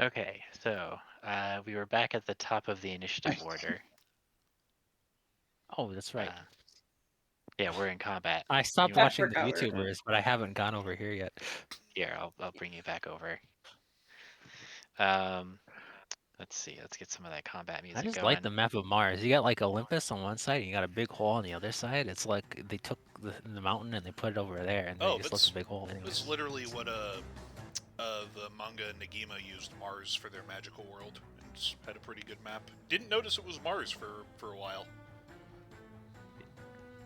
Okay, so we were back at the top of the initiative order. Oh, that's right. Yeah, we're in combat. I stopped You, watching the forgot we were- YouTubers, but I haven't gone over here yet. here, I'll bring you back over. Um, let's see. Let's get some of that combat I music just like going. the map of Mars. You got like Olympus on one side, and you got a big hole on the other side. It's like they took the mountain and they put it over there, and they just left a big hole. It's Anyways, literally what the manga Negima used Mars for their magical world, and it's had a pretty good map. Didn't notice it was Mars for a while.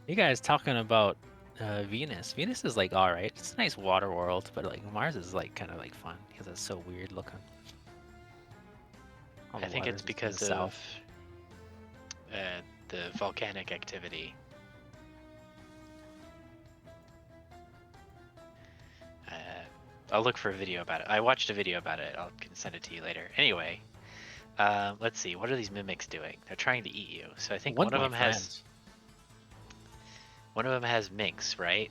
you guys talking about Venus? Venus is like all right. It's a nice water world, but like Mars is like kind of like fun because it's so weird looking. All I the think water's it's in the because of south. the volcanic activity. I'll look for a video about it. I watched a video about it. I can send it to you later. Anyway, let's see. What are these mimics doing? They're trying to eat you. So I think one of them has minks, right?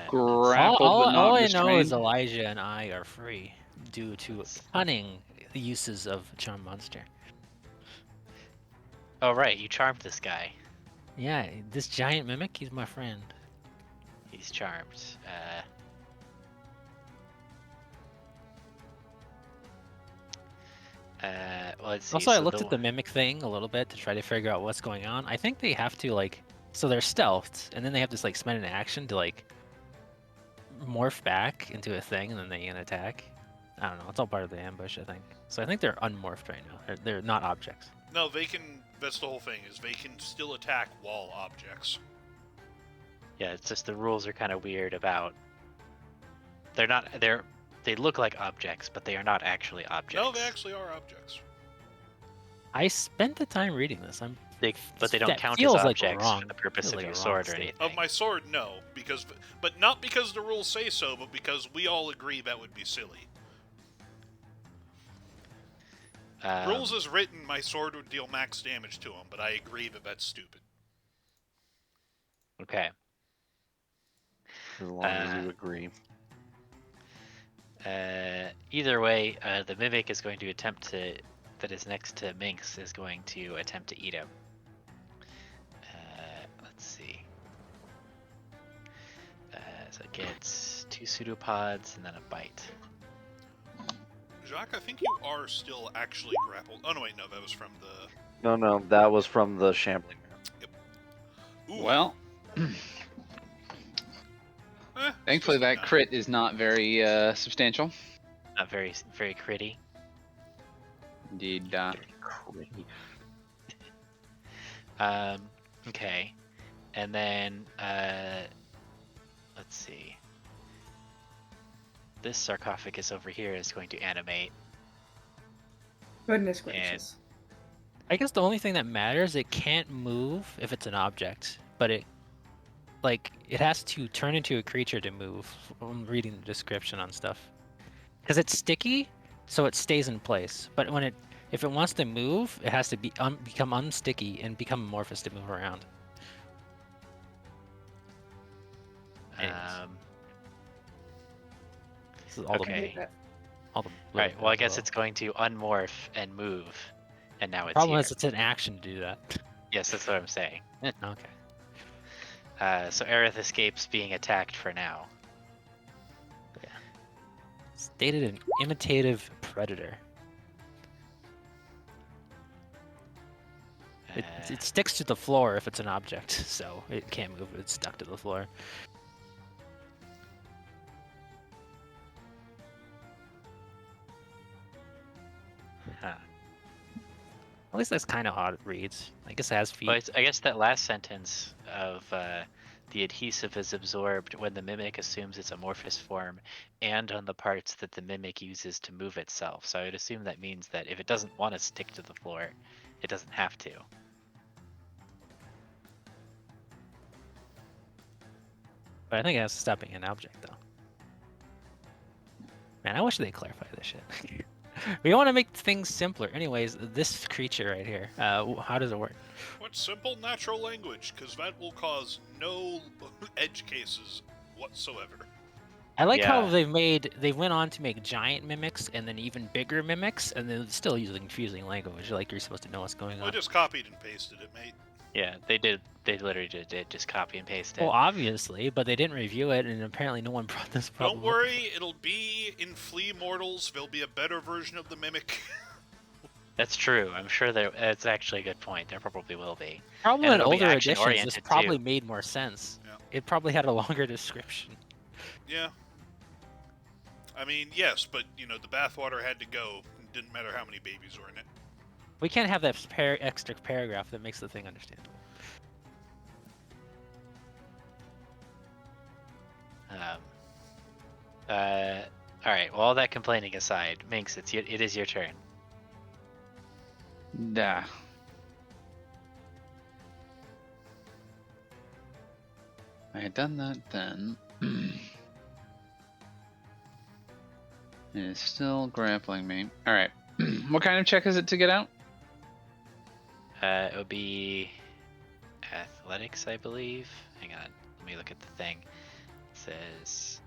Grappled all but not all I know is restrained. Elijah and I are free due to cunning uses of Charm Monster. Oh right, you charmed this guy. Yeah, this giant mimic, he's my friend. He's charmed. Well, let's see. Also, I So looked at the mimic thing a little bit to try to figure out what's going on. I think they have to like, so they're stealthed, and then they have to like spend an action to like morph back into a thing, and then they can attack. I don't know. It's all part of the ambush, I think. So I think they're unmorphed right now. They're not objects. No, they can. That's the whole thing. Is they can still attack wall objects. Yeah, it's just the rules are kind of weird about. They're not. They look like objects, but they are not actually objects. No, they actually are objects. I spent the time reading this. But they don't that count as feels like objects wrong. for the purpose Feels of like your a wrong sword or statement. anything. Of my sword, no, but not because the rules say so, but because we all agree that would be silly. Rules as written, my sword would deal max damage to him, but I agree that that's stupid. Okay. As long as you agree. Either way, the mimic is going to attempt to. That is next to Minx is going to attempt to eat him. Let's see. So it gets 2 pseudopods and then a bite. Jacques, I think you are still actually grappled. Oh no, wait, no, that was from the. No, that was from the shambling man. Ooh. Well, thankfully that crit is not very substantial. Not very critty. Indeed. Okay. And then, let's see. This sarcophagus over here is going to animate. Goodness gracious. I guess the only thing that matters, it can't move if it's an object, but it has to turn into a creature to move. I'm reading the description on stuff. Because it's sticky, so it stays in place. But if it wants to move, it has to become unsticky and become amorphous to move around. This is all Okay. All right. Well, I guess it's going to unmorph and move, and now it's problem here. is it's an action to do that. Yes, that's what I'm saying. Okay. So Aerith escapes being attacked for now. Yeah. Stated an imitative predator. It sticks to the floor if it's an object, so it can't move. It's stuck to the floor. Huh. At least that's kind of how it reads. I guess it has feet. Well, I guess that last sentence of the adhesive is absorbed when the mimic assumes its amorphous form and on the parts that the mimic uses to move itself. So I would assume that means that if it doesn't want to stick to the floor, it doesn't have to. But I think it has to stop being an object, though. Man, I wish they'd clarify this shit. We want to make things simpler. Anyways, this creature right here, how does it work? What simple natural language, because that will cause no edge cases whatsoever. I like how Yeah. they went on to make giant mimics and then even bigger mimics, and then still using confusing language. Like you're supposed to know what's going Well, on. just copied and pasted it, mate. Yeah, they did. They literally did just copy and paste it. Well, obviously, but they didn't review it, and apparently no one brought this problem Don't up. worry, it'll be in Flea Mortals. There'll be a better version of the Mimic. That's true. I'm sure it's actually a good point. There probably will be. Probably And in it'll be older editions, this action-oriented, probably too. made more sense. Yeah. It probably had a longer description. Yeah. I mean, yes, but, the bathwater had to go. It didn't matter how many babies were in it. We can't have that extra paragraph that makes the thing understandable. All right. Well, all that complaining aside, Minx, it is your turn. Nah. I had done that then. It is still grappling me. Alright. What kind of check is it to get out? It would be athletics, I believe. Hang on. Let me look at the thing. It says.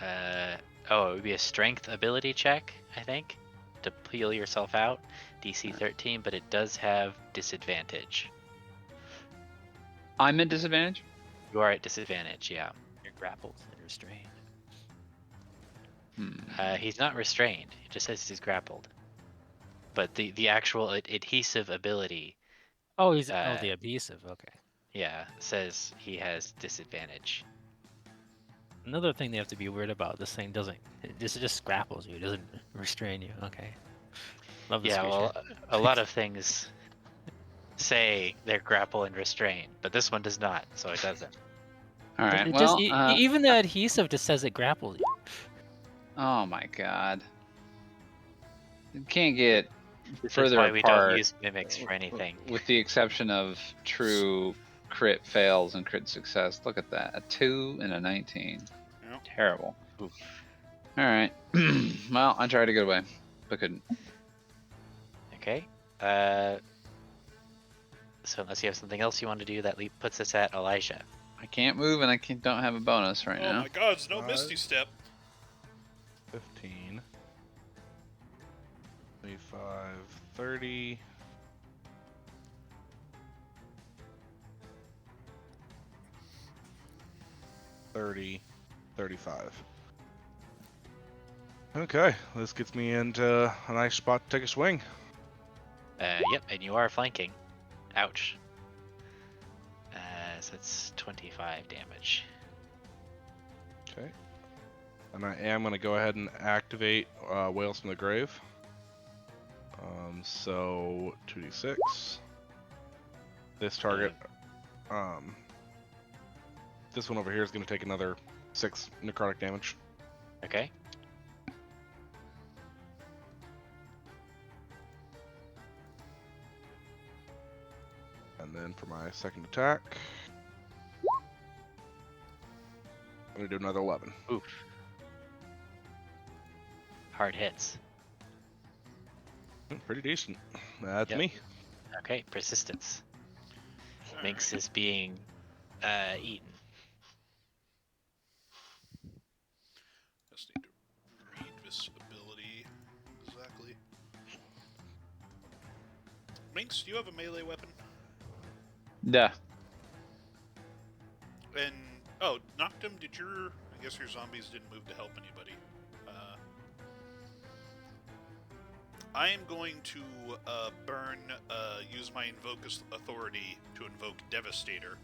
It would be a strength ability check, I think, to peel yourself out. DC 13, but it does have disadvantage. I'm at disadvantage? You are at disadvantage, yeah. You're grappled and restrained. He's not restrained. It just says he's grappled. But the actual adhesive ability, Oh, he's the adhesive. Okay. yeah, says he has disadvantage. Another thing they have to be weird about. This thing doesn't. It just grapples you. It doesn't restrain you. Okay. Love this Yeah, creature. well, a lot of things say they're grapple and restrain, but this one does not, so it doesn't. Alright, It well, just, even the adhesive just says it grapples you. oh my god. It can't get This further is why we apart don't use mimics for anything. with the exception of true crit fails and crit success. Look at that. A 2 and a 19. Yep. Terrible. Oof. Alright. Well, I tried to get away, but couldn't. Okay. So unless you have something else you want to do, that puts us at Elijah. I can't move and I don't have a bonus right Oh now. my god, it's no Five. Misty Step. 15. 25, 30. 30, 35. Okay, this gets me into a nice spot to take a swing. Yep, and you are flanking. Ouch. So it's 25 damage. Okay. And I am going to go ahead and activate Whales from the Grave. So 2d6. This target, this one over here is going to take another 6 necrotic damage. Okay. And then for my second attack, I'm going to do another 11. Oof. Hard hits. Pretty decent. That's Yep. me. Okay, persistence. Alright. Minx is being eaten. Just need to read this ability exactly. Minx, do you have a melee weapon? Duh. And Noctum, I guess your zombies didn't move to help anybody. I am going to use my Invoke Authority to invoke Devastator.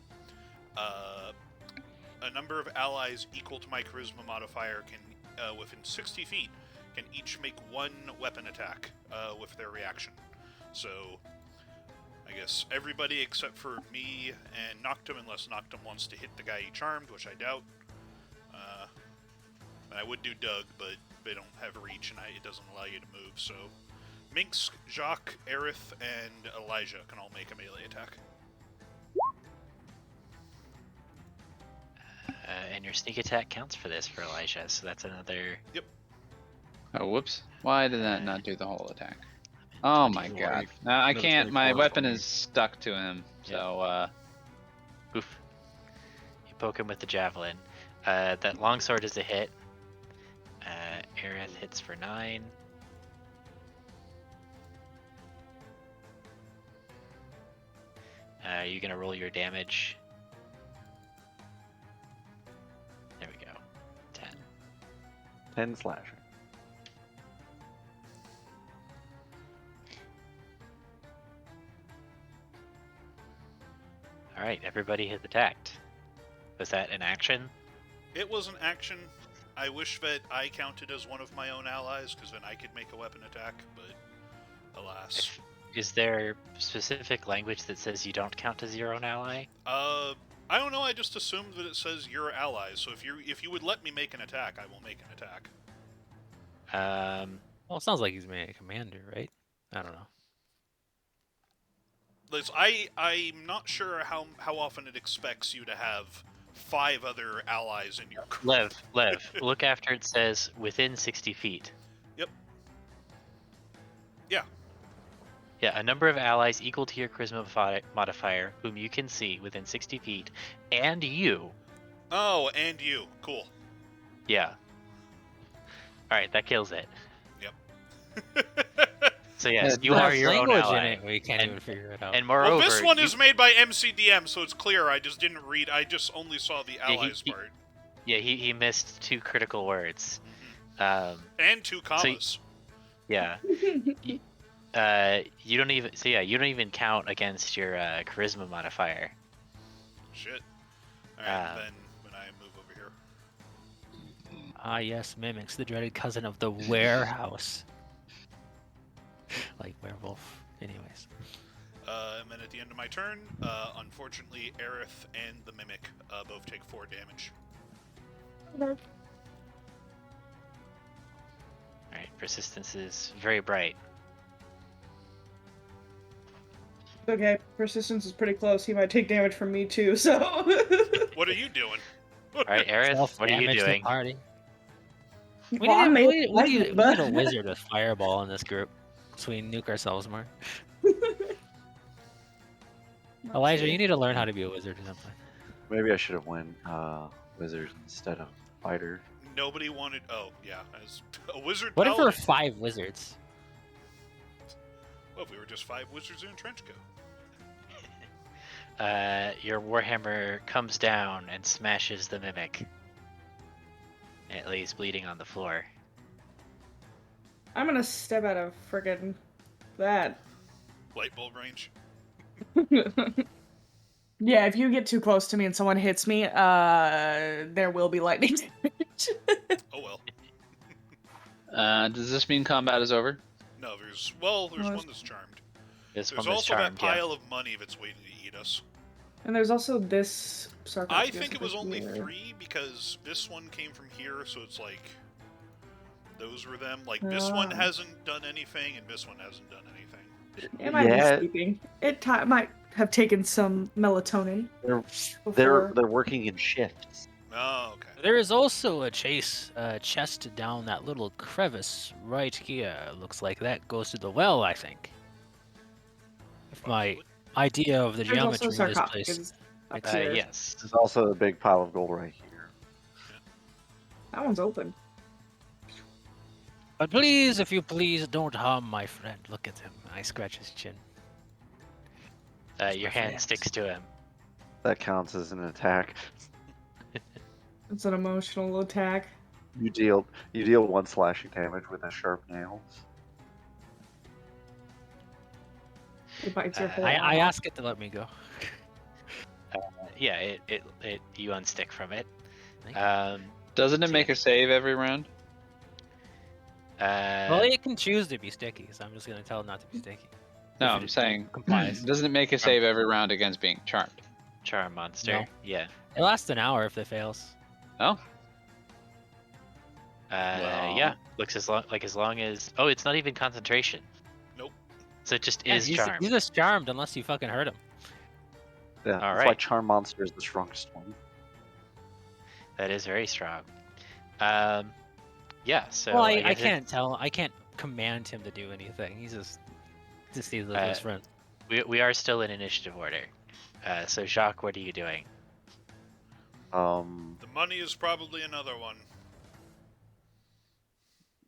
A number of allies equal to my Charisma modifier can, within 60 feet, can each make one weapon attack with their reaction. So, I guess everybody except for me and Noctum, unless Noctum wants to hit the guy he charmed, which I doubt. And I would do Doug, but they don't have reach and it doesn't allow you to move, so... Minx, Jacques, Aerith, and Elijah can all make a melee attack. And your sneak attack counts for this for Elijah, so that's another... Yep. Oh, whoops. Why did that not do the whole attack? Oh my 24. god. No, I Another can't. My 24 weapon for me. is stuck to him. So, Oof. You poke him with the javelin. That longsword is a hit. Aerith hits for 9. You're gonna roll your damage. There we go. 10. 10 slashing. All right, everybody has attacked. Was that an action? It was an action. I wish that I counted as one of my own allies, because then I could make a weapon attack, but alas. Is there specific language that says you don't count as your own ally? I don't know, I just assumed that it says your allies, so if you would let me make an attack, I will make an attack. Well, it sounds like he's made a commander, right? I don't know. I'm not sure how often it expects you to have 5 other allies in your crew. Lev, look after it says within 60 feet. Yep. Yeah. Yeah, a number of allies equal to your charisma modifier, whom you can see within 60 feet, and you. Oh, and you. Cool. Yeah. Alright, that kills it. Yep. So yes, Yeah, you There's are your own language ally. in it. We can't And- even figure it out. And moreover, Well, this one you- is made by MCDM, so it's clear. I just didn't read. I just only saw the allies he- part. Yeah, he missed 2 critical words. And 2 commas. Yeah. You don't even. So yeah, you don't even count against your charisma modifier. Shit. Alright, Um, then when I move over here. Ah, yes, mimics, the dreaded cousin of the warehouse. Like werewolf. Anyways. And then at the end of my turn, unfortunately, Aerith and the Mimic both take 4 damage. Alright, persistence is very bright. Okay, persistence is pretty close. He might take damage from me too, so. What are you doing? Alright, Aerith, what are you Self-damage the doing? Party. We Well, I need, made we, it we, like need, it, we need a but- wizard with fireball in this group, so we nuke ourselves more. Elijah, you need to learn how to be a wizard or something. Maybe I should have went wizard instead of fighter. Nobody wanted. Oh, yeah. As a wizard What if we're paladin. 5 wizards? Well, if we were just 5 wizards in a trench coat. Your warhammer comes down and smashes the mimic. It lays bleeding on the floor. I'm gonna step out of friggin' that. Light bulb range. Yeah, if you get too close to me and someone hits me, there will be lightning damage. Oh well. Does this mean combat is over? No, there's Oh, one that's charmed. This There's one is also charmed, that pile of money that's waiting to eat us. And there's also this I sarcophagus think it was over only here. 3 because this one came from here, so it's like those were them. Like this one Ah. hasn't done anything, and this one hasn't done anything. It might Yeah. be sleeping. It might have taken some melatonin. They're before. they're working in shifts. Oh, okay. There is also a chest down that little crevice right here. Looks like that goes to the well, I think. If my Possibly. idea of the There's also geometry of this place. sarcophagus up here. yes. There's also a big pile of gold right here. That one's open. But please, if you please, don't harm my friend. Look at him. I scratch his chin. Your hand sticks to him. That counts as an attack. It's an emotional attack. You deal 1 slashing damage with a sharp nail. It bites your whole I arm. ask it to let me go. Yeah, it you unstick from it. Thank you. Doesn't it So make yeah. a save every round? Well, it can choose to be sticky, so I'm just gonna tell it not to be sticky. No, If I'm it saying, complies. doesn't it make a save every round against being charmed? charm monster. No. Yeah. It lasts an hour if it fails. Oh, Yeah. Looks as long as. Oh, it's not even concentration. Nope. So it just Yeah, is charm. he's just charmed unless you fucking hurt him. Yeah, that's why Alright. Charm Monster is the strongest one. That is very strong. Yeah. So well, I guess I can't command him to do anything. He's just he's with his friend. we are still in initiative order. So Jacques, what are you doing? The money is probably another one.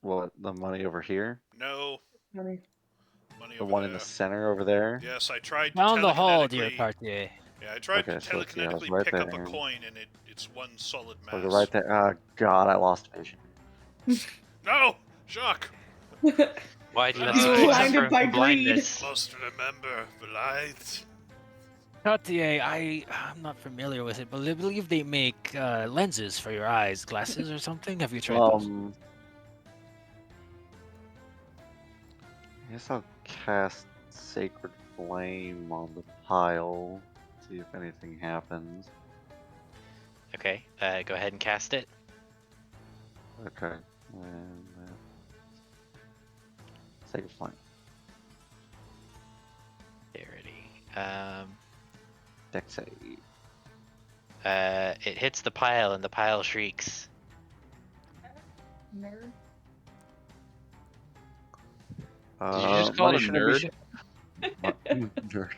What, the money over here? No, Money. money The over one there. in the center over there? Yes, I tried to Down the hall, dear telekinetically. Cartier. Yeah, I tried Okay, to so let's see, I was telekinetically right pick up a there. coin, and it's one solid So mass. they're right there. Oh, God, I lost vision. No, Jacques. Why do you He's Right. blinded suffer by from greed. blindness? Must remember the light. Cartier, I'm not familiar with it, but I believe they make lenses for your eyes, glasses or something. Have you tried those? I guess I'll cast Sacred Flame on the pile. See if anything happens. Okay, go ahead and cast it. Okay. And Sacred Flame. Alrighty. Dex save. It hits the pile, and the pile shrieks. Nerd. Did you just call Money it a shouldn't nerd?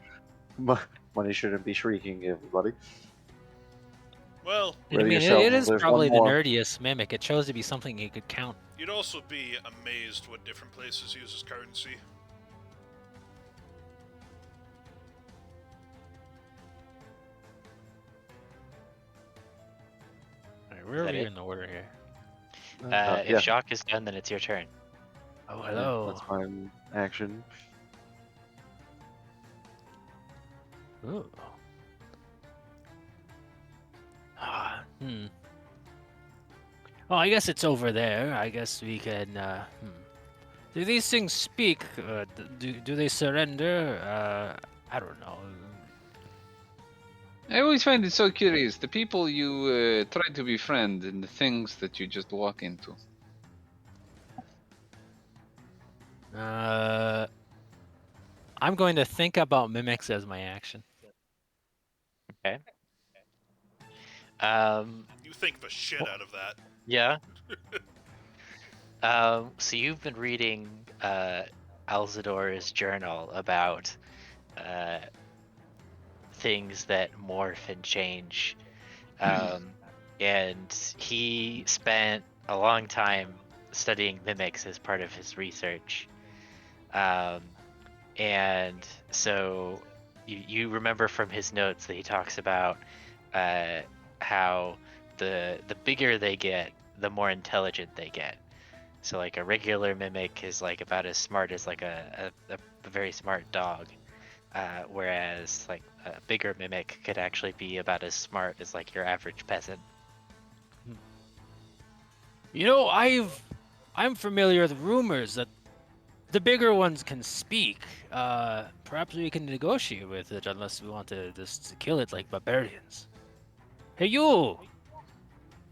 Nerd. Money shouldn't be shrieking, everybody. Well, I Ready mean, yourselves, it is there's one probably the more. nerdiest mimic. It chose to be something you could count. you'd also be amazed what different places use as currency. Alright, where are that we it? in the order here? If Yeah. Jacques is done, then it's your turn. Oh, Yeah, hello. that's my action. Ooh. Oh, I guess it's over there. I guess we can. Do these things speak? Do they surrender? I don't know. I always find it so curious. The people you try to befriend and the things that you just walk into. I'm going to think about mimics as my action. Okay. Um, You think the shit out of that. yeah. So you've been reading Alzador's journal about things that morph and change. And he spent a long time studying mimics as part of his research. And so you remember from his notes that he talks about how the bigger they get, the more intelligent they get. So like a regular mimic is like about as smart as like a very smart dog, whereas like a bigger mimic could actually be about as smart as like your average peasant. You know, I'm familiar with rumors that the bigger ones can speak. Perhaps we can negotiate with it, unless we want to just kill it like barbarians. Hey, you!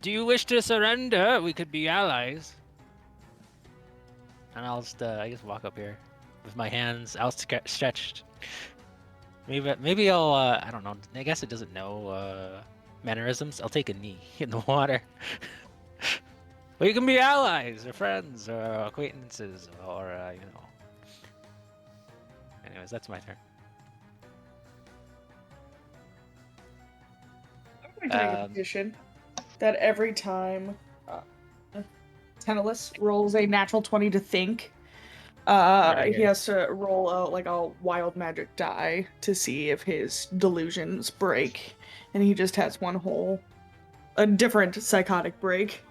Do you wish to surrender? We could be allies. And I'll just, I guess, walk up here with my hands outstretched. Maybe I'll, I don't know. I guess it doesn't know mannerisms. I'll take a knee in the water. We can be allies or friends or acquaintances or, you know. Anyways, that's my turn. I'm going to make a petition that every time Tenelus rolls a natural 20 to think, Right he here. has to roll out like a wild magic die to see if his delusions break, and he just has a different psychotic break.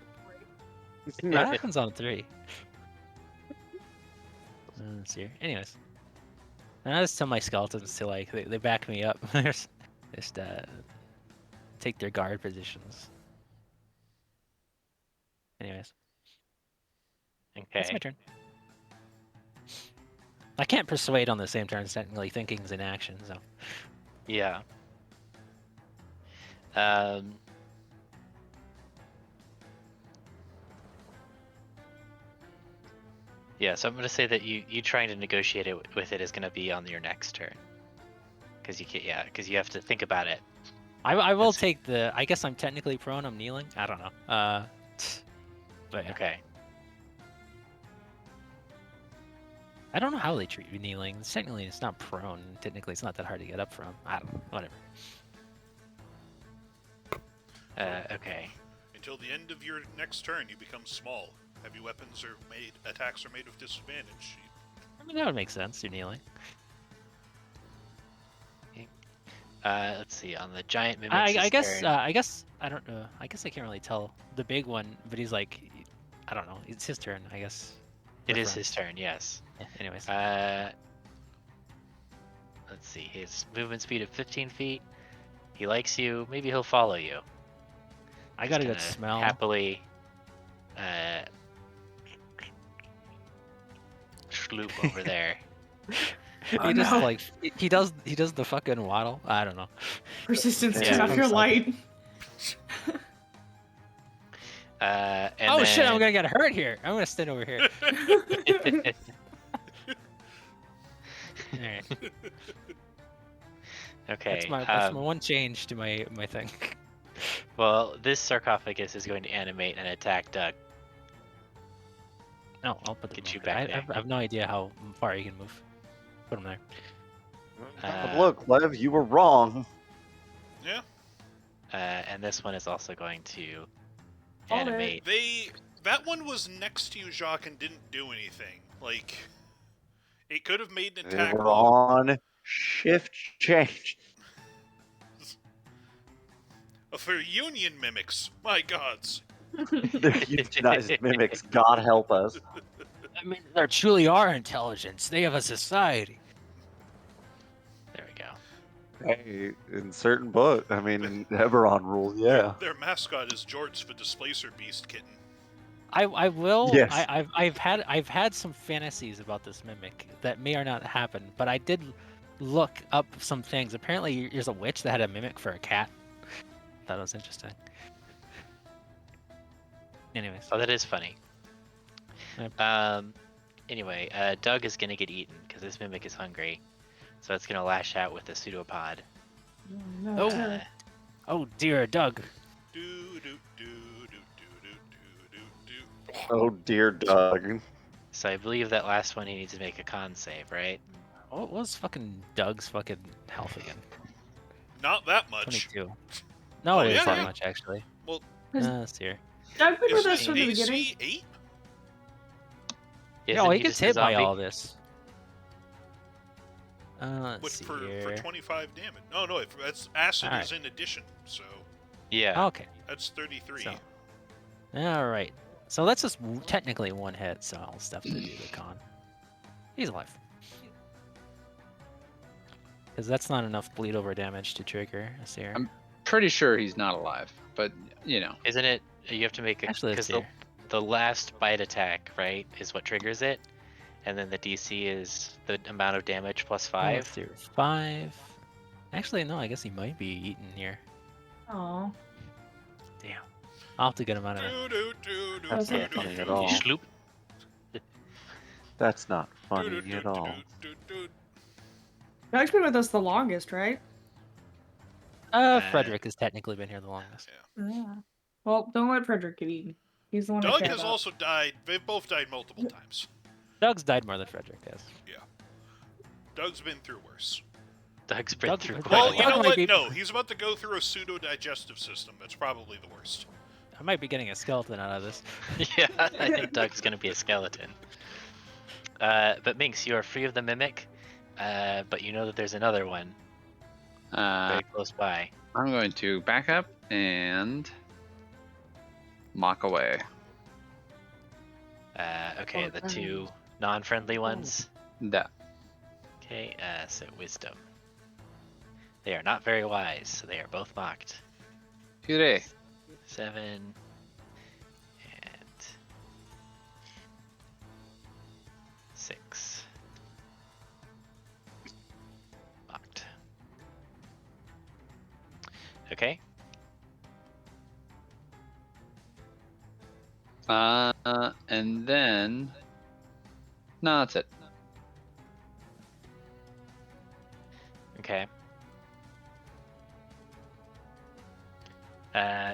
That happens on 3. Let's see here. Anyways. And I just tell my skeletons to, like, they back me up. just take their guard positions. Anyways. That's my Okay. turn. I can't persuade on the same turn, technically thinking's in action, so. Yeah. Yeah, so I'm gonna say that you trying to negotiate it with it is gonna be on your next turn, because you have to think about it. I will That's- take the. I guess I'm technically prone. I'm kneeling. I don't know. But yeah. Okay. I don't know how they treat you kneeling. Technically, it's not prone. Technically, it's not that hard to get up from. I don't know. Whatever. Okay. Until the end of your next turn, you become small. Heavy weapons are made. Attacks are made with disadvantage. I mean, that would make sense. You're kneeling. Let's see. On the giant mimic's I guess. turn. I guess I don't know. I guess I can't really tell the big one, but he's like, I don't know. It's his turn, I guess. It is Reference. his turn. Yes. Yeah, anyways. Let's see. His movement speed of 15 feet. He likes you. Maybe he'll follow you. I Just got a gonna good smell. Happily. Sloop over there. Oh, He just no. like he does the fucking waddle. I don't know. Persistence, Yeah. turn off your light. And Oh shit! I'm then- gonna get hurt here. I'm gonna stand over here. Alright. Okay. That's my one change to my thing. Well, this sarcophagus is going to animate and attack Doug. No, I'll put Get them you over there. back I have no idea how far you can move. Put them there. Look, Lev, you were wrong. Yeah. And this one is also going to Hold it. animate. That one was next to you, Jacques, and didn't do anything. Like, it could have made an They attack were roll. on shift change. For union mimics, my gods. They're unionized mimics. God help us. I mean, they truly are intelligence. They have a society. There we go. Hey, in certain book, I mean, Eberron rules, yeah. Their mascot is George the Displacer Beast Kitten. I will. Yes. I've had some fantasies about this mimic that may or not happen, but I did look up some things. Apparently, there's a witch that had a mimic for a cat. That was interesting. Anyways, Oh, that is funny. Yep. Anyway, Doug is gonna get eaten because this mimic is hungry, so it's gonna lash out with a pseudopod. No, Oh. Terry. oh dear, Doug. Do do do do do do do do. Oh dear, Doug. So I believe that last one he needs to make a con save, right? What was fucking Doug's fucking health again? Not that much. 22. No, Oh, it yeah, is that yeah. much actually. Well, Let's see here. Doug been with us Is from the it beginning. AC 8? No, Isn't he gets just a hit by zombie? all this. Let's Which see for here. 25 damage. No, that's acid Alright. is in addition, so Yeah. Okay. that's 33. So- All right. So that's just technically one hit, so I'll still have to do the con. He's alive. Because that's not enough bleed over damage to trigger a seer. Pretty sure he's not alive, but you know. Isn't it? You have to make a Actually, let's because see. the last bite attack, right, is what triggers it, and then the DC is the amount of damage plus 5. 5. Actually, no, I guess he might be eaten here. Aw. Damn. I'll have to get him out of it. Do, do, do, do, That's do, not do, funny do, at do, all. Sloop. That's not do, funny do, do, at do, all. do, do. Doug's been with us the longest, right? Frederick has technically been here the longest. Yeah. Well, don't let Frederick get eaten. He's the one that Doug cared has about. also died. They've both died multiple times. Doug's died more than Frederick has. Doug's been through worse. Doug's been Doug- through Doug- quite Well, a you Doug lot. know might what? be- No, he's about to go through a pseudo-digestive system. That's probably the worst. I might be getting a skeleton out of this. Yeah, I think Doug's gonna be a skeleton. But Minx, you are free of the mimic, but you know that there's another one very close by. I'm going to back up and mock away. Okay, Oh, the two non-friendly ones. That. Okay, so wisdom. They are not very wise, so they are both mocked. Hooray. 7 and 6. Mocked. Okay. And then. No, that's it. Okay.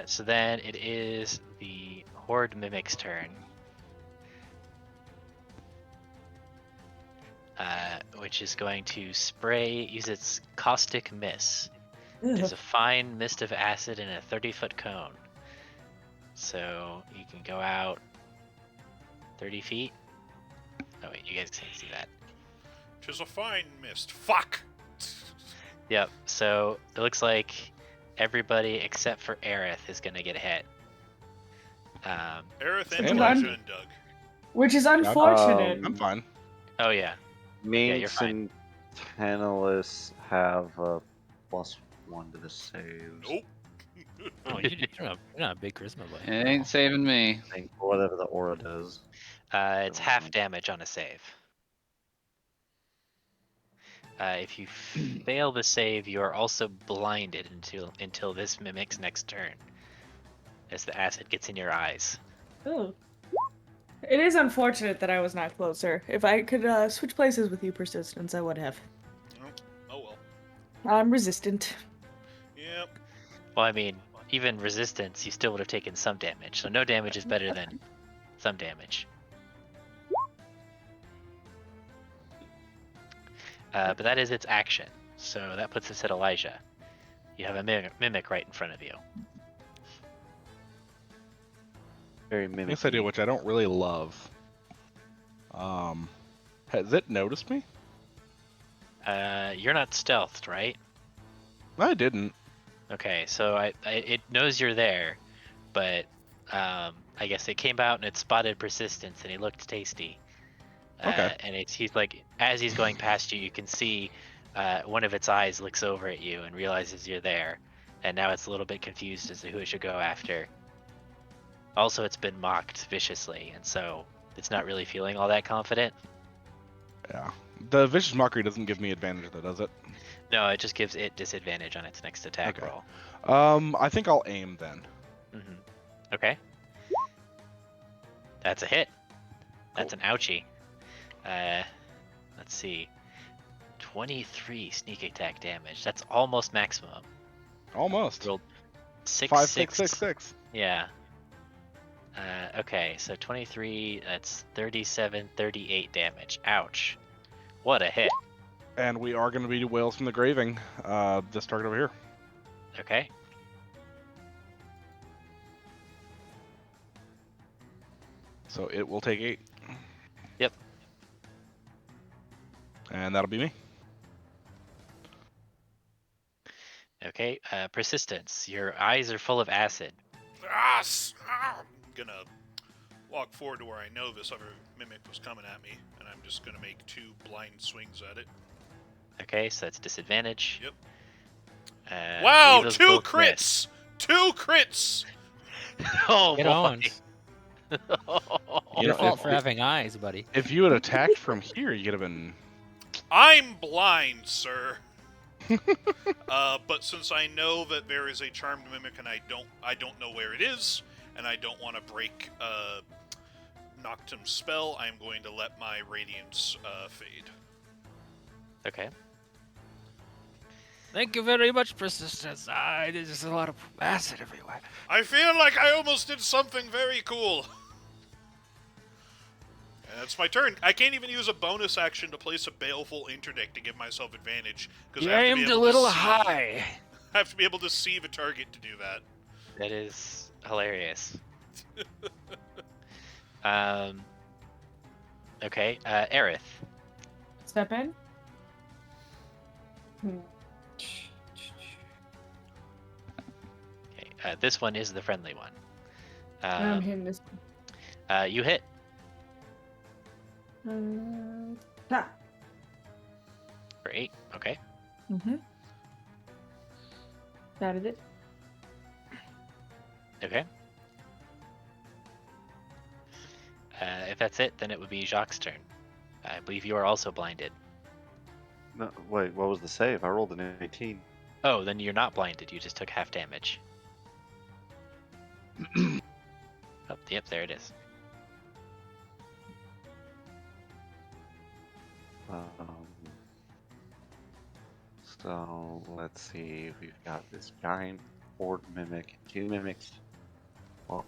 So then it is the Horde Mimic's turn. Which is going to use its Caustic Miss. There's a fine mist of acid in a 30-foot cone. So you can go out 30 feet. Oh wait, you guys can't see that. 'Tis a fine mist. Fuck! Yep, so it looks like everybody except for Aerith is gonna get hit. Aerith and Same Elijah way. and Doug. Which is unfortunate. I'm fine. Oh yeah. you're Minx fine. and Tantalus have a +1 to the saves. Nope. Oh, you're not a big charisma boy. It ain't saving me. I think whatever the aura does. It's half damage on a save. If you fail the save, you are also blinded until this mimic's next turn, as the acid gets in your eyes. Ooh. It is unfortunate that I was not closer. If I could switch places with you, Persistence, I would have. Oh well. I'm resistant. Yep. Well, I mean, even resistance, you still would have taken some damage. So no damage is better than some damage. But that is its action. So that puts us at Elijah. You have a mimic right in front of you. Very mimic. Yes, I do, which I don't really love. Has it noticed me? You're not stealthed, right? I didn't. Okay, so it knows you're there, but I guess it came out and it spotted Persistence and he looked tasty. Okay. And he's like, as he's going past you, you can see one of its eyes looks over at you and realizes you're there, and now it's a little bit confused as to who it should go after. Also, it's been mocked viciously, and so it's not really feeling all that confident. Yeah. The vicious mockery doesn't give me advantage, though, does it? No, it just gives it disadvantage on its next attack Okay. roll. I think I'll aim then. Okay. That's a hit. That's an ouchie. Let's see. 23 sneak attack damage. That's almost maximum. Almost. Rolled 6, 5, 6, 6, 6, 6. Yeah. Okay, so 23, that's 37, 38 damage. Ouch. What a hit. And we are going to be Whales from the Graving. This target over here. Okay. So it will take 8. Yep. And that'll be me. Okay, Persistence. Your eyes are full of acid. I'm gonna walk forward to where I know this other mimic was coming at me, and I'm just gonna make 2 blind swings at it. Okay, so that's disadvantage. Yep. I Wow, believe 2 those both crits! 2 crits! miss. Oh, Get boy. owned. You Your know, fault if- for having eyes, buddy. If you had attacked from here, you could have been... I'm blind, sir. But since I know that there is a charmed mimic and I don't know where it is, and I don't want to break Noctum's spell, I'm going to let my radiance fade. Okay. Thank you very much, Persistence. There's just a lot of acid everywhere. I feel like I almost did something very cool. And that's my turn. I can't even use a bonus action to place a baleful interdict to give myself advantage. You aimed a little high. I have to be able to see the target to do that. That is hilarious. Okay, Aerith. Step in. Okay, this one is the friendly one. I'm hitting this. You hit. Ah. For 8. Okay. Mm-hmm. That is it. Okay. If that's it, then it would be Jacques' turn. I believe you are also blinded. No, wait, what was the save? I rolled an 18. Oh, then you're not blinded. You just took half damage. Oh, yep, there it is. So let's see. We've got this giant horde mimic, 2 mimics. Well,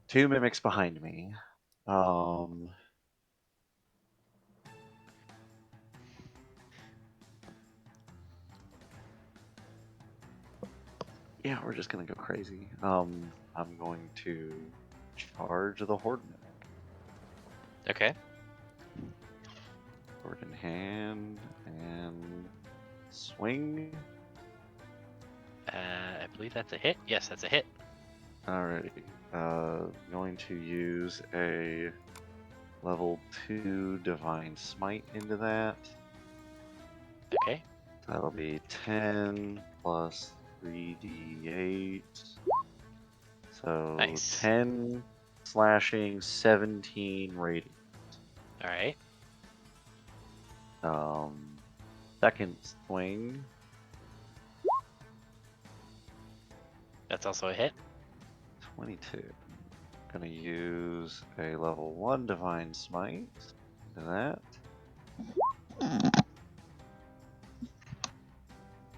2 mimics behind me. Yeah, we're just gonna go crazy. I'm going to charge the horde mimic. Okay. Sword in hand and swing. I believe that's a hit. Yes, that's a hit. Alrighty. Going to use a level 2 Divine Smite into that. Okay. That'll be 10 plus 3d8. So Nice. 10 slashing, 17 radiant. All right. Second swing. That's also a hit. 22. Gonna use a level 1 Divine Smite into that.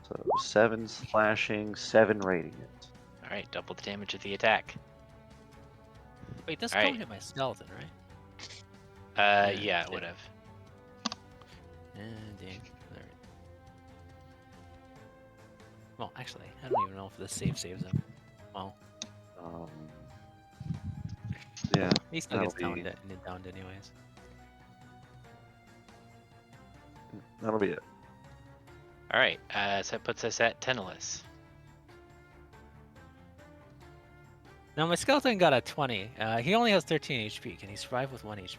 So 7 slashing, 7 radiant. All right. Double the damage of the attack. Wait, this All don't right. hit my skeleton, right? Yeah, it would have. Dang. Alright. Well, actually, I don't even know if this saves him. Well, Yeah, he still gets that'll be downed anyways. that'll be it. All right. So that puts us at Teneless. Now my skeleton got a 20. He only has 13 HP. Can he survive with 1 HP?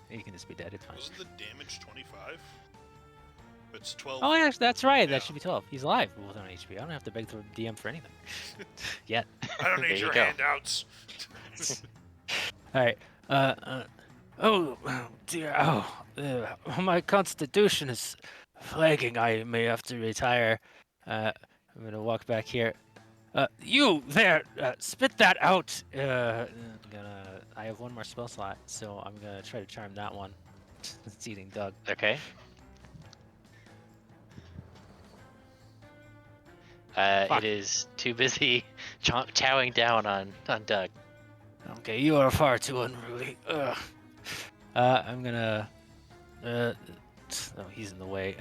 He can just be dead. It's fine. Wasn't the damage 25? It's 12. Oh, yeah, that's right. Yeah. That should be 12. He's alive with 1 HP. I don't have to beg the DM for anything. Yet. I don't There need you your go. handouts. All right. Oh dear. My constitution is flagging. I may have to retire. I'm gonna walk back here. You there! Spit that out. I have 1 more spell slot, so I'm gonna try to charm that one. It's eating Doug. Okay. Fuck. It is too busy chowing down on Doug. Okay, you are far too unruly. I'm gonna. Oh, he's in the way.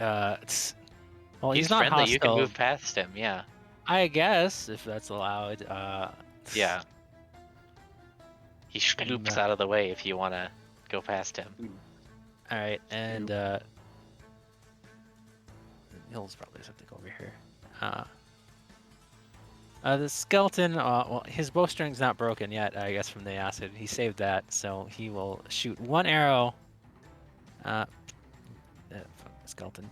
Well, he's not friendly. hostile. You can move past him. Yeah. I guess if that's allowed. Yeah. He scoops out of the way if you want to go past him. All right, and he'll probably something over here. The skeleton, well, his bowstring's not broken yet, I guess, from the acid. He saved that, so he will shoot 1 arrow. Fuck the skeleton.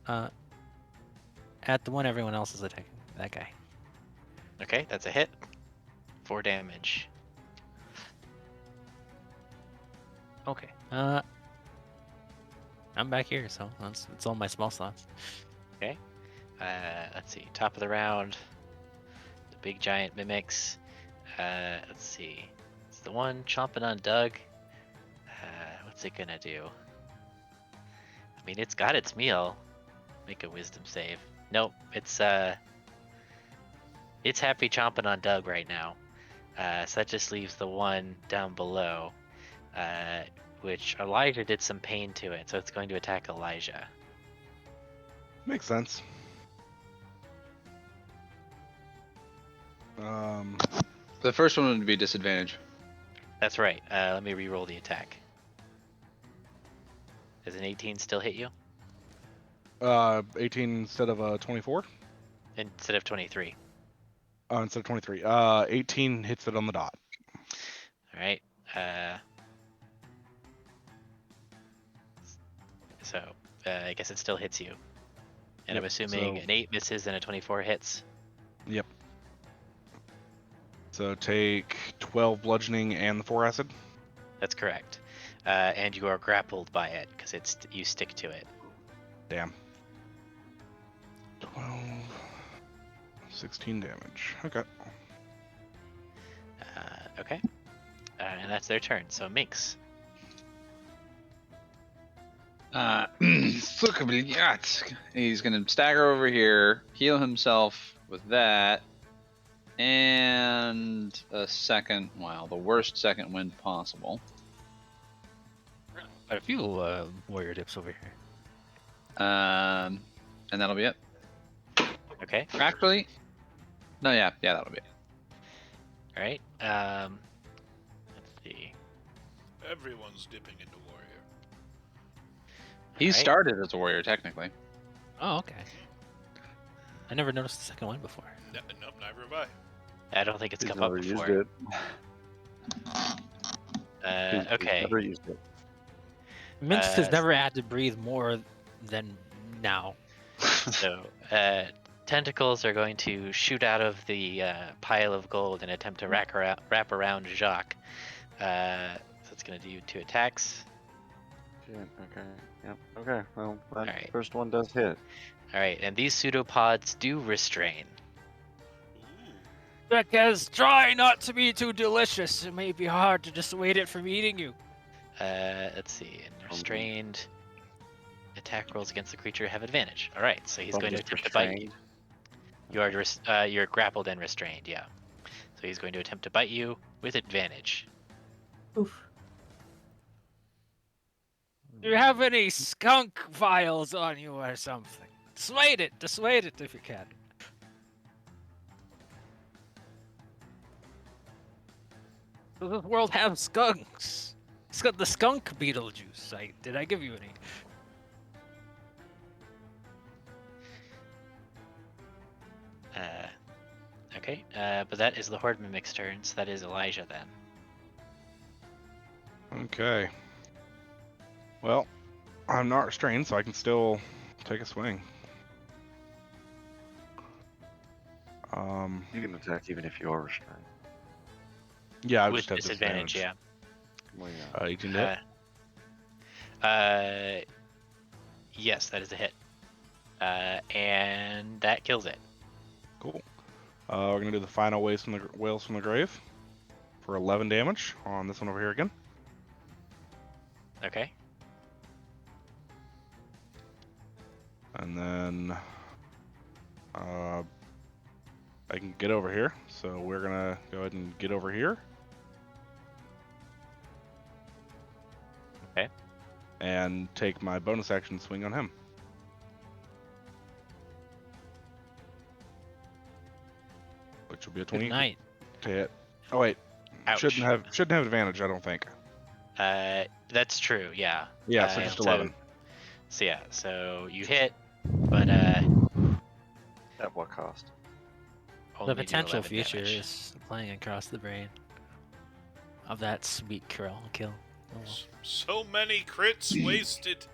At the one everyone else is attacking. That guy. Okay, that's a hit. 4 damage. Okay. I'm back here, so it's all my small slots. Let's see. Top of the round. The big giant mimics. Let's see. It's the one chomping on Doug. What's it gonna do? I mean, it's got its meal. Make a wisdom save. Nope. It's happy chomping on Doug right now. So that just leaves the one down below, which Elijah did some pain to it, so it's going to attack Elijah. Makes sense. The first one would be disadvantage. That's right. Let me re-roll the attack. Does an 18 still hit you? 18 instead of 24. Instead of 23. Instead of 23. 18 hits it on the dot. All right. So I guess it still hits you. And I'm Yep, assuming so- an 8 misses and a 24 hits. Yep. So take 12 bludgeoning and the 4 acid. That's correct. And you are grappled by it because you stick to it. Damn. 12. 16 damage. Okay. Okay. And that's their turn. So Minx. He's gonna stagger over here, heal himself with that, and a second, the worst second wind possible. Quite a few warrior dips over here. And that'll be it. Okay. Actually, No, yeah, that'll be it. All right. Let's see. Everyone's dipping into warrior. He Alright. started as a warrior, technically. Oh, okay. I never noticed the second one before. Nope, never have I. I don't think it's He's come up never used before. it. He's Okay. never used it. Minsk has Uh, never had to breathe more than now. So, tentacles are going to shoot out of the pile of gold and attempt to wrap around Jacques. So it's going to do 2 attacks. Shit, okay. Yep. Okay. Well, that Alright. first one does hit. All right, and these pseudopods do restrain. Ooh. Because try not to be too delicious. It may be hard to dissuade it from eating you. Let's see. And restrained attack rolls against the creature have advantage. All right, so he's I'm going to just attempt to bite you. restrained. You're grappled and restrained. Yeah. So he's going to attempt to bite you with advantage. Oof. Do you have any skunk vials on you or something? Dissuade it if you can. Does this world have skunks? It's got the skunk beetle juice. Did I give you any? Okay. But that is the Horde Mimic's turn. So that is Elijah then. Okay. Well, I'm not restrained, so I can still take a swing. You can attack even if you are restrained. Yeah, I With just have disadvantage. Yeah. Well, yeah. 18 hit. Yes, that is a hit. And that kills it. Cool. We're gonna do the final whales from the grave for 11 damage on this one over here again. Okay. And then I can get over here, so we're gonna go ahead and get over here. Okay. And take my bonus action swing on him. Which will be a 20 Good night. to hit. Oh wait, Ouch. shouldn't have advantage, I don't think. That's true. Yeah. Yeah, so just 11. So yeah, so you hit, but At what cost? only The do potential 11 future damage. is playing across the brain of that sweet kill. Oh, well. So many crits wasted.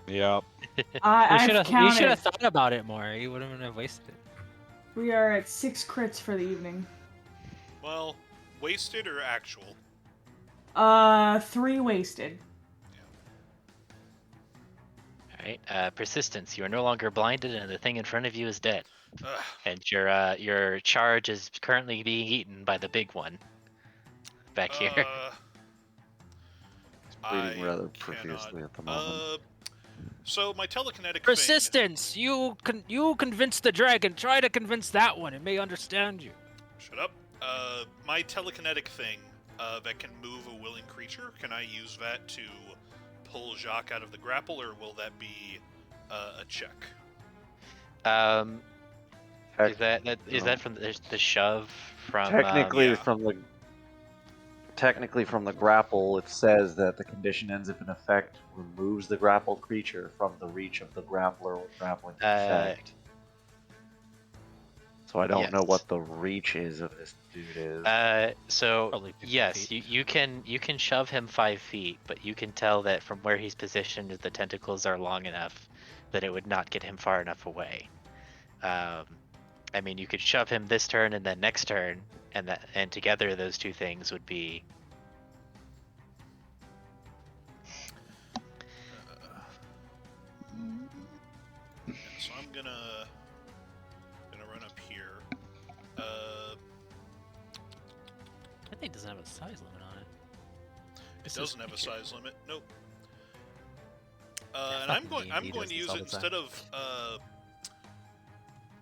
Yep. I've You should counted. have thought about it more. You wouldn't have wasted it. We are at 6 crits for the evening. Well, wasted or actual? 3 wasted. All right. Persistence. You are no longer blinded, and the thing in front of you is dead. Ugh. And your charge is currently being eaten by the big one. Back here. It's bleeding I rather cannot- profusely at the moment. So my telekinetic Persistence. You convince the dragon. Try to convince that one. It may understand you. Shut up. My telekinetic thing that can move a willing creature. Can I use that to pull Jacques out of the grapple, or will that be a check? Is that from the shove from? Technically, yeah. from the grapple, it says that the condition ends if an effect removes the grappled creature from the reach of the grappler or grappling effect. So I don't know yes. what the reach is of this dude is. So Probably 50 yes, feet. you can shove him 5 feet, but you can tell that from where he's positioned, the tentacles are long enough that it would not get him far enough away. I mean, you could shove him this turn and then next turn, and together those two things would be. So I'm gonna run up here. I think it doesn't have a size limit on it. It doesn't have a size limit. Nope. Yeah, And I'm fucking going D&D to does this use all it the time. instead of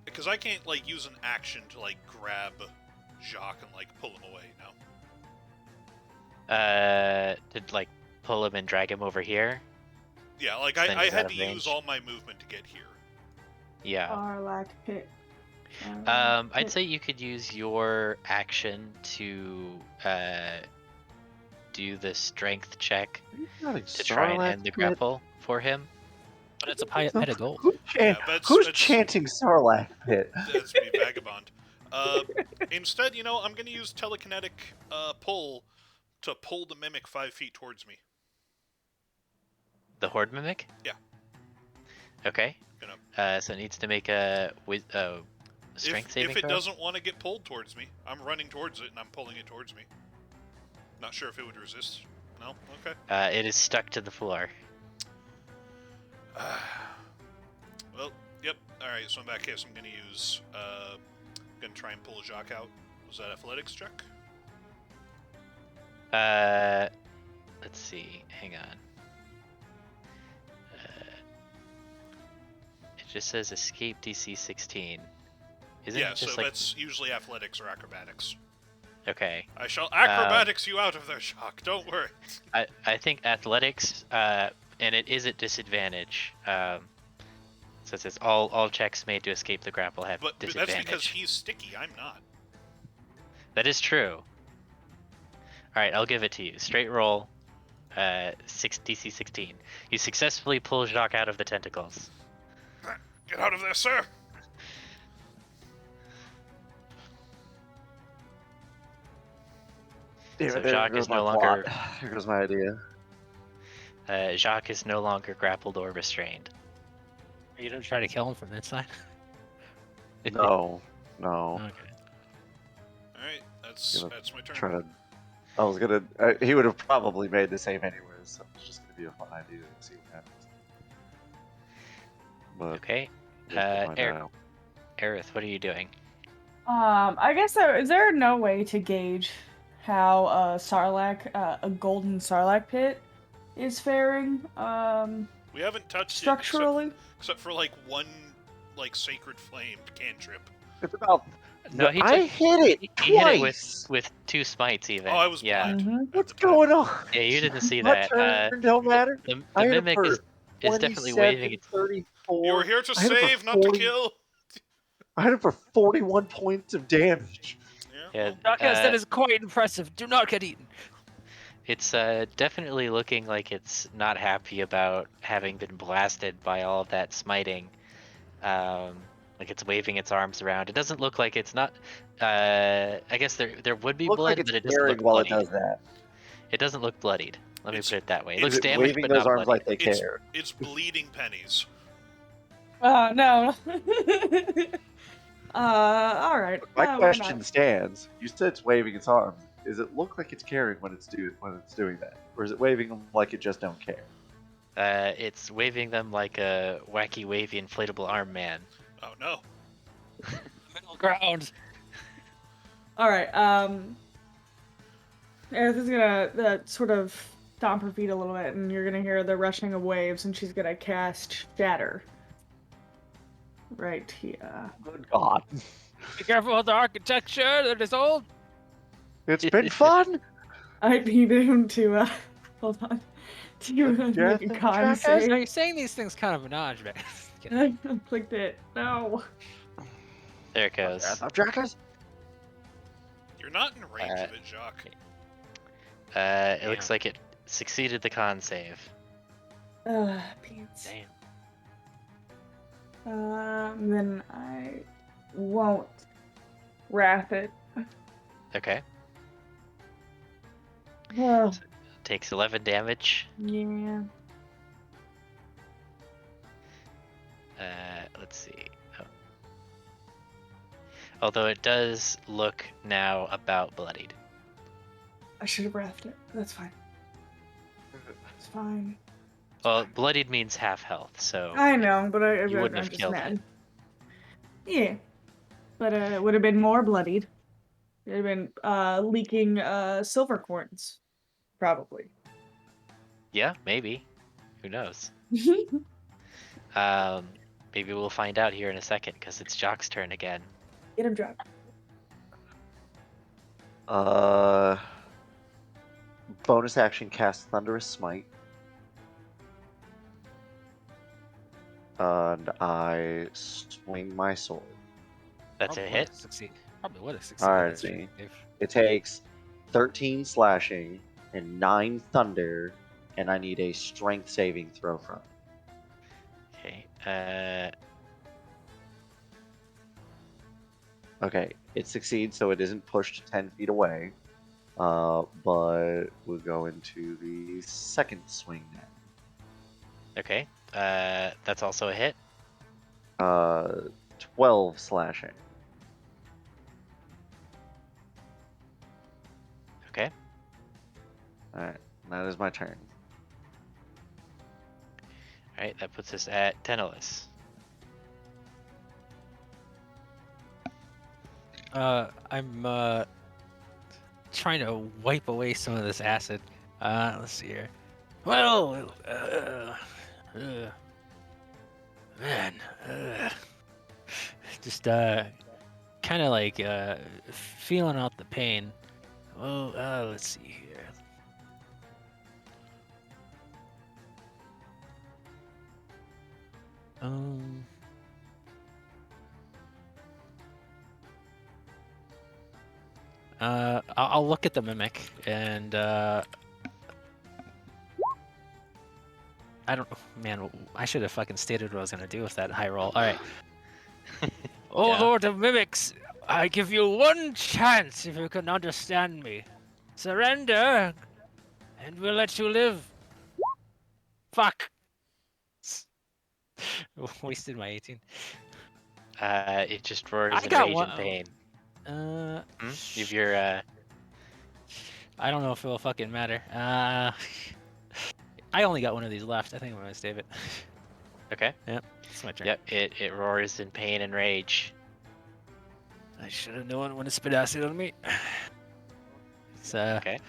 because I can't like use an action to like grab Jacques and like pull him away. No. To like pull him and drag him over here. Yeah, like Then I he's out had of to range. use all my movement to get here. Yeah. Arlac hit. I'd say you could use your action to do the strength check to try and end the grapple for him. But it's a pet of gold. Who's chanting Sarlacc Pit? That's me, Vagabond. Instead, I'm going to use telekinetic pull to pull the mimic 5 feet towards me. The horde mimic? Yeah. Okay. So it needs to make a strength saving If it throw? doesn't want to get pulled towards me, I'm running towards it and I'm pulling it towards me. Not sure if it would resist. No? Okay. It is stuck to the floor. Well, yep. Alright, so in that case, I'm going to use... going to try and pull Jacques out. Was that athletics check? Let's see. Hang on. It just says escape DC 16. Isn't Yeah, it just so like... that's usually athletics or acrobatics. Okay. I shall acrobatics you out of there, Jacques. Don't worry. I think athletics, and it is at disadvantage. So it says all checks made to escape the grapple have But disadvantage. that's because he's sticky. I'm not. That is true. Alright, I'll give it to you. Straight roll, DC 16. You successfully pull Jacques out of the tentacles. Get out of there, sir! So There Jacques goes is my no plot. longer... Here goes my idea. Jacques is no longer grappled or restrained. You don't try to kill him from the inside. No. Okay. Alright, that's my turn. Try to. I was gonna. He would have probably made the save anyways. So it's just gonna be a fun idea to see what happens. But Okay. we'll find out. Aerith, what are you doing? I guess is there no way to gauge how a golden Sarlacc pit is faring? We haven't touched Structurally? it except for like one sacred flame cantrip. It's about. No, he I took- hit it He hit it twice. with 2 smites even. Oh, I was yeah. blind. Mhm. at What's the time. going on? Yeah, you didn't see My that. turn don't matter. The I hit it mimic for is definitely waving its... 34. You were here to I hit it for save, not to 40 kill. I hit it for 41 points of damage. Yeah. Yeah, Jacques, that is quite impressive. Do not get eaten. it's definitely looking like it's not happy about having been blasted by all of that smiting. Like it's waving its arms around. It doesn't look like it's not... I guess there would be Looks blood, like it's but it doesn't caring look while it bloodied. does that. It doesn't look bloodied. Let me It's- put it that way. It is looks Is it damaged, waving but those not arms like bloodied. they care? It's bleeding pennies. No. All right. My why question not? stands. You said it's waving its arms. Does it look like it's caring when it's doing that, or is it waving them like it just don't care? It's waving them like a wacky, wavy, inflatable arm man. Oh no. Middle ground. All right. Aerith is gonna sort of stomp her feet a little bit, and you're gonna hear the rushing of waves, and she's gonna cast Shatter. Right here. Good God! Be careful with the architecture. That is old. It's been fun. I need him to hold on. To make a con Now save. you're saying these things kind of menage, man. I clicked it. No. There it goes. Jackers. You're not in range of it, Jacques. It looks like it succeeded the con save. Pants. Damn. Then I won't wrath it. Okay. Oh, Takes 11 damage. yeah. Let's see. Oh. Although it does look now about bloodied. I should have wrathed it. That's fine. It's fine. Well, bloodied means half health, so I know, but you wouldn't I'm have just killed mad. it. Yeah. But it would have been more bloodied. It would have been leaking silver coins. Probably. Yeah, maybe. Who knows? Maybe we'll find out here in a second, because it's Jock's turn again. Get him dropped. Bonus action cast Thunderous Smite. And I swing my sword. That's a Probably hit. would've succeed. Probably would have succeeded. Alright, That's true, Dave. it takes 13 slashing and 9 thunder, and I need a strength saving throw from it. Okay. Okay, it succeeds, so it isn't pushed 10 feet away. But we'll go into the second swing now. Okay. That's also a hit. 12 slashing. Okay. Alright, that is my turn. All right. That puts us at Tenelus. I'm trying to wipe away some of this acid. Let's see here. Well, man, just kind of like feeling out the pain. Well, let's see here. Um. I'll look at the mimic and I don't. Man, I should have fucking stated what I was gonna do with that high roll. All right. Oh Yeah. Lord of Mimics, I give you one chance if you can understand me. Surrender, and we'll let you live. Fuck. Wasted my 18. It just roars I in got rage one. and pain. You've Sh- your I don't know if it will fucking matter. I only got one of these left. I think I'm gonna save it. Okay. Yep, it's my turn. Yep. It roars in pain and rage. I should have known when to spit acid on me. It's, Okay.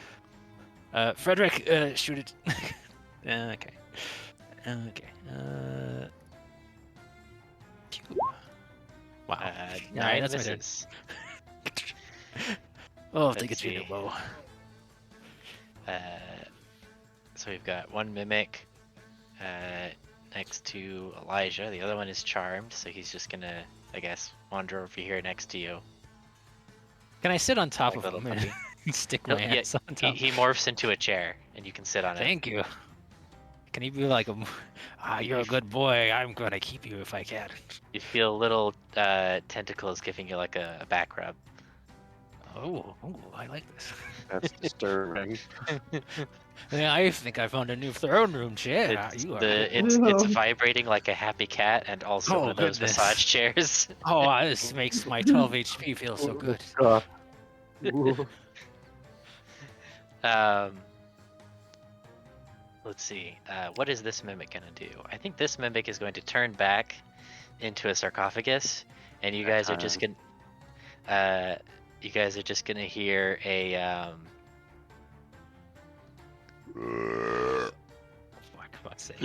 Frederick, shoot it. Okay. Okay. Pew. Wow. Alright, 9 that's my turn. misses. Oh, Let's take a see. cheetah bow. So we've got one mimic next to Elijah. The other one is charmed, so he's just gonna, I guess, wander over here next to you. Can I sit on top Like of little him puppy. and stick No, my yeah, ass on top? he morphs into a chair, and you can sit on it. Thank you. Can he be like you're a good boy. I'm gonna keep you if I can. You feel little tentacles giving you like a back rub. Oh, I like this. That's disturbing. Yeah, I think I found a new throne room chair. You are. It's vibrating like a happy cat, and also Oh, one of those goodness. massage chairs. Oh, this makes my 12 HP feel so good. Let's see. What is this mimic gonna do? I think this mimic is going to turn back into a sarcophagus, and you guys are just gonna, hear a For fuck's sake.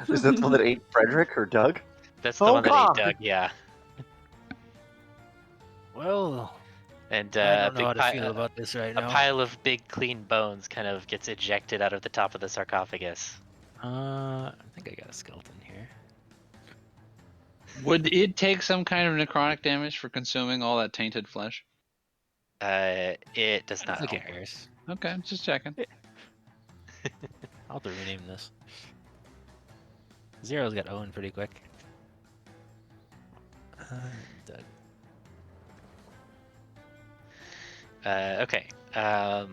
Is that the one that ate Frederick or Doug? That's the Oh, one that God. ate Doug, yeah. Well, And I a don't know big how to feel about this right a now. pile of big clean bones kind of gets ejected out of the top of the sarcophagus. I think I got a skeleton here. Would it take some kind of necrotic damage for consuming all that tainted flesh? It does I don't not think it care. cares. Okay, just checking. I'll have to rename this. Zero's got Owen pretty quick. Doug. Okay. So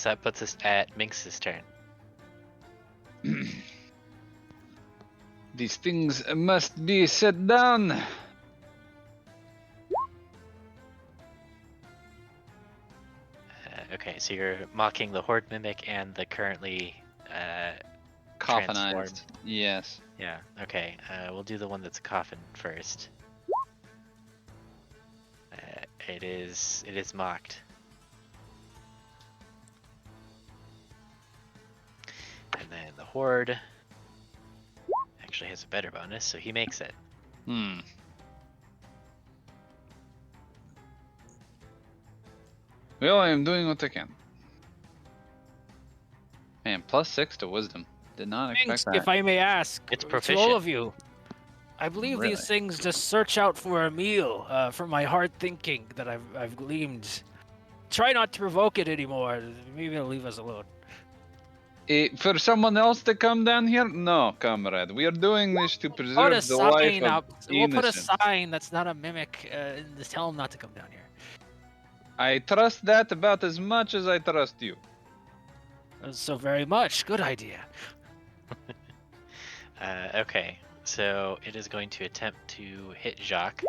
that puts us at Minx's turn. These things must be set down. Okay, so you're mocking the Horde Mimic and the currently transformed. Coffinized. Yes. Yeah, okay. We'll do the one that's a coffin first. It is mocked. And then the Horde actually has a better bonus, so he makes it. Hmm. Well, I am doing what I can. Man, +6 to wisdom. Did not expect Thanks, that. if I may ask, It's to proficient. all of you, I believe Really? these things just search out for a meal, from my hard thinking that I've gleaned. Try not to provoke it anymore. Maybe it'll leave us alone. For someone else to come down here? No, comrade. We are doing this to Put a preserve the life sign of up. We'll put a innocent. sign that's not a mimic, and just tell him not to come down here. I trust that about as much as I trust you. So very much. Good idea. Okay, so it is going to attempt to hit Jacques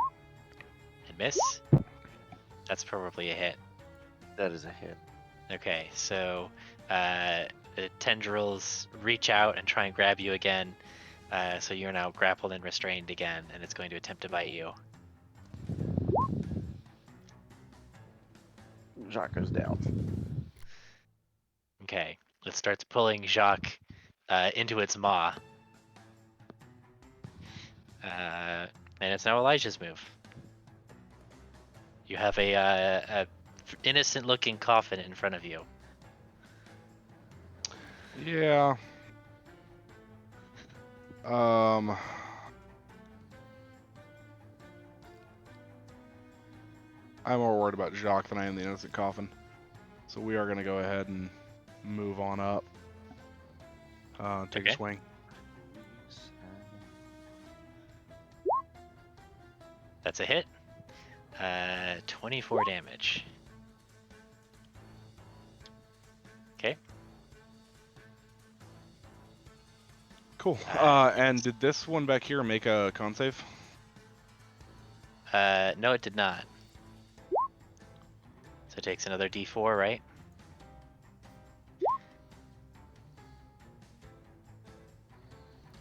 and miss. That's probably a hit. That is a hit. Okay, so the tendrils reach out and try and grab you again. So you're now grappled and restrained again, and it's going to attempt to bite you. Jacques goes down. Okay, it starts pulling Jacques into its maw. And it's now Elijah's move. You have a innocent-looking coffin in front of you. Yeah. I'm more worried about Jacques than I am the innocent coffin. So we are going to go ahead and move on up. Take Okay. a swing. That's a hit. 24 damage. Okay. Cool. And did this one back here make a con save? No, it did not. So it takes another D4, right?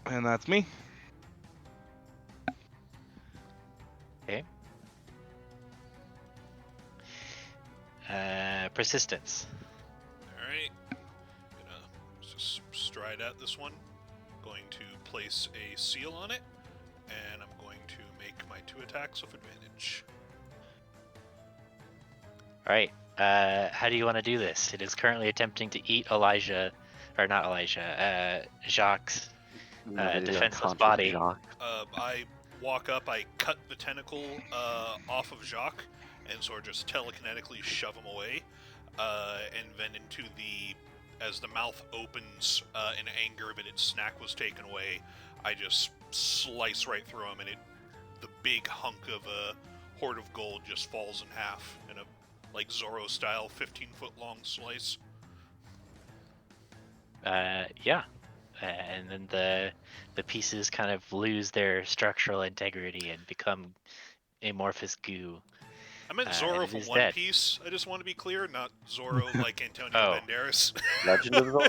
And that's me. Okay. Persistence. Alright. Gonna just stride at this one. Going to place a seal on it. And I'm going to make my 2 attacks with advantage. All right. How do you want to do this? It is currently attempting to eat Elijah, or not Elijah, Jacques' The defenseless unconscious body. Jacques. I walk up, I cut the tentacle off of Jacques, and sort of just telekinetically shove him away. And then as the mouth opens in anger that its snack was taken away, I just slice right through him, and the big hunk of a hoard of gold just falls in half in a like Zorro style 15-foot long slice. Yeah. And then the pieces kind of lose their structural integrity and become amorphous goo. I meant and Zorro it from is One dead. Piece. I just want to be clear, not Zorro like Antonio Oh. Banderas. Legend of Zorro?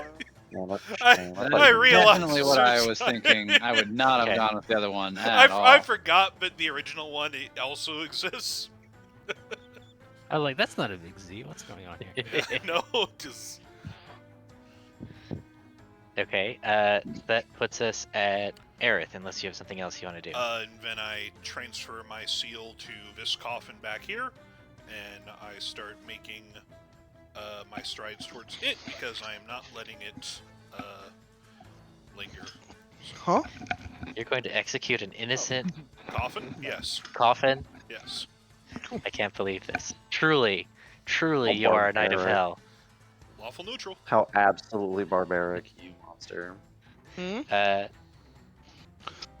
I realized Definitely what I was sorry. thinking. I would not have Okay. gone with the other one at all. I forgot, but the original one it also exists. I was like, that's not a big Z. What's going on here? No, just Okay. That puts us at Aerith, unless you have something else you want to do. and then I transfer my seal to this coffin back here, and I start making my strides towards it because I am not letting it linger. Huh? You're going to execute an innocent Coffin? Yes. coffin? Yes. I can't believe this. Truly, Oh, you are a knight of barbaric. hell. Lawful neutral. How absolutely barbaric, you monster.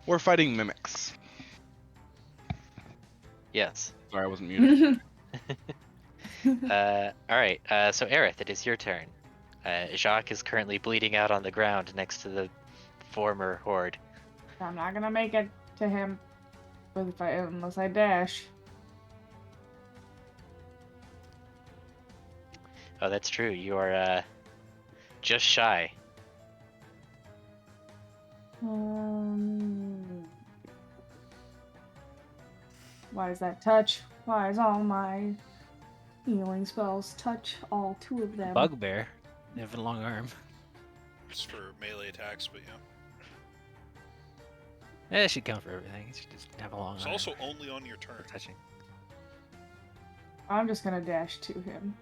We're fighting mimics. Yes. Sorry, I wasn't muted. All right. So Aerith, it is your turn. Jacques is currently bleeding out on the ground next to the former horde. I'm not gonna make it to him unless I dash. Oh, that's true. You are just shy. Why is that touch? Why is all my healing spells touch? All 2 of them. Bugbear. They have a long arm. It's for melee attacks, but yeah. It should count for everything. It should just have a long It's arm. also only on your turn. for touching. I'm just gonna dash to him.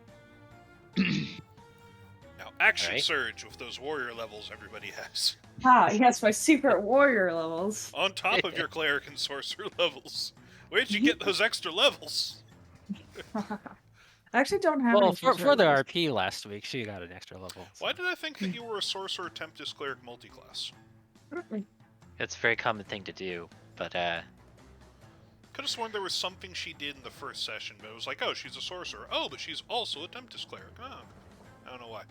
Now, Action Alright. surge with those warrior levels everybody has. Ah, yes, my secret warrior levels. On top of your cleric and sorcerer levels. Where'd you get those extra levels? I actually don't have Well, any for sorcerer the levels. RP last week, she got an extra level. So. Why did I think that you were a sorcerer tempest cleric multiclass? It's a very common thing to do, but Could have sworn there was something she did in the first session, but it was like, oh, she's a sorcerer. Oh, but she's also a tempest cleric. Oh, I don't know why.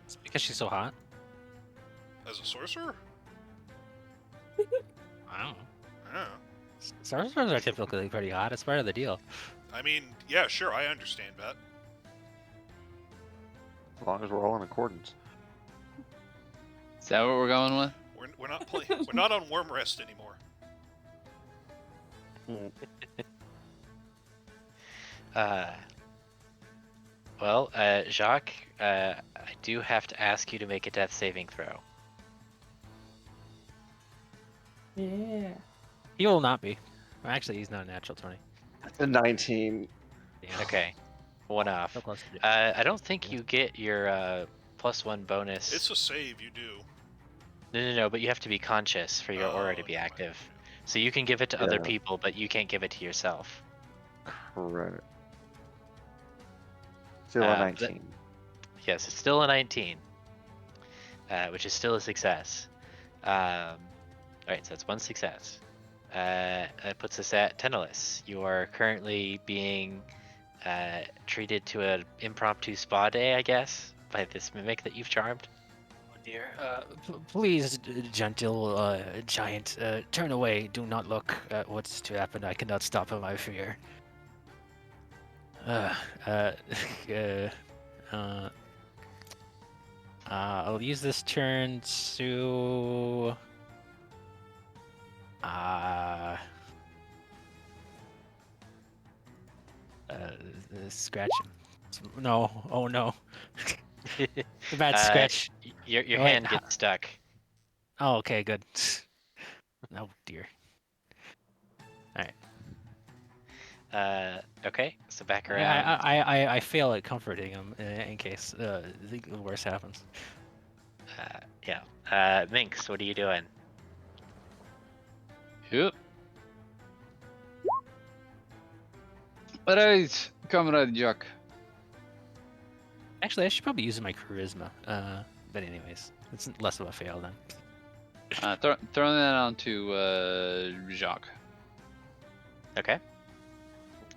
It's because she's so hot. As a sorcerer? I don't know. Yeah. Sorcerers are typically pretty hot. It's part of the deal. I mean, yeah, sure, I understand that. As long as we're all in accordance. Is that what we're going with? We're not playing. We're not on worm rest anymore. well, Jacques, I do have to ask you to make a death saving throw. Yeah. He will not be. Actually, he's not a natural 20. That's a 19. Okay, one off. So close to it. I don't think you get your +1 bonus. It's a save, you do. No, but you have to be conscious for your aura to be never mind. active. So you can give it to other Yeah. people, but you can't give it to yourself. Correct. Still a That- 19. Yes, it's still a 19, which is still a success. Alright, so that's one success. That puts us at Tenellis. You are currently being treated to an impromptu spa day, I guess, by this mimic that you've charmed. Oh dear. Please, gentle giant, turn away. Do not look at what's to happen. I cannot stop my fear. I'll use this turn to scratch him. No, oh no. The bad scratch. Your Oh, wait, hand gets stuck. Oh, okay, good. Oh dear. Okay, so back I, around. I fail at comforting him in case the worst happens. Yeah. Minx, what are you doing? Yep. Alright, Comrade Jack. Actually, I should probably use my charisma. But anyways, it's less of a fail then. Throwing that onto Jacques. Okay.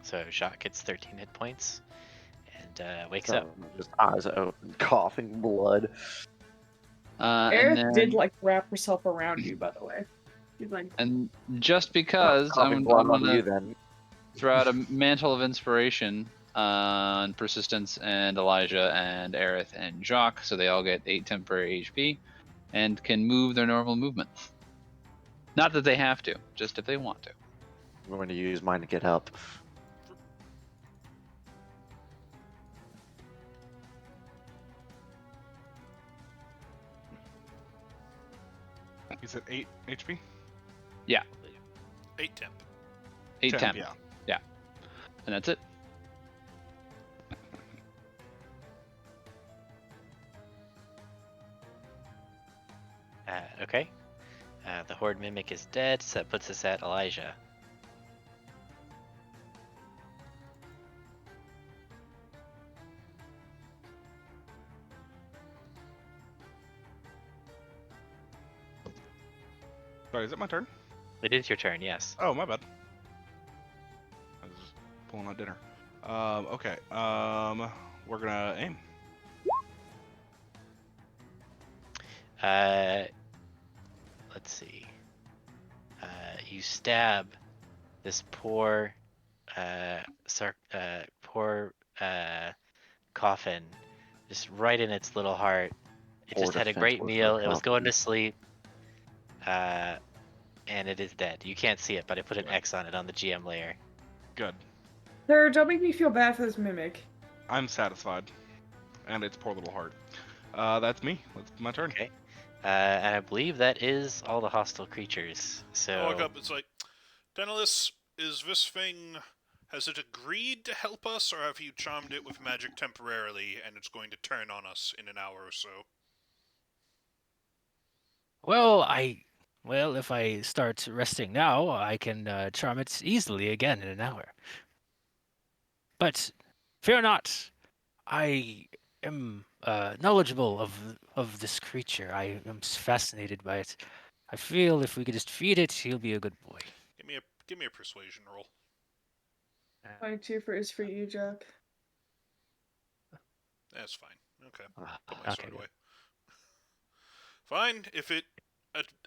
So Jacques gets 13 hit points and wakes up. Just eyes open, coughing blood. And Aerith then, did like wrap herself around you, by the way. She's like, and just because Coughing I'm blood on gonna you then. throw out a mantle of inspiration on Persistence and Elijah and Aerith and Jacques, so they all get 8 temporary HP and can move their normal movement. Not that they have to, just if they want to. I'm going to use mine to get up. He's at 8 HP? 8 temp. 8 10, temp. yeah. And that's it. Okay. The Horde Mimic is dead, so that puts us at Elijah. Sorry, is it my turn? It is your turn, yes. Oh, my bad. I was just pulling out dinner. Okay. We're gonna aim. Let's see. You stab this poor coffin just right in its little heart. It just Poor had a great defenseless meal. little It was going coffin. to sleep. And it is dead. You can't see it, but I put an X on it on the GM layer. Good. Sir, don't make me feel bad for this mimic. I'm satisfied. And its poor little heart. That's me. That's my turn. Okay. And I believe that is all the hostile creatures. So I walk up, it's like, Daedalus, is this thing Has it agreed to help us, or have you charmed it with magic temporarily, and it's going to turn on us in an hour or so? Well, if I start resting now, I can charm it easily again in an hour. But fear not, I am knowledgeable of this creature. I am fascinated by it. I feel if we could just feed it, he'll be a good boy. Give me a persuasion roll. 22 for you, Jack. That's fine. Okay. Put my Okay, sword good. away. Fine. If it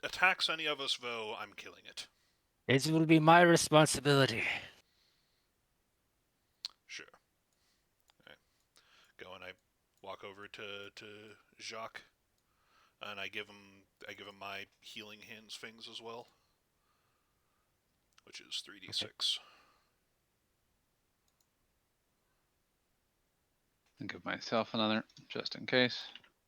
attacks any of us, though, I'm killing it. It will be my responsibility. Sure. Right. Go and I walk over to Jacques, and I give him my healing hands things as well, which is 3d6. And give myself another, just in case.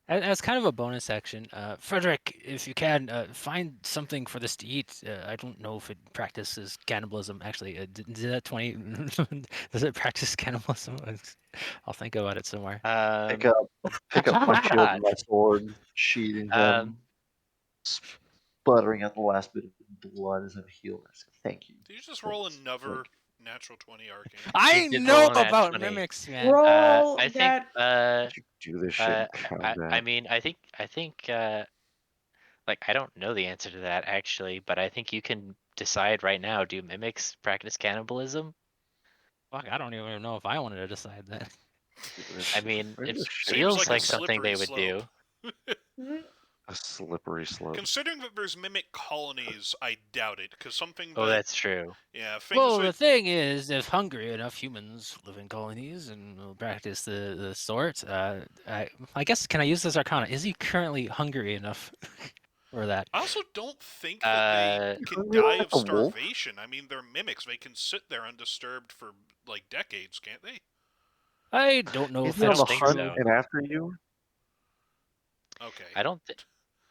As kind of a bonus action, Frederick, if you can, find something for this to eat. I don't know if it practices cannibalism. Actually, did that 20... does it practice cannibalism? I'll think about it somewhere. Pick up my shield and my sword, sheathing them, Um, sputtering out the last bit of blood as I heal myself. Thank you. Did you just roll Thanks. another natural 20 arcane? I did know roll an at about 20. mimics, man. Roll I think that. Did you do this shit in combat? I mean, I think like I don't know the answer to that actually, but I think you can decide right now. Do mimics practice cannibalism? Fuck, I don't even know if I wanted to decide that. I mean, There's it a shit Seems feels like a like something they slippery would slope. do. Mm, a slippery slope. Considering that there's mimic colonies, I doubt it, because something Oh, that... that's true. Yeah, things Well, that... the thing is, if hungry enough humans live in colonies and will practice the sort, I guess, can I use this arcana? Is he currently hungry enough for that? I also don't think that they Uh, can Hungry die like of a wolf? starvation. I mean, they're mimics. They can sit there undisturbed for, like, decades, can't they? I don't know He's if been I on that's the don't think hunt true. so. and after you. Okay. I don't.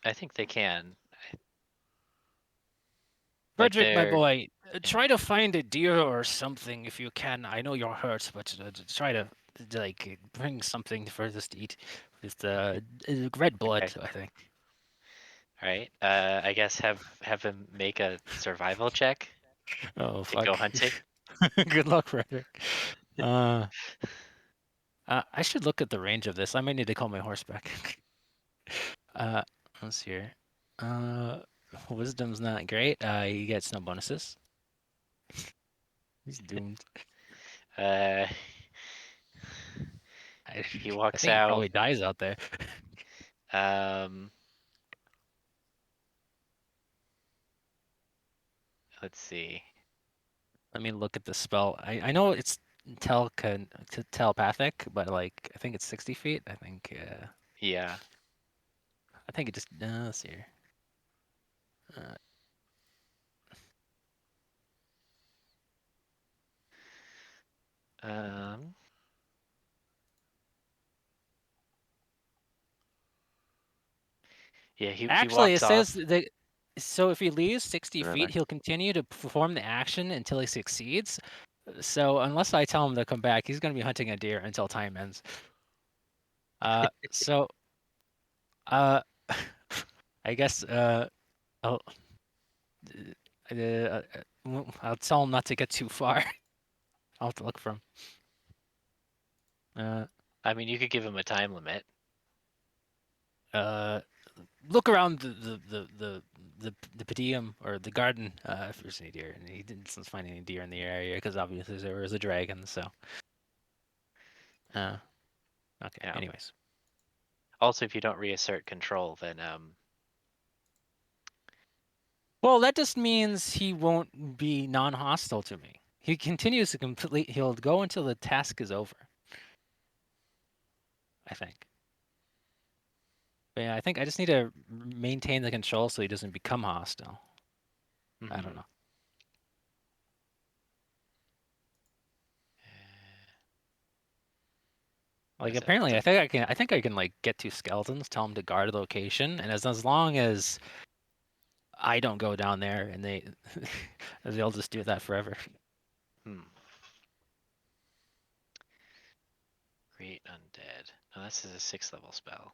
I think they can. Like Frederick, my they're. boy, try to find a deer or something if you can. I know you're hurt, but try to like bring something for this to eat. With red blood, Okay. I think. All right. I guess have him make a survival check Oh to go fuck! hunting. Good luck, Frederick. I should look at the range of this. I might need to call my horse back. uh, let's see here. Uh, wisdom's not great. He gets no bonuses. He's doomed. Uh, I, he I walks think he out. probably dies out there. Um, let's see. Let me look at the spell. I know it's telepathic, but like I think it's 60 feet. Yeah. I think it just let's see here. Uh, Um. Yeah. He Actually, it walks says off. that so if he leaves 60 Very feet, nice. he'll continue to perform the action until he succeeds. So unless I tell him to come back, he's going to be hunting a deer until time ends. So uh, I guess I'll I'll tell him not to get too far. I'll have to look for him. I mean, you could give him a time limit. Look around the Pedum or the garden if there's any deer, and he didn't find any deer in the area because obviously there was a dragon. So, okay. Yeah. Anyways, Also, if you don't reassert control, then well, that just means he won't be non-hostile to me. He continues to complete. He'll go until the task is over. I think. But yeah, I think I just need to maintain the control so he doesn't become hostile. I don't mhm. know. Like Is it apparently, I think I can like get two skeletons, tell them to guard a location, and as long as I don't go down there, and they'll just do that forever. Hmm. Create undead. Oh, this is a 6th level spell.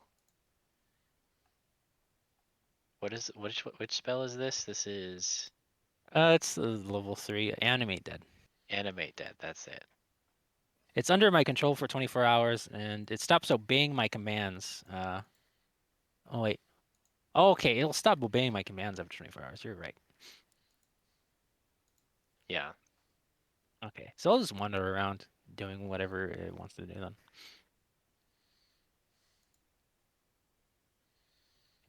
Which spell is this? This is It's level 3. Animate dead. animate dead. That's it. It's under my control for 24 hours, and it stops obeying my commands. Oh wait. Oh, okay, it'll stop obeying my commands after 24 hours. You're right. Yeah. Okay, so I'll just wander around doing whatever it wants to do then.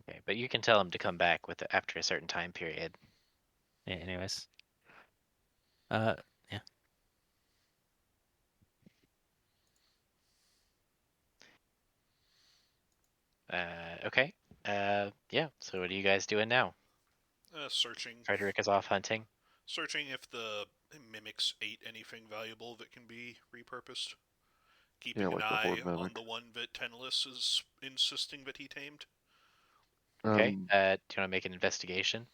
Okay, but you can tell him to come back after a certain time period. Yeah, anyways. Yeah. Okay. Yeah. So what are you guys doing now? Searching. Frederick is off hunting. Searching if the mimics ate anything valuable that can be repurposed. Keeping Yeah, an like the eye horde on mimic. the one that Tenless is insisting that he tamed. Okay. Um, Do you want to make an investigation?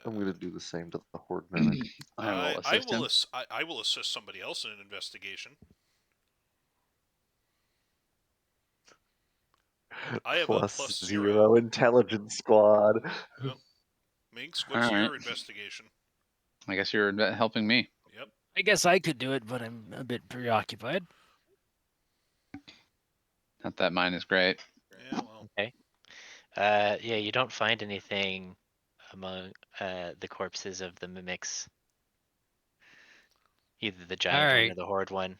I'm gonna do the same to the horde mimic. I will assist him. I will assist somebody else in an investigation. I have a Plus +0. 0 intelligence squad. Yep. Minx, what's All right. your investigation? I guess you're helping me. Yep. I guess I could do it, but I'm a bit preoccupied. Not that mine is great. Yeah, well. Okay. Yeah, you don't find anything among the corpses of the mimics. Either the giant one or Alright. the horde one.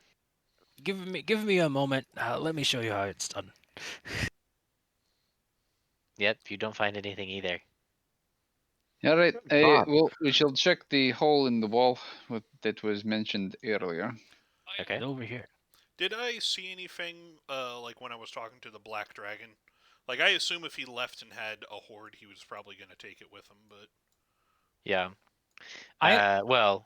Give me a moment. Let me show you how it's done. Yep, you don't find anything either. All right. God. Well, we shall check the hole in the wall that was mentioned earlier. Okay. It's over here. Did I see anything, like when I was talking to the Black Dragon? Like, I assume if he left and had a horde, he was probably going to take it with him, but... I Well,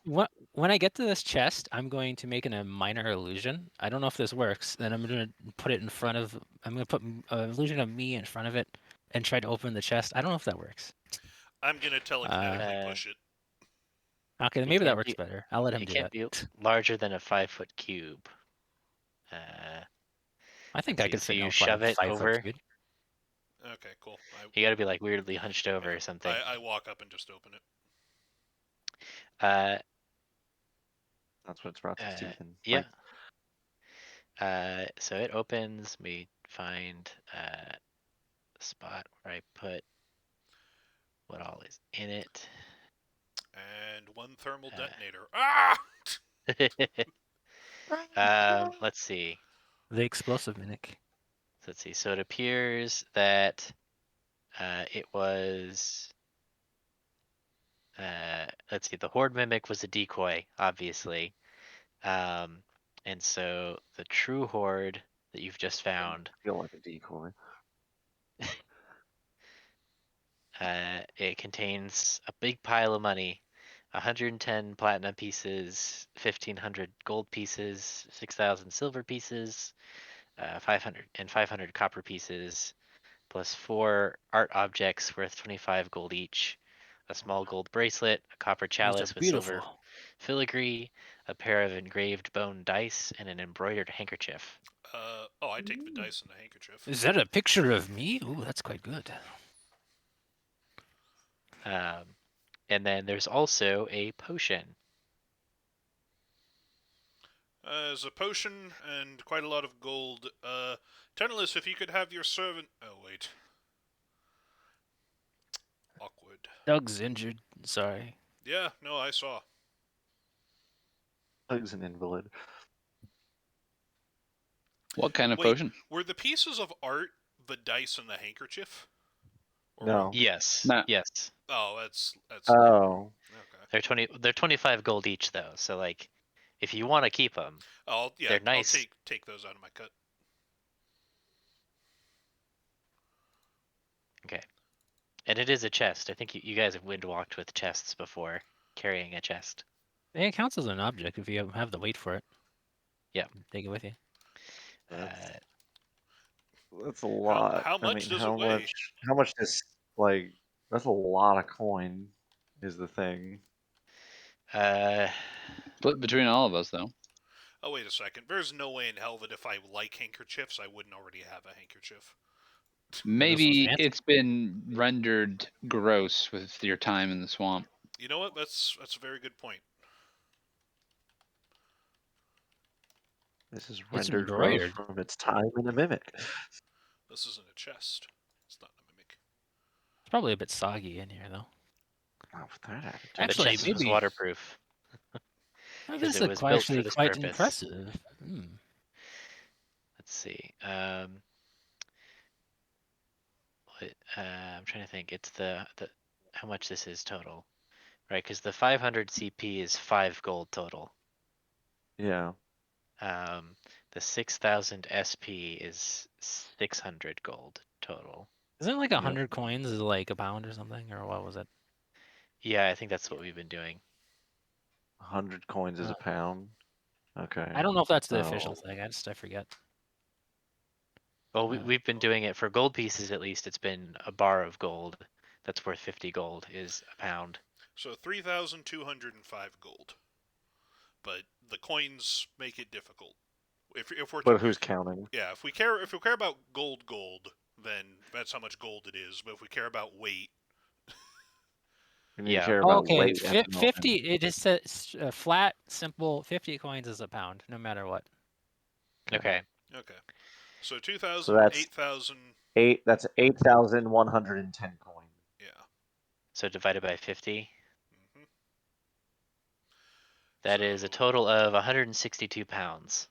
when I get to this chest, I'm going to make a minor illusion. I don't know if this works. Then I'm gonna put it in front of. I'm gonna put an illusion of me in front of it and try to open the chest. I don't know if that works. I'm going to telekinetically Uh, push it. Okay, then It maybe that can't works be- better. I'll let him it do can't that. be larger than a 5-foot cube. I think Let's I see, could so fit you no shove it 5 foot over. cube. Okay, cool. You got to be like weirdly hunched over or something. I walk up and just open it. Uh, That's what it's brought to teeth in. yeah. So it opens. We find a spot where I put what all is in it. And one thermal detonator. Ah! Let's see. The explosive mimic. Let's see. So it appears that it was. Let's see. The horde mimic was a decoy, obviously. And so the true horde that you've just found, I feel like a decoy. it contains a big pile of money. 110 platinum pieces, 1,500 gold pieces, 6,000 silver pieces, 500 copper pieces, plus 4 art objects worth 25 gold each, a small gold bracelet, a copper These are chalice with silver beautiful. filigree, a pair of engraved bone dice, and an embroidered handkerchief. I take the dice and the handkerchief. Is that a picture of me? Ooh, that's quite good. And then there's also a potion. There's a potion and quite a lot of gold. Tenless, if you could have your servant... Oh, wait. Awkward. Doug's injured. Sorry. Yeah, no, I saw. Doug's an invalid. What kind of Wait, potion? were the pieces of art the dice and the handkerchief? No. Yes. Nah. Yes. Oh, that's Oh. okay. They're 25 gold each though. So like if you want to keep them, they're nice. I'll take those out of my cut. Okay. And it is a chest. I think you guys have wind walked with chests before, carrying a chest. It counts as an object if you have the weight for it. Yeah. Take it with you. That's a lot. How much does it weigh? How much does, like, that's a lot of coin, is the thing. Uh, Split between all of us, though. Oh, wait a second. There's no way in hell that if I like handkerchiefs, I wouldn't already have a handkerchief. Maybe fancy. it's been rendered gross with your time in the swamp. You know what? That's a very good point. This is It's rendered gross embroidered. from its time in a mimic. This isn't a chest. It's not a mimic. It's probably a bit soggy in here, though. Not with that attitude. The Actually, chest was maybe waterproof oh, because this it is was quite, built for actually this quite purpose. impressive. Hmm. Let's see. I'm trying to think. It's the how much this is total, right? Because the 500 CP is 5 gold total. Yeah. The 6,000 SP is 600 gold total. Isn't it like Yep. 100 coins is like a pound or something, or what was it? Yeah, I think that's what we've been doing. 100 coins is a pound. Okay. I don't know if that's the So official thing. I forget. Well, Uh, we've been doing it for gold pieces at least. It's been a bar of gold that's worth 50 gold is a pound. So 3,205 gold. But the coins make it difficult. If we're but who's counting? yeah, if we care about gold, then that's how much gold it is. But if we care about weight, And you Yeah. care about Okay, weight at the moment. 50. It just says flat, simple. 50 coins is a pound, no matter what. Okay. okay. So So 2,000, that's 8,000, that's 8,110 coins. yeah. So divided by 50, hmm that is a So- total of 162 pounds,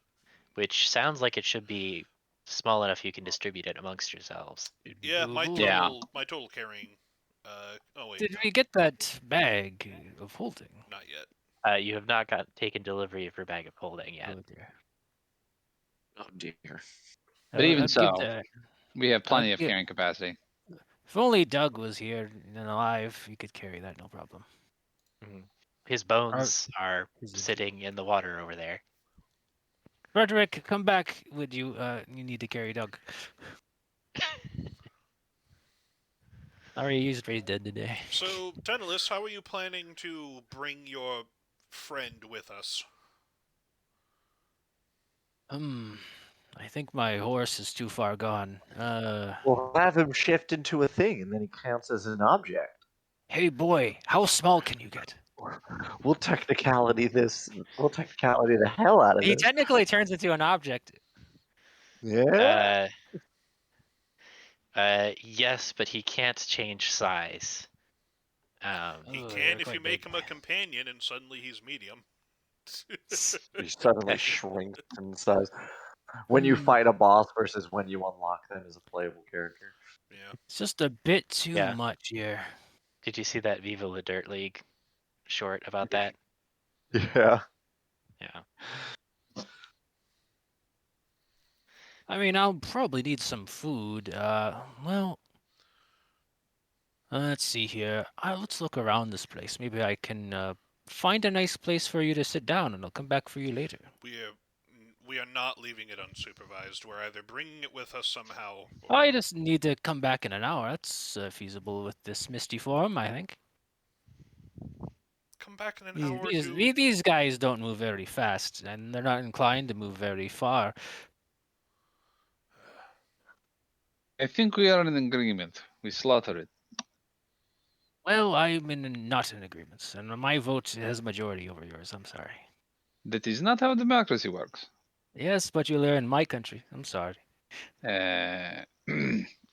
which sounds like it should be small enough you can distribute it amongst yourselves. Yeah, my total Yeah. my total carrying. Oh wait, Did no, we get that bag of holding? not yet. You have not taken delivery of your bag of holding yet. Oh dear. Oh dear. But even I'd give so, that. we have plenty I'd of give- carrying capacity. If only Doug was here and alive, he could carry that, no problem. His bones are He's- sitting in the water over there. Frederick, come back. Would you? You need to carry Doug. Sorry, he's dead today. So, Tenellis, how are you planning to bring your friend with us? I think my horse is too far gone. We'll have him shift into a thing, and then he counts as an object. Hey boy, how small can you get? We'll technicality the hell out of He this. technically turns into an object. Yeah. Yes, but he can't change size. He Oh, can you're if you quite make big. him a companion and suddenly he's medium. He suddenly shrinks in size. When you Hmm. fight a boss versus when you unlock them as a playable character. Yeah. It's just a bit too Yeah. much here. Did you see that Viva La Dirt League short about that? Yeah. Yeah. I mean, I'll probably need some food. Well, let's see here. Let's look around this place. Maybe I can find a nice place for you to sit down, and I'll come back for you later. We are not leaving it unsupervised. We're either bringing it with us somehow. I just need to come back in an hour. That's feasible with this misty form, I think. Come back in an hour or two. These guys don't move very fast, and they're not inclined to move very far. I think we are in agreement. We slaughter it. Well, not in agreement, and my vote has majority over yours. I'm sorry. That is not how democracy works. Yes, but you learn in my country. I'm sorry.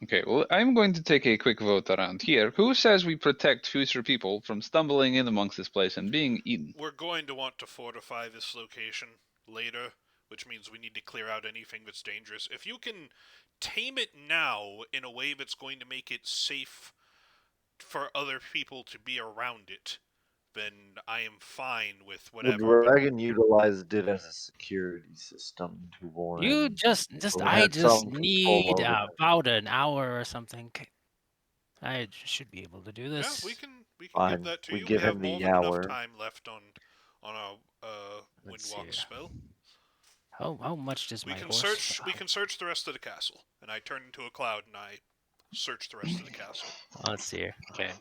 Okay, well, I'm going to take a quick vote around here. Who says we protect future people from stumbling in amongst this place and being eaten? We're going to want to fortify this location later, which means we need to clear out anything that's dangerous. If you can tame it now in a way that's going to make it safe for other people to be around it, then I am fine with The whatever. dragon utilized it as a security system to warn. You just we I had just some control need over that. about an hour or something. I should be able to do Yeah, this. we can Fine. give that to We you. give We have him more the than hour. enough time left on our Let's windwalk see. spell. How much does We my can horse? search the rest of the castle, and I turn into a cloud and I search the rest of the castle. Let's see here. Okay.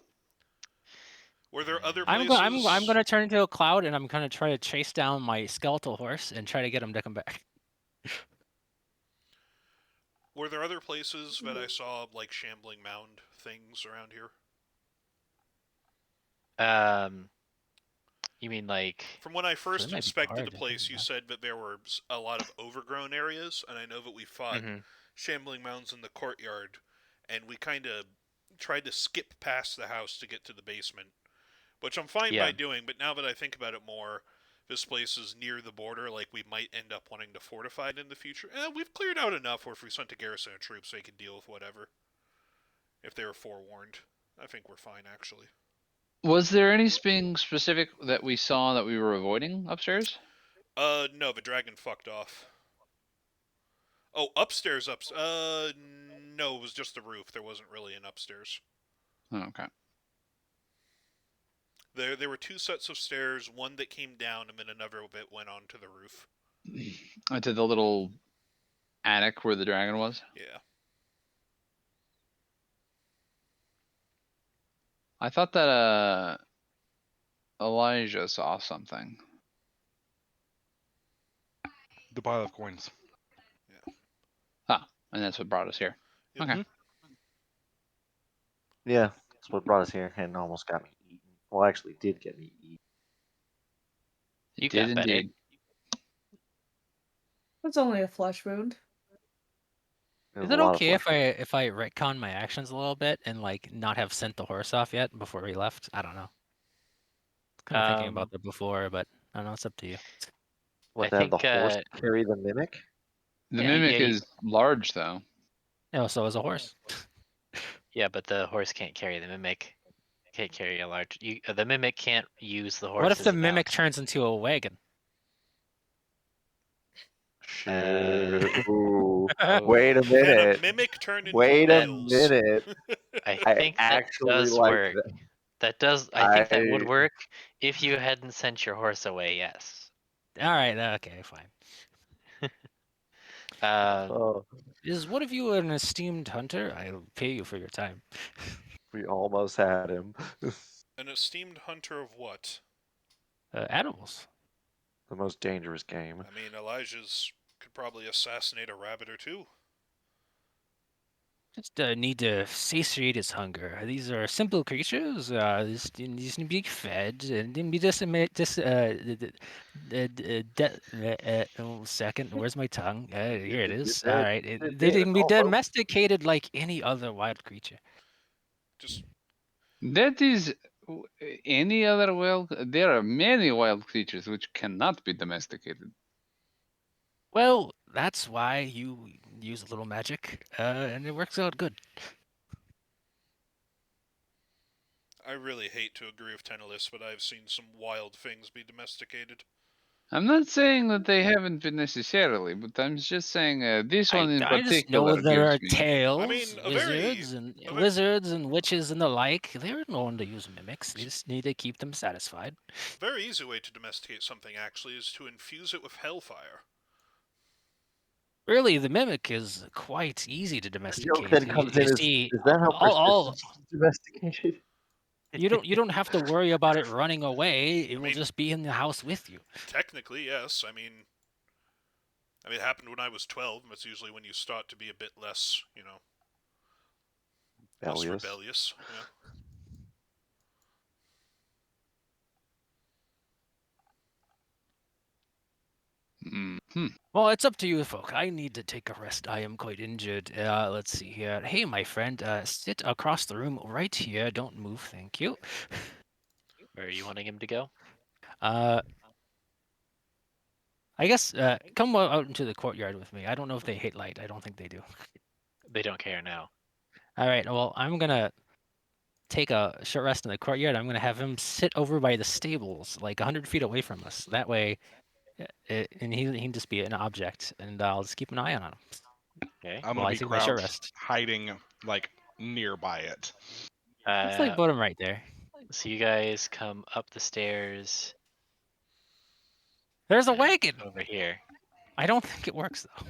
Were there other I'm places? gonna turn into a cloud, and I'm gonna try to chase down my skeletal horse and try to get him to come back. Were there other places that I saw like shambling mound things around here? You mean like? From when I It first might be inspected the hard to place, think you about. said that there were a lot of overgrown areas, and I know that we fought Mhm. shambling mounds in the courtyard, and we kind of tried to skip past the house to get to the basement, which I'm fine by Yeah. doing, but now that I think about it more, this place is near the border, like we might end up wanting to fortify it in the future. We've cleared out enough where if we sent a garrison of troops, they could deal with whatever. If they were forewarned. I think we're fine, actually. Was there anything specific that we saw that we were avoiding upstairs? No, the dragon fucked off. Oh, upstairs, no, it was just the roof. There wasn't really an upstairs. Oh, okay. There were two sets of stairs, one that came down, and then another that went onto the roof. To the little attic where the dragon was? Yeah. I thought that Elijah saw something. The pile of coins. Ah, and that's what brought us here. Yep. Okay. Yeah, that's what brought us here and almost got me eaten. Well, actually, did get me eaten. You Did got better. indeed. It's only a flesh wound. There Is was it a lot of okay flesh. if I retcon my actions a little bit and like not have sent the horse off yet before we left? I don't know. Kind of thinking about that before, but I don't know. It's up to you. What, I to have the think. horse carry the mimic? The Yeah. mimic Yeah. is large, though. Oh, so is a horse. Yeah, but the horse can't carry the mimic. Can't carry a large. The mimic can't use the horse What if as the a mimic mount. turns into a wagon? Shit. Ooh. Oh. Wait a Can a minute. mimic turn into Wait a wheels? minute. I I think that actually does like work. that. That does. I think that would work if you hadn't sent your horse away. Yes. All right. Okay. Fine. Oh, Is one of you an esteemed hunter? I'll pay you for your time. we almost had him. An esteemed hunter of what? Animals. The most dangerous game. I mean, Elijah's could probably assassinate a rabbit or two. Just need to satiate his hunger. These are simple creatures. These need to be fed and then be second. Where's my tongue? Here it is. All right. They can be Almost. domesticated like any other wild creature. Just That is any other wild. There are many wild creatures which cannot be domesticated. Well, that's why you use a little magic, and it works out good. I really hate to agree with Tenelis, but I've seen some wild things be domesticated. I'm not saying that they haven't been necessarily, but I'm just saying this one in I just know particular there gives are me. tails, I mean, wizards, and lizards and witches and the like. They're known to use mimics. They just need to keep them satisfied. A very easy way to domesticate something, actually, is to infuse it with hellfire. Really, the mimic is quite easy to The joke domesticate. then comes You in see, is that how all persistence is domesticated? you don't have to worry about it running away. It will mean- just be in the house with you. Technically, yes. I mean, it happened when I was 12. That's usually when you start to be a bit less, less Rebellious. rebellious. Yeah. Mm-hmm. Well, it's up to you, folk. I need to take a rest. I am quite injured. Let's see here. Hey, my friend, sit across the room right here. Don't move, thank you. Where are you wanting him to go? I guess come out into the courtyard with me. I don't know if they hate light. I don't think they do. They don't care now. All right. Well, I'm gonna take a short rest in the courtyard. I'm gonna have him sit over by the stables, like 100 feet away from us. That way, and he can just be an object, and I'll just keep an eye on him. Okay. I'm Well, gonna I be take my short crouched, rest. hiding like nearby it. Let's like put him right there. So you guys come up the stairs. There's a and wagon. over here. I don't think it works though.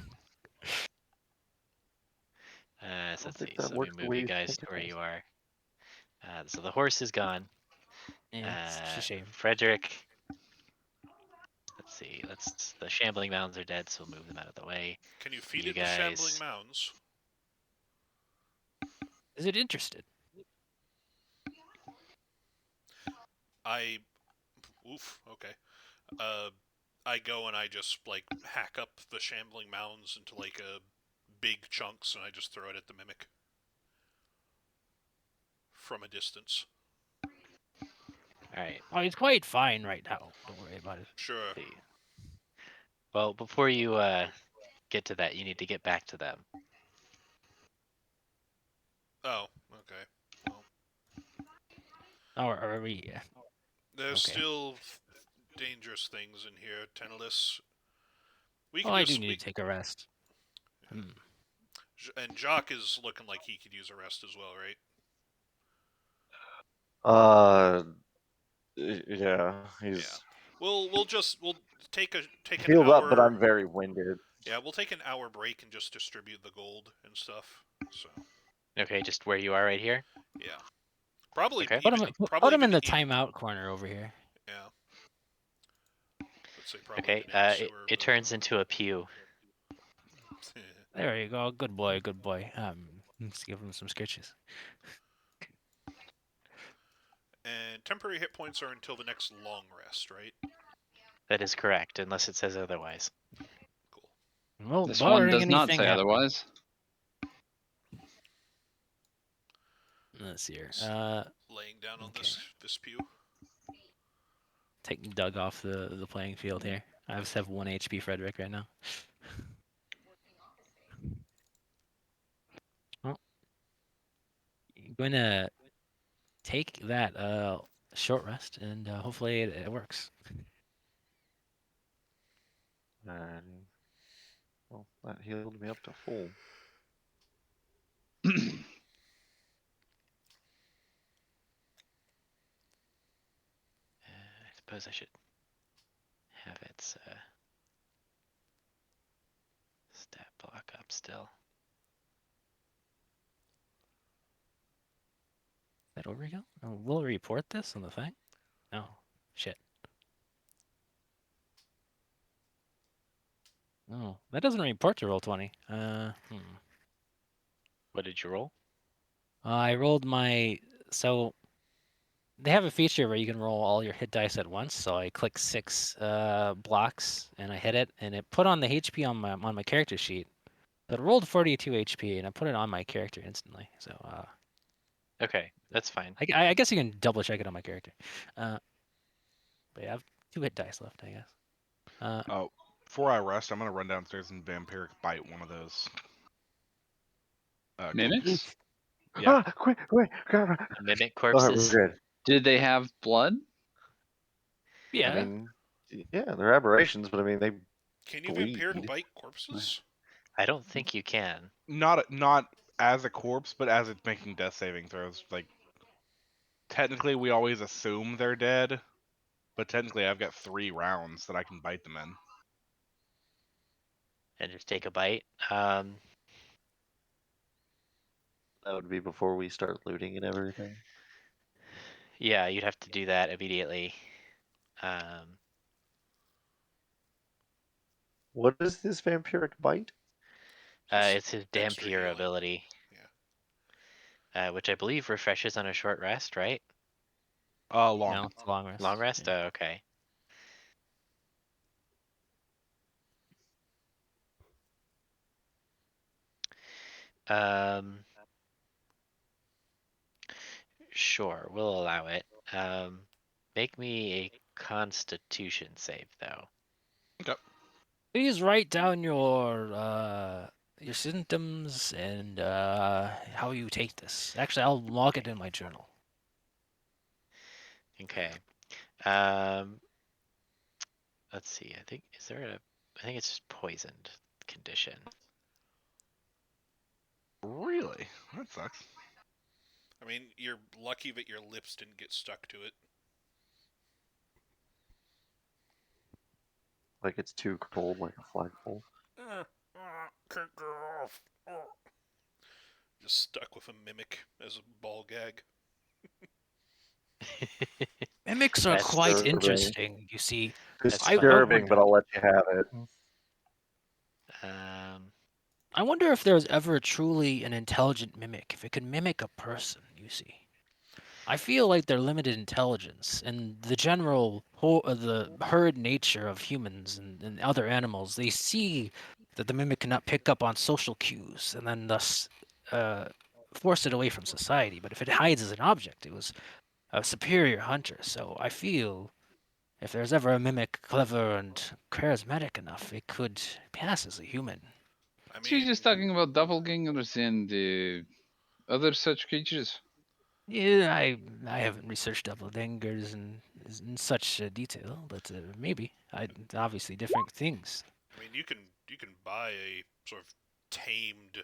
So let's think see. that So let me works the move way you you guys think to it where does. you are. So the horse is gone. Yeah, it's a shame. Frederick. Let's see. The shambling mounds are dead, so we'll move them out of the way. Can you feed You it the shambling guys. mounds? Is it interested? Oof. Okay. I go and I just like hack up the shambling mounds into like big chunks, and I just throw it at the mimic from a distance. All right. Oh, he's quite fine right now. Don't worry about it. Sure. See. Well, before you get to that, you need to get back to them. Oh. Okay. Well, Or are we? there's Okay. still dangerous things in here, Teneless. We Oh, can I do just. need to take a rest. And Jock is looking like he could use a rest as well, right? Yeah, he's Yeah. We'll take an healed up, but hour. I'm very winded. Yeah, we'll take an hour break and just distribute the gold and stuff. So Okay, just where you are right here. yeah, probably Okay. Put even him, probably put him in even the timeout corner over here. yeah. Let's say probably Okay. even in the It, sewer. it turns into a pew. There you go. Good boy. Good boy. Let's give him some sketches. And temporary hit points are until the next long rest, right? That is correct, unless it says otherwise. Cool. Well, This one barring does not anything say happening. otherwise. Let's see here. Laying down on Okay. this pew. Taking Doug off the playing field here. I just have 1 HP Frederick right now. Well, I'm going to take that short rest, and hopefully it works. And well, that healed me up to full. I suppose I should have its stat block up still. Is that overkill? Oh, will it report this on the thing? No. Shit. Oh, that doesn't report to Roll20. What did you roll? I rolled my... So, they have a feature where you can roll all your hit dice at once. So I click 6 blocks, and I hit it, and it put on the HP on my character sheet. But it rolled 42 HP, and I put it on my character instantly. So, Okay, that's fine. I guess you can double check it on my character. But yeah, I have 2 hit dice left, I guess. Oh, before I rest, I'm gonna run downstairs and vampiric bite one of those. Mimics? Yeah. Quick, grab it. Mimic All right, we're corpses. good. Did they have blood? Yeah. I mean, yeah, they're aberrations, but I mean, they Can you bleed. vampiric bite corpses? I don't think you can. Not as a corpse, but as it's making death saving throws. Like, technically, we always assume they're dead, but technically, I've got 3 rounds that I can bite them in. And just take a bite. That would be before we start looting and everything. Yeah, you'd have to do that immediately. What is this vampiric bite? Just It's his extra Dampier healing. ability, Yeah. which I believe refreshes on a short rest, right? Long. No, it's a long rest. Long rest? Yeah. Oh, okay. Sure, we'll allow it. Make me a Constitution save, though. Please write down your symptoms and how you take this. Actually, I'll log it in my journal. Okay. Let's see. I think I think it's just poisoned condition. Really? That sucks. I mean, you're lucky that your lips didn't get stuck to it. Like it's too cold, like a flagpole. Can't get off. Just stuck with a mimic as a ball gag. Mimics are That's quite Disturbing. interesting. You see, that's I funny. Disturbing, but wonder. I'll let you have it. Um, I wonder if there was ever truly an intelligent mimic, if it could mimic a person. You see. I feel like their limited intelligence and the general the herd nature of humans and other animals, they see that the mimic cannot pick up on social cues and then thus uh, force it away from society. But if it hides as an object, it was a superior hunter. So I feel if there's ever a mimic clever and charismatic enough, it could pass as a human. I So you're mean, just talking about doppelgangers and other such creatures. Yeah, I haven't researched doppelgangers in such detail, but maybe I obviously different things. you can buy a sort of tamed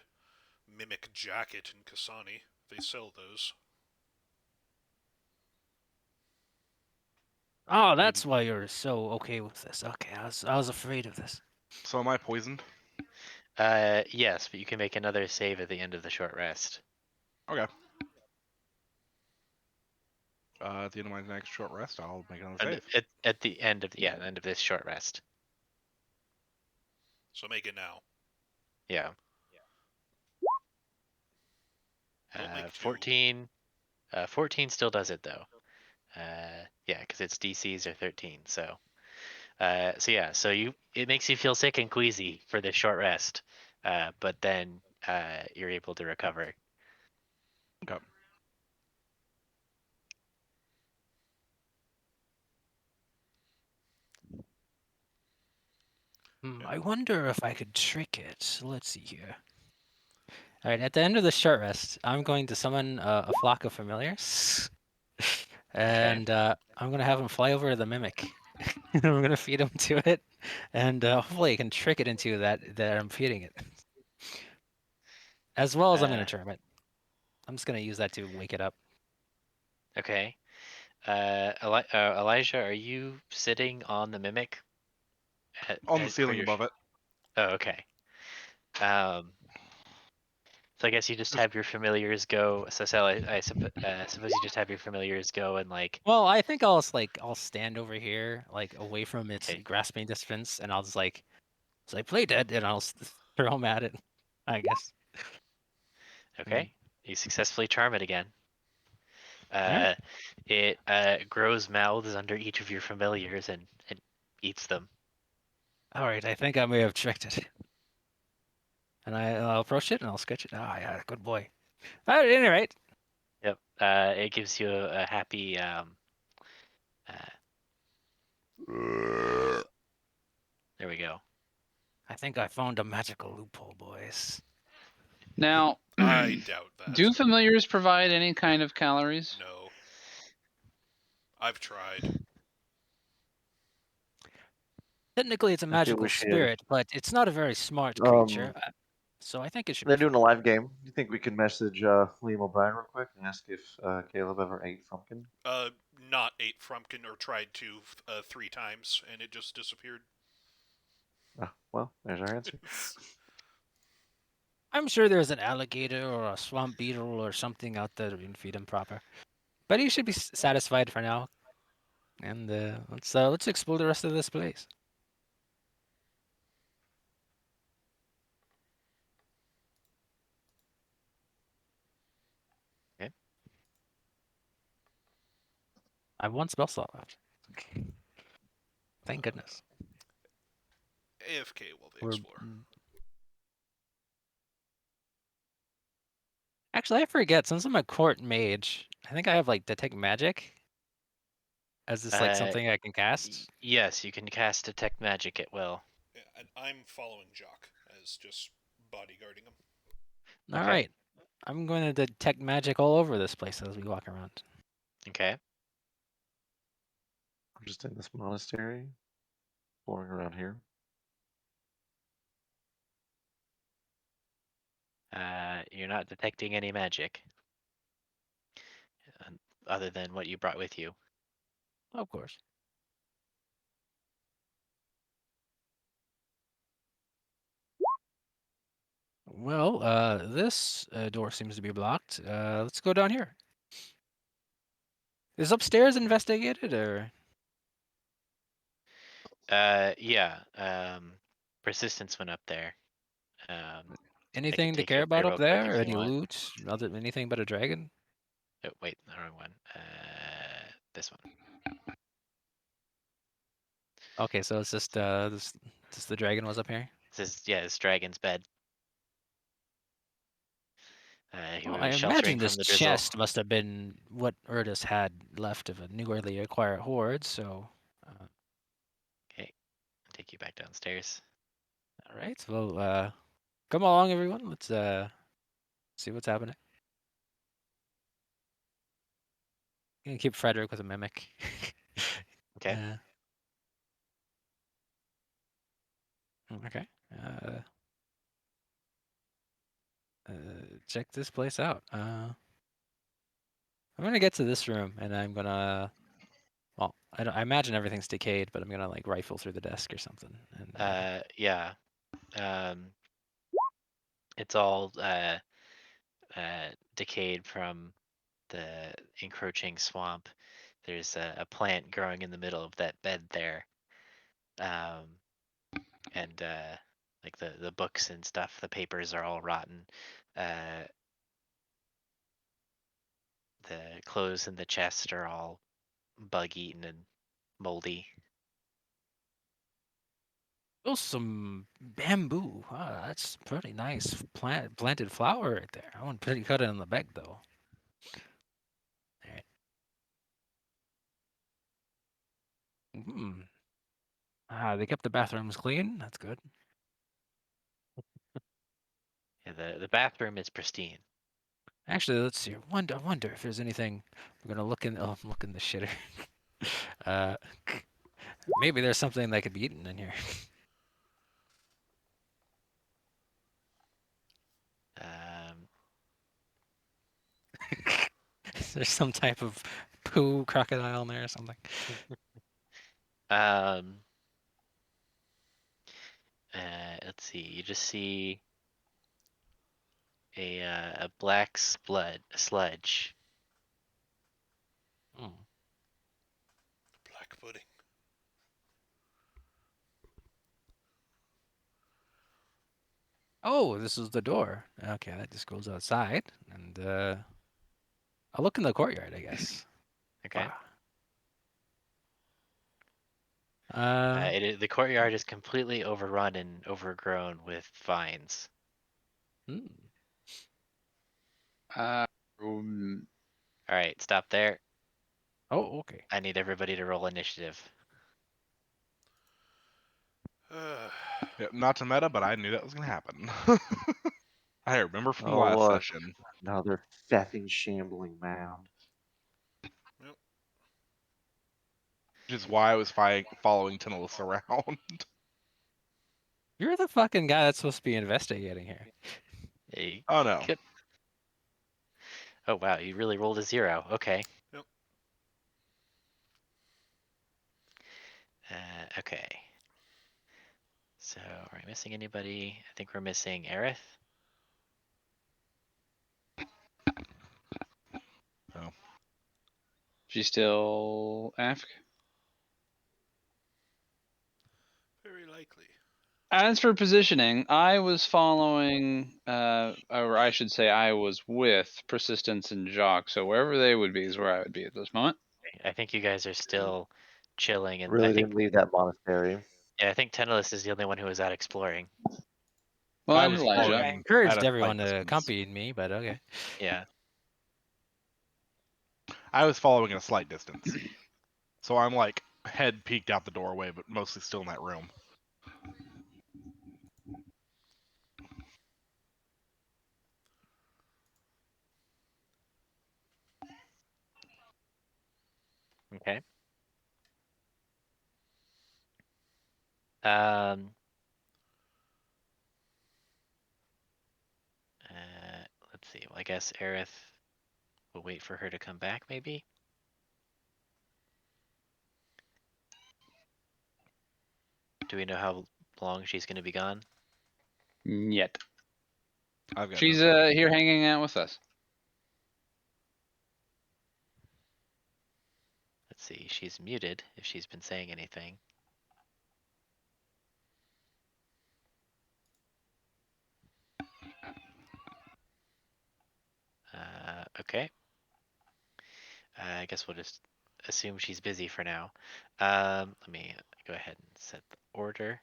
mimic jacket in Kasani. They sell those. Oh, I mean, that's why you're so okay with this. Okay, I was afraid of this. so am I poisoned? yes, but you can make another save at the end of the short rest. Okay. At the end of my next short rest, I'll make another And save. at the end of the end of this short rest. So make it now. Yeah. Don't make two. 14. 14 still does it though. Yeah, because its DCs are 13. So yeah, so it makes you feel sick and queasy for this short rest, but then you're able to recover. Okay. Hmm, Yeah. I wonder if I could trick it. Let's see here. All right, at the end of the short rest, I'm going to summon a flock of familiars, Okay. and I'm gonna have them fly over to the mimic. I'm gonna feed them to it, and hopefully I can trick it into that I'm feeding it, as well as I'm gonna Uh, charm it. I'm just gonna use that to wake it up. okay. Elijah, are you sitting on the mimic On the for ceiling your? above it. Oh, okay. Um, so I guess you just Just have your familiars go. So suppose you just have your familiars go and like. Well, I think I'll stand over here, like away from its Okay. grasping distance, and I'll just like play dead, and I'll throw them at it. I guess. Okay. You successfully charm it again. All right. Uh, it grows mouths under each of your familiars and eats them. All right. I think I may have tricked it. And I'll approach it and I'll sketch it. Ah, yeah, good boy. All right, any right. Yep. It gives you a happy. Uh, there we go. I think I found a magical loophole, boys. Now, I doubt that. do familiars provide any kind of calories? No. I've tried. Technically, it's a I feel we magical should. spirit, but it's not a very smart creature. Um, So I think it should be they're doing fine. a live game. You think we can message Liam O'Brien real quick and ask if Caleb ever ate Frumpkin? Not ate Frumpkin or tried to 3 times, and it just disappeared. Oh, well, there's our answer. I'm sure there's an alligator or a swamp beetle or something out there that we can feed him proper. But he should be satisfied for now. And let's explore the rest of this place. Okay. I have one spell slot left. Thank goodness. AFK while they We're explore. Actually, I forget. Since I'm a court mage, I think I have like detect magic. Is this like Uh, something I can cast? yes, you can cast detect magic at will. Yeah, and I'm following Jock as just bodyguarding him. All Okay. right. I'm going to detect magic all over this place as we walk around. Okay. I'm just in this monastery, exploring around here. You're not detecting any magic other than what you brought with you. Of course. Well, this door seems to be blocked. Let's go down here. Is upstairs investigated or? Yeah. Persistence went up there. I can Anything to take you care up there about real up quick there? if you Any want. loot? Anything but a dragon? Oh, wait, the wrong one. This one. Okay, so it's just just the dragon was up here. This dragon's bed. He Well, I was imagine sheltering this from the drizzle. chest must have been what Erdis had left of a newly acquired hoard. So, Okay, I'll take you back downstairs. all right. Well, come along, everyone. Let's see what's happening. Gonna keep Frederick with a mimic. Okay. Okay. Check this place out. I'm gonna get to this room, and I'm gonna. Well, I imagine everything's decayed, but I'm gonna like rifle through the desk or something. And Yeah. It's all decayed from the encroaching swamp. There's a plant growing in the middle of that bed there. And like the books and stuff, the papers are all rotten. The clothes in the chest are all bug eaten and moldy. oh, some bamboo. Ah, that's pretty nice. Planted flower right there. I want pretty cut it on the back though. All right. Hmm. Ah, they kept the bathrooms clean. That's good. Yeah, the bathroom is pristine. Actually, let's see. I wonder if there's anything. We're gonna look in. Oh, I'm looking in the shitter. uh, maybe there's something that could be eaten in here. Um, Is there some type of poo crocodile in there or something? um, let's see. You just see a black sludge. Hmm. Black pudding. Oh, this is the door. Okay, that just goes outside, and I'll look in the courtyard, I guess. Okay. Wow. Uh, The courtyard is completely overrun and overgrown with vines. hmm. Um, All right, stop there. Oh, okay. I need everybody to roll initiative. Yeah, not to meta, but I knew that was gonna happen. I remember from Oh, last look. session. Another feffing shambling mound. Which is why I was following Tinelus around. You're the fucking guy that's supposed to be investigating here. Hey, Oh no. oh wow, you really rolled a 0. Okay. Yep. Okay. So, are we missing anybody? I think we're missing Aerith. Oh. she's still AFK. Very likely. As for positioning, I was following, or I should say, I was with Persistence and Jock. So wherever they would be is where I would be at this moment. I think you guys are still chilling, and Really didn't leave that monastery. I think Tenelus is the only one who was out exploring. Well, I and was Elijah. I following encouraged at a everyone slight to distance. accompany me, but okay. Yeah. I was following at a slight distance. So I'm like head peeked out the doorway, but mostly still in that room. Okay. Um. Let's see. Well, I guess Aerith will wait for her to come back, maybe. Do we know how long she's going to be gone? Yet. I've got She's no here hanging out with us. see. She's muted if she's been saying anything. Okay. I guess we'll just assume she's busy for now. Let me go ahead and set the order.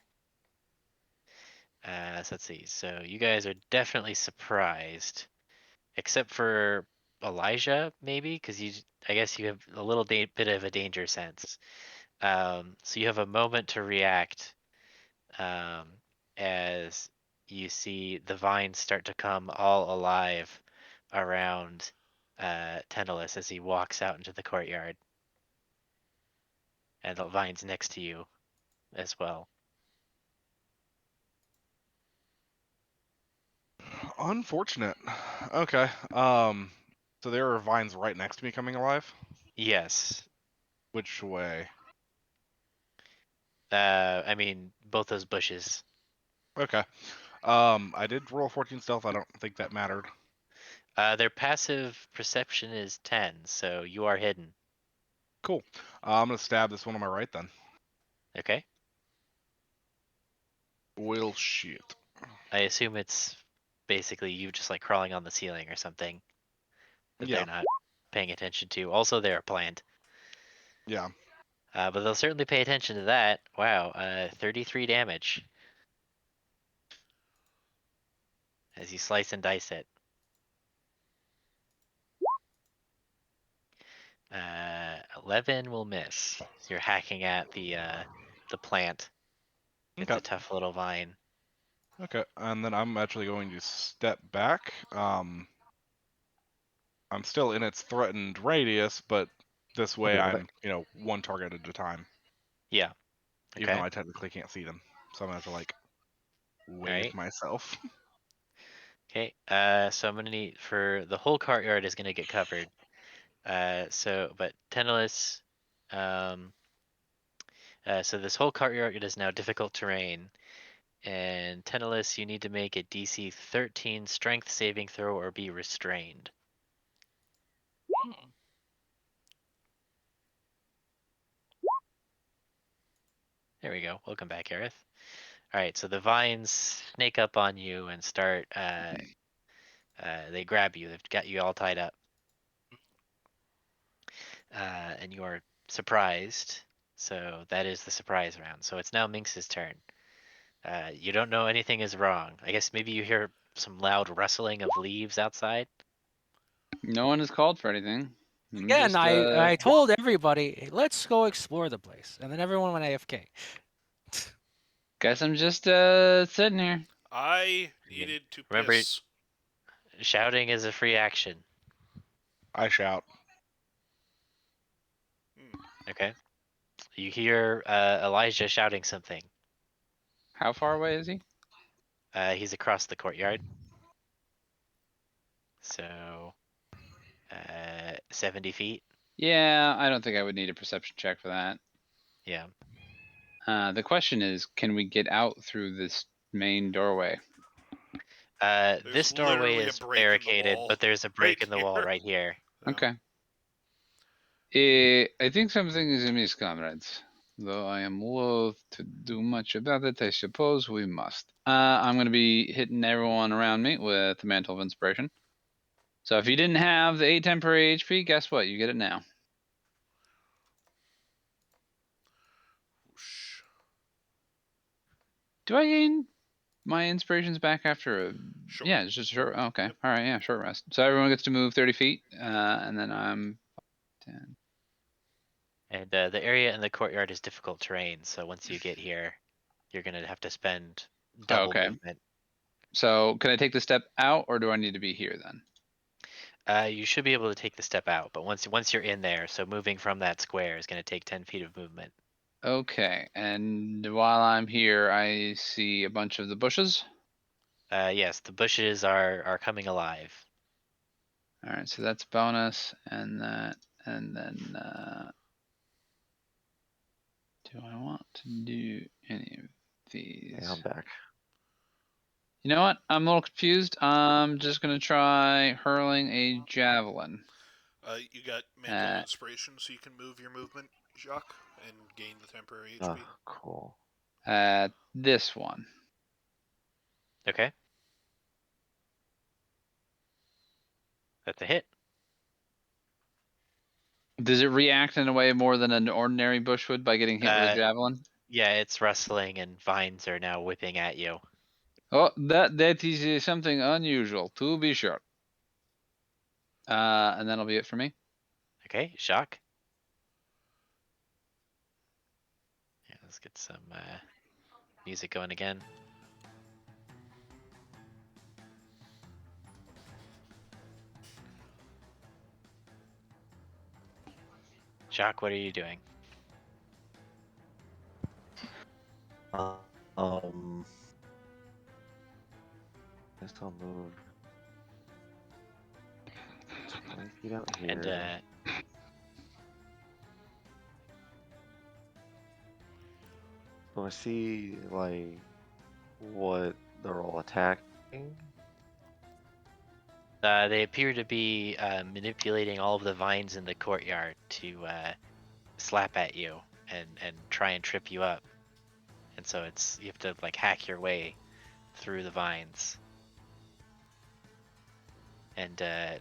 So let's see. So you guys are definitely surprised, except for Elijah, maybe, because I guess you have a little bit of a danger sense. So you have a moment to react as you see the vines start to come all alive around Tendelus as he walks out into the courtyard, and the vines next to you as well. Unfortunate. Okay. So there are vines right next to me coming alive. Yes. Which way? I mean, both those bushes. Okay. I did roll 14 stealth. I don't think that mattered. Their passive perception is 10, so you are hidden. Cool. I'm gonna stab this one on my right then. Okay. Well, shit. I assume it's basically you just like crawling on the ceiling or something that Yeah. they're not paying attention to. Also, they're a plant. Yeah. But they'll certainly pay attention to that. Wow, 33 damage as you slice and dice it. 11 will miss. You're hacking at the plant. It's Okay. a tough little vine. Okay. And then I'm actually going to step back. I'm still in its threatened radius, but this way Okay, got I'm, one target at a time. Yeah. Even though Okay. I technically can't see them. So I'm gonna have to like wave Alright. myself. Okay. So I'm gonna need for the whole courtyard is gonna get covered. But Tenelus, so this whole courtyard is now difficult terrain. And Tenelus, you need to make a DC 13 strength saving throw or be restrained. There we go. Welcome back, Aerith. Alright, so the vines snake up on you and start, they grab you. They've got you all tied up. And you are surprised. So that is the surprise round. So it's now Minx's turn. You don't know anything is wrong. I guess maybe you hear some loud rustling of leaves outside. No one has called for anything. I'm Again, just, I told everybody, hey, let's go explore the place, and then everyone went AFK. guess I'm just sitting here. I needed to Remember, piss. shouting is a free action. I shout. Okay. You hear Elijah shouting something. How far away is he? He's across the courtyard. So, 70 feet. Yeah, I don't think I would need a perception check for that. Yeah. The question is, can we get out through this main doorway? This doorway literally a is break in the barricaded, wall but there's a break right in the wall here. right here. Yeah. Okay. I think something is amiss, comrades. Though I am loath to do much about it, I suppose we must. I'm going to be hitting everyone around me with the Mantle of Inspiration. So if you didn't have the 8 temporary HP, guess what? You get it now. Whoosh. Do I gain my inspirations back after a... Sure. Yeah, it's just a short... Okay. Yep. All right, yeah, short rest. So everyone gets to move 30 feet, and then I'm 10. And the area in the courtyard is difficult terrain, so once you get here, you're going to have to spend double Okay. movement. So can I take the step out, or do I need to be here then? You should be able to take the step out, but once you're in there, so moving from that square is going to take 10 feet of movement. Okay, and while I'm here, I see a bunch of the bushes. Yes, the bushes are coming alive. All right, so that's bonus, and that, and then do I want to do any of these? Yeah, I'm back. You know what? I'm a little confused. I'm just gonna try hurling a javelin. You got Mantle of Inspiration, so you can move your movement, Jacques, and gain the temporary HP. Cool. This one. Okay. That's a hit. Does it react in a way more than an ordinary bush would by getting hit with a javelin? Yeah, it's rustling and vines are now whipping at you. Oh, that is something unusual, to be sure. And that'll be it for me. Okay, Jacques. Yeah, let's get some music going again. Jacques, what are you doing? Guess I'll move 20 feet out here. And So I see like what they're all attacking. they appear to be manipulating all of the vines in the courtyard to slap at you and try and trip you up. And so you have to like hack your way through the vines. And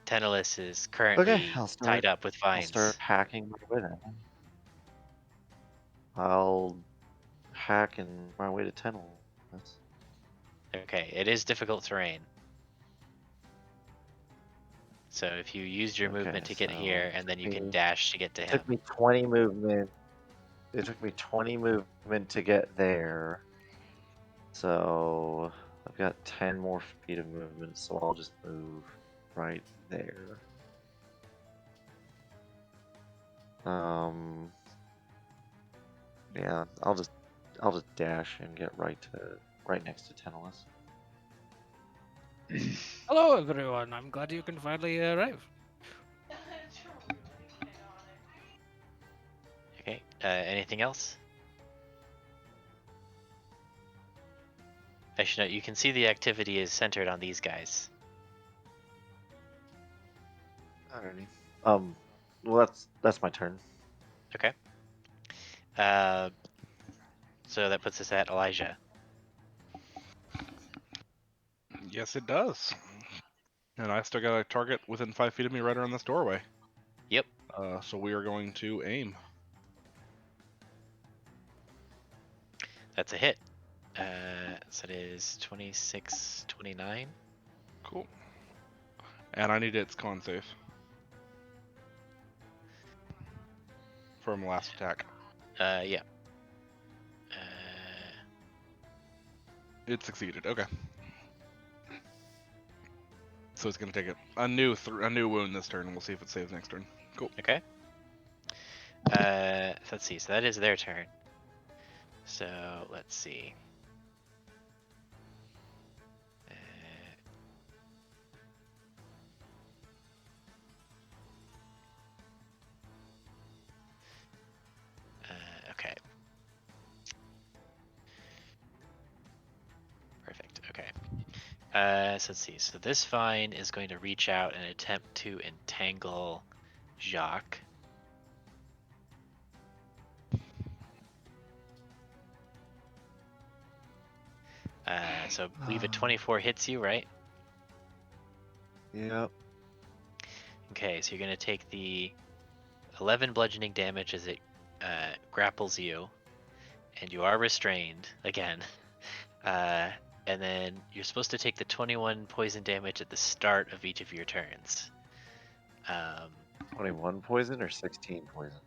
Tenellis is currently tied up with vines. I'll start hacking my way down. I'll hack and my way to Tenellis. Okay, it is difficult terrain. So if you used your movement to get here, and then you can dash to get to him. It took me 20 movement. It took me 20 movement to get there. So I've got 10 more feet of movement, so I'll just move right there. Yeah, I'll just dash and get right next to Tenellis. Hello, everyone. I'm glad you can finally arrive. Okay. Anything else? Actually, no. You can see the activity is centered on these guys. Alrighty. Well, that's my turn. Okay. So that puts us at Elijah. Yes, it does. And I still got a target within 5 feet of me right around this doorway. Yep. So we are going to aim. That's a hit. So it is 26, 29. Cool. And I need its con save. From last attack. Yeah. It succeeded. Okay. So it's gonna take a new wound this turn. We'll see if it saves next turn. Cool. Okay. Let's see. So that is their turn. So let's see. Okay. Perfect. Okay. So let's see. So this vine is going to reach out and attempt to entangle Jacques. So I believe a 24 hits you, right? Yep. Okay, so you're going to take the 11 bludgeoning damage as it grapples you, and you are restrained again. And then you're supposed to take the 21 poison damage at the start of each of your turns. 21 poison or 16 poison?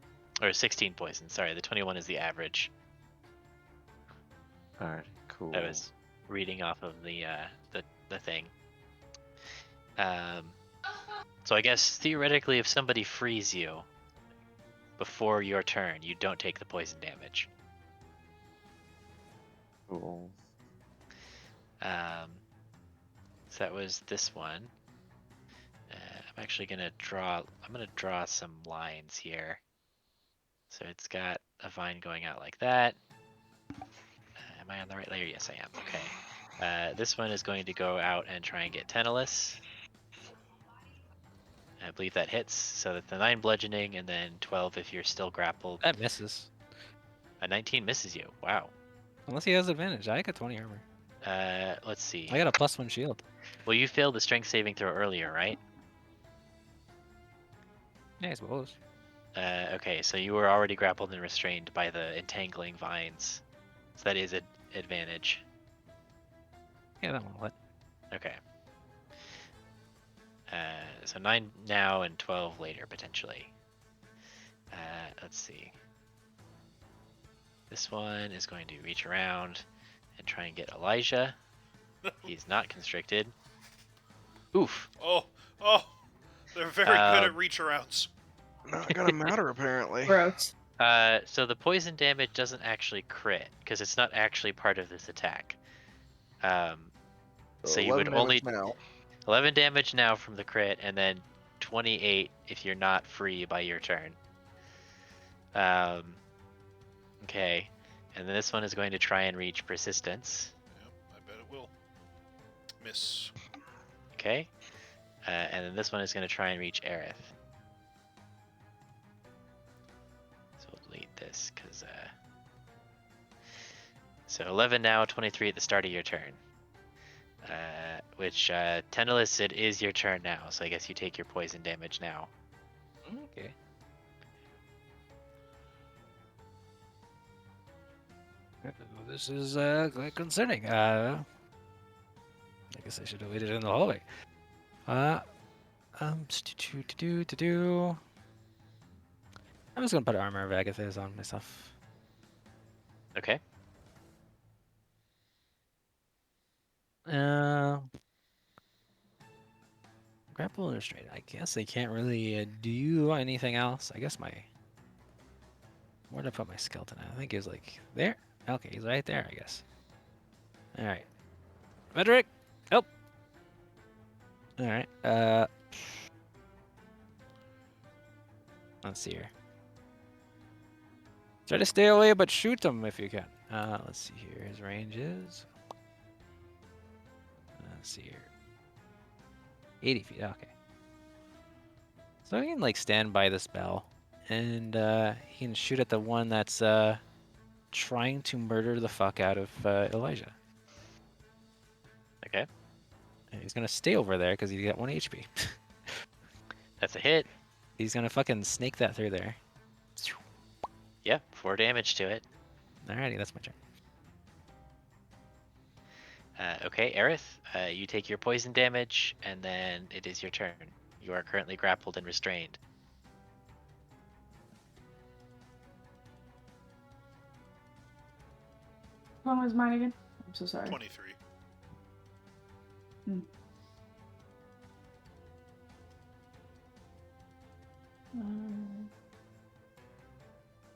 Or 16 poison, sorry. The 21 is the average. Alright, cool. I was reading off of the thing. So I guess theoretically if somebody frees you before your turn, you don't take the poison damage. Cool. So that was this one. I'm actually gonna draw some lines here. So it's got a vine going out like that. Am I on the right layer? Yes, I am. Okay. This one is going to go out and try and get Tenellis. I believe that hits, so that's the 9 bludgeoning, and then 12 if you're still grappled. That misses. A 19 misses you. Wow. Unless he has advantage. I got 20 armor. Let's see. I got a +1 shield. Well, you failed the strength saving throw earlier, right? Yeah, I suppose. Okay, so you were already grappled and restrained by the entangling vines. So that is an advantage. Yeah, that one will hit. Okay. So 9 now and 12 later, potentially. Let's see. This one is going to reach around and try and get Elijah. He's not constricted. Oof. Oh, they're very good at reach arounds. Not gonna matter apparently. Gross. So the poison damage doesn't actually crit because it's not actually part of this attack. So you would 11 only damage now. 11 damage now from the crit, and then 28 if you're not free by your turn. Okay, and then this one is going to try and reach persistence. Yep, I bet it will. Miss. Okay, and then this one is going to try and reach Aerith. So we'll delete this because. So 11 now, 23 at the start of your turn. Which, Tendalus, it is your turn now, so I guess you take your poison damage now. Okay. This is quite concerning. I guess I should have waited in the hallway. I'm just gonna put armor of Agathis on myself. Okay. Grapple and restraint. I guess they can't really do anything else. I guess my. Where did I put my skeleton at? I think he was like there. Okay, he's right there, I guess. All right, Frederick, help. All right. Let's see here. Try to stay away, but shoot him if you can. Let's see here. His range is. Let's see here. 80 feet. Okay. So he can like stand by this bell, and he can shoot at the one that's trying to murder the fuck out of Elijah. Okay. And he's gonna stay over there because he's got 1 HP. That's a hit. He's gonna fucking snake that through there. Yeah, 4 damage to it. Alrighty, that's my turn. Okay, Aerith, you take your poison damage, and then it is your turn. You are currently grappled and restrained. What was mine again? I'm so sorry. 23.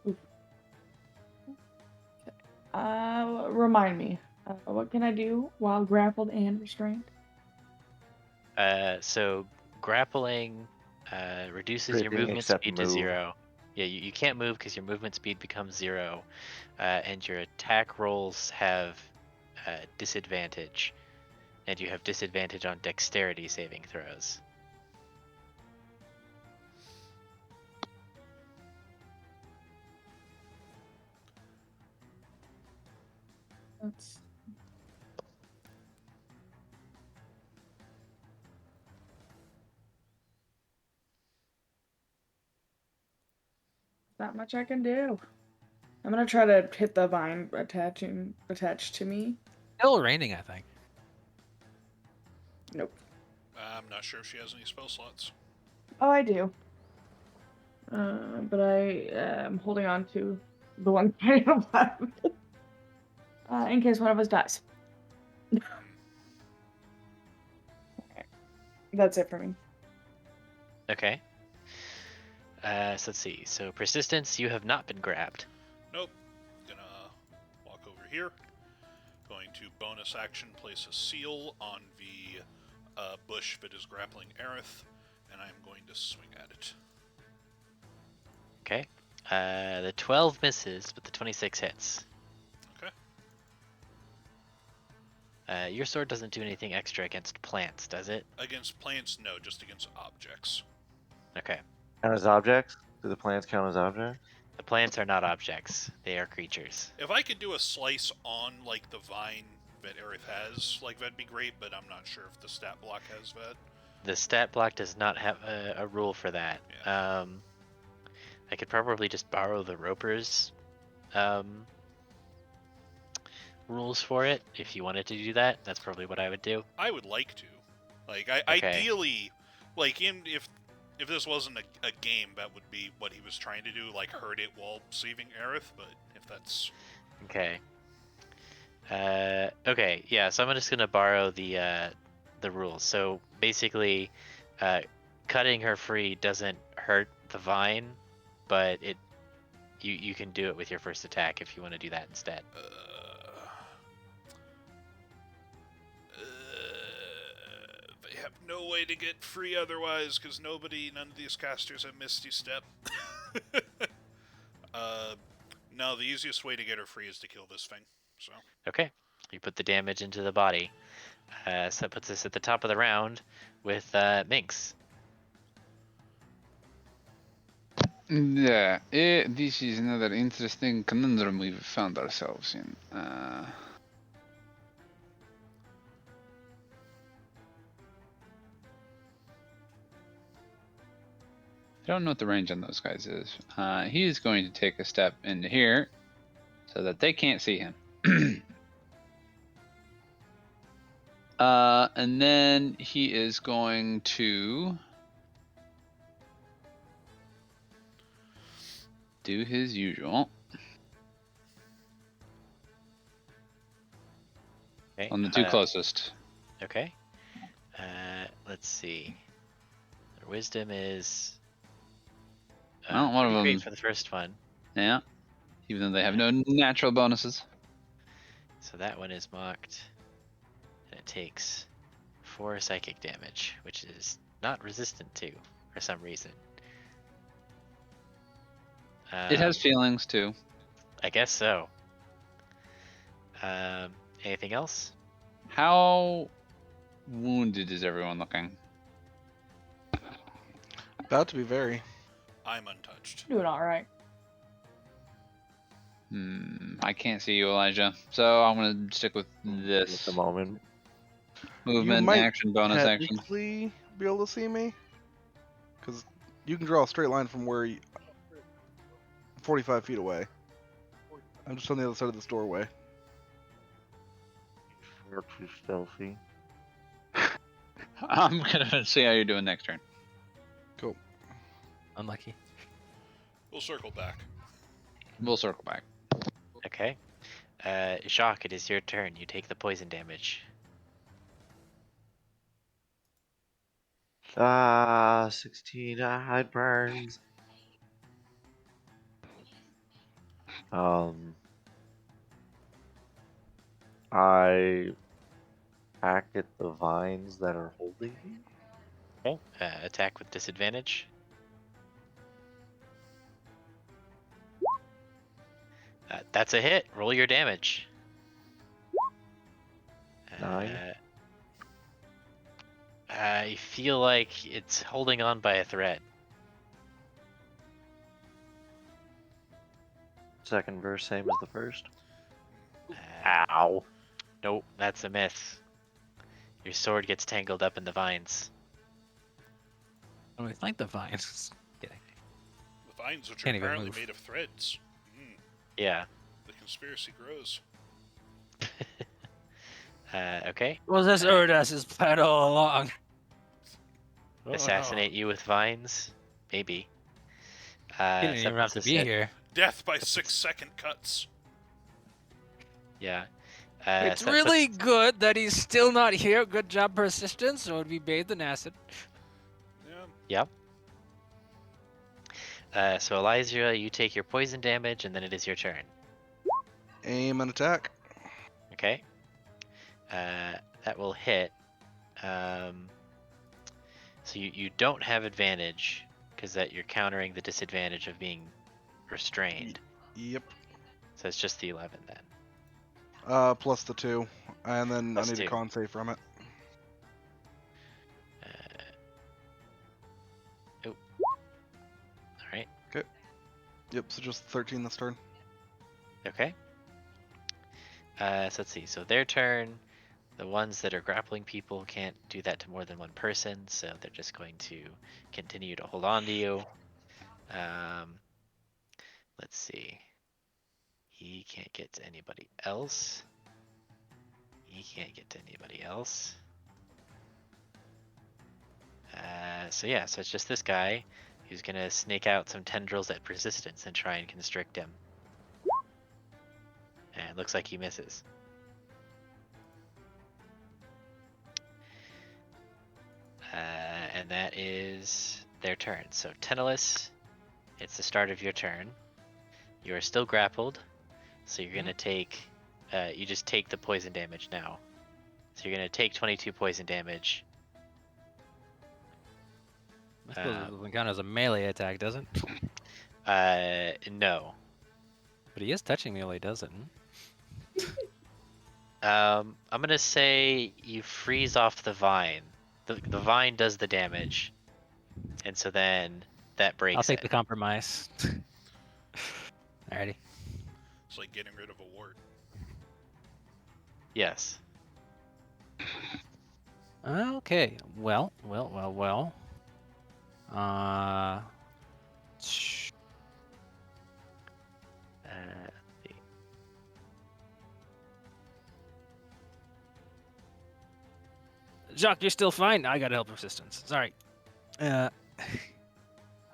Oof. Remind me. What can I do while grappled and restrained? So grappling reduces your Everything movement except speed to move. 0. Yeah, you can't move because your movement speed becomes 0, and your attack rolls have disadvantage, and you have disadvantage on dexterity saving throws. That's not much I can do. I'm gonna try to hit the vine attached to me. Still raining, I think. Nope. I'm not sure if she has any spell slots. Oh, I do. But I am holding on to the one I have left. In case one of us dies. That's it for me. Okay. So let's see. So persistence, you have not been grabbed. Nope. Gonna walk over here. Going to bonus action place a seal on the bush that is grappling Aerith, and I'm going to swing at it. Okay. The 12 misses, but the 26 hits. Okay. Your sword doesn't do anything extra against plants, does it? Against plants, no, just against objects. Okay. Count as objects? Do the plants count as objects? The plants are not objects; they are creatures. If I could do a slice on like the vine that Aerith has, like that'd be great. But I'm not sure if the stat block has that. The stat block does not have a rule for that. Yeah. I could probably just borrow the Roper's rules for it if you wanted to do that. That's probably what I would do. I would like to. Like, Okay. ideally, like if this wasn't a game, that would be what he was trying to do, like hurt it while saving Aerith. But if that's Okay. Okay. Yeah. So I'm just gonna borrow the rules. So basically, cutting her free doesn't hurt the vine, but you can do it with your first attack if you want to do that instead. They have no way to get free otherwise, because none of these casters have Misty Step. No, the easiest way to get her free is to kill this thing. So Okay. You put the damage into the body. So that puts us at the top of the round with Minx. Yeah, this is another interesting conundrum we've found ourselves in. I don't know what the range on those guys is. He is going to take a step into here so that they can't see him. And then he is going to do his usual Okay. on the two closest. Okay. Let's see. Their wisdom is Well, one of pretty great them- for the first one. Yeah, even though they have no natural bonuses. So that one is mocked. And it takes 4 psychic damage, which is not resistant to for some reason. It has feelings too. I guess so. Anything else? How wounded is everyone looking? About to be very. I'm untouched. Doing all right. I can't see you, Elijah. So I'm gonna stick with At this the moment. movement, might action, bonus action. Technically be able to see me, because you can draw a straight line from where 45 feet away. I'm just on the other side of this doorway. You're too stealthy. I'm gonna see how you're doing next turn. Cool. Unlucky. We'll circle back. We'll circle back. Okay. Jacques, it is your turn. You take the poison damage. 16. It burns. I hack at the vines that are holding me. Okay. Attack with disadvantage. That's a hit. Roll your damage. 9. I feel like it's holding on by a thread. Second verse, same as the first. Ow. Nope, that's a miss. Your sword gets tangled up in the vines. Oh, we like the vines. Kidding. The vines, which are Can't even apparently move. made of threads. Yeah. The conspiracy grows. Okay. Was this Urdas's plan all along? Assassinate you with vines? Maybe. He didn't so even that have puts to us be at- here. Death by 6-second cuts. Yeah. It's so that really puts- good that he's still not here. Good job, persistence. So we bathed in acid. Yeah. Yep. So Elijah, you take your poison damage, and then it is your turn. Aim and attack. Okay. That will hit. So you don't have advantage because that you're countering the disadvantage of being restrained. Yep. So it's just the 11 then. Plus the 2, and then Plus I need 2. a con save from it. All right. Yep, so just 13 this turn. Okay. So let's see. So their turn. The ones that are grappling people can't do that to more than one person, so they're just going to continue to hold on to you. Let's see. He can't get to anybody else. He can't get to anybody else. So yeah, so it's just this guy who's gonna snake out some tendrils at persistence and try and constrict him. And it looks like he misses. And that is their turn. So Tentalis, it's the start of your turn. You are still grappled, so you're gonna take. You just take the poison damage now. So you're gonna take 22 poison damage. I suppose it doesn't count as a melee attack, does it? No. But he is touching melee, doesn't? I'm gonna say you freeze off the vine. The vine does the damage, and so then that breaks I'll take it. the compromise. Alrighty. It's like getting rid of a wart. Yes. Okay. Well. Let's see. Jacques, you're still fine. I gotta help persistence. Sorry. I'm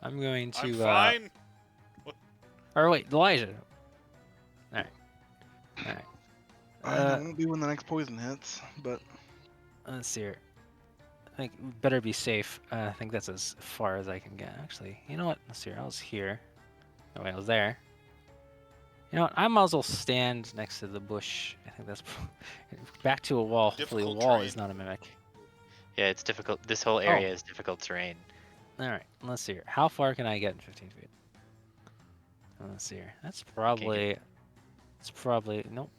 going to. I'm fine. Or wait, Elijah. All right. I won't be when the next poison hits, but Let's see here. I think we better be safe. I think that's as far as I can get. Actually, you know what? Let's see here. I was here. Oh wait, I was there. You know what? I might as well stand next to the bush. I think that's back to a wall. Hopefully, a Difficult wall terrain. is not a mimic. Yeah, it's difficult. This whole area is difficult terrain. All right. Let's see here. How far can I get in 15 feet? Let's see here. That's probably. It's probably nope.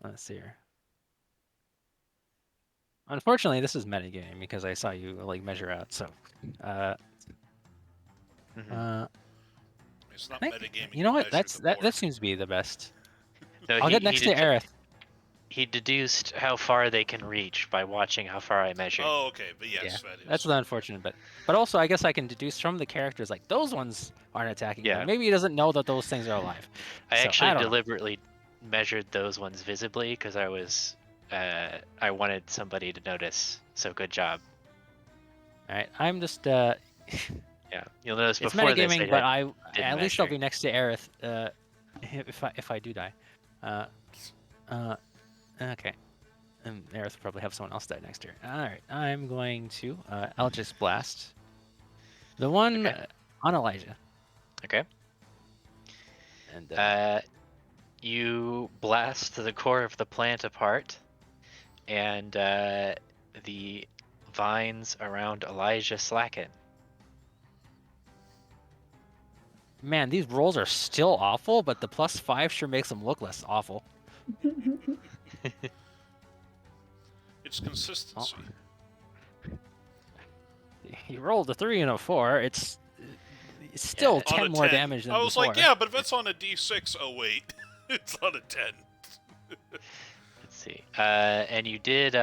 Let's see here. Unfortunately, this is metagame because I saw you like measure out. So, Mhm. It's not I think, metagaming. you know what? measure the That board. seems to be the best. No, I'll get next to Aerith. He deduced how far they can reach by watching how far I measured. Oh, okay, but yes, Yeah, that is. that's the unfortunate bit. But also, I guess I can deduce from the characters like those ones aren't attacking Yeah. them. Maybe he doesn't know that those things are alive. I So, actually I don't know. deliberately measured those ones visibly because I was I wanted somebody to notice. So good job. All right, I'm just. Yeah, you'll notice It's before this metagaming, but didn't at least I'll measure. be next to Aerith. If I do die. Okay. And Aerith will probably have someone else die next to her. All right, I'm going to Eldritch Blast. The one Okay. on Elijah. Okay. And You blast the core of the plant apart, and the vines around Elijah slacken. man, these rolls are still awful, but the +5 sure makes them look less awful. It's consistency. He rolled a 3 and a 4. It's still Yeah, On 10 a more 10. damage than I was before. like, yeah, but if it's on a d6, oh wait, it's on a 10. Let's see. And you did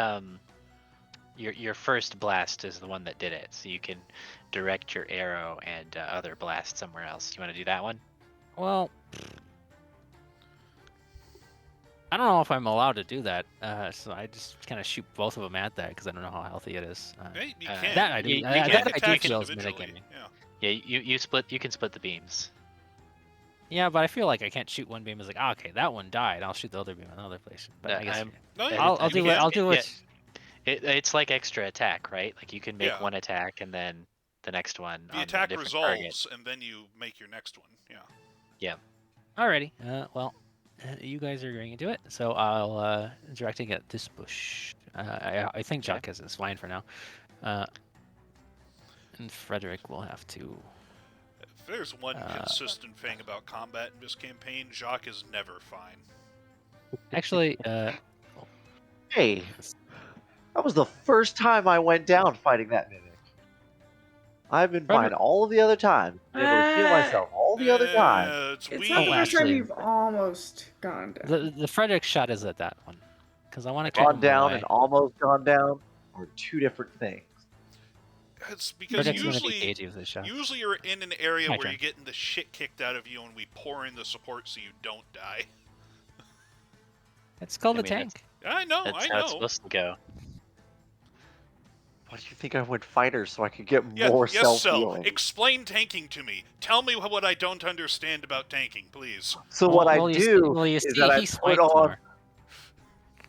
your first blast is the one that did it, so you can direct your arrow and other blast somewhere else. You want to do that one? Well, I don't know if I'm allowed to do that. So I just kind of shoot both of them at that because I don't know how healthy it is. Hey, you can. That I do. you That can I do attack feel is individually. metagaming. Yeah. Yeah, you split. You can split the beams. Yeah, but I feel like I can't shoot one beam. It's like, okay, that one died. I'll shoot the other beam in another place. But I guess I'm- No, you I'll you do can. it. I'll do Yeah. it. It's like extra attack, right? Like you can make Yeah. one attack and then the next one The on attack a different resolves, target. and then you make your next one. Yeah. Alrighty. Well, you guys are going to do it. So I'll directing at this bush. I think Okay. Jacques is fine for now. And Frederick will have to. If there's one consistent thing about combat in this campaign, Jacques is never fine. Actually, Hey, that was the first time I went down fighting that mimic. I've been Frederick- fine all of the other time. Been able to heal myself all the other time. It's It's weak. not the first time actually- you've almost gone down. The Frederick shot is at that one, because I want to keep Gone him down away. and almost gone down are two different things. It's because Frederick's gonna be usually, cagey with his shot. usually you're in an area My where turn. you're getting the shit kicked out of you, and we pour in the support so you don't die. It's called I a mean, tank. I know, That's I how it's know. supposed to go. Why do you think I went fighter so I could get Yeah, more yes, self so healing? explain tanking to me. Tell me what I don't understand about tanking, please. So what I you do you is see, that I he put spikes on. more.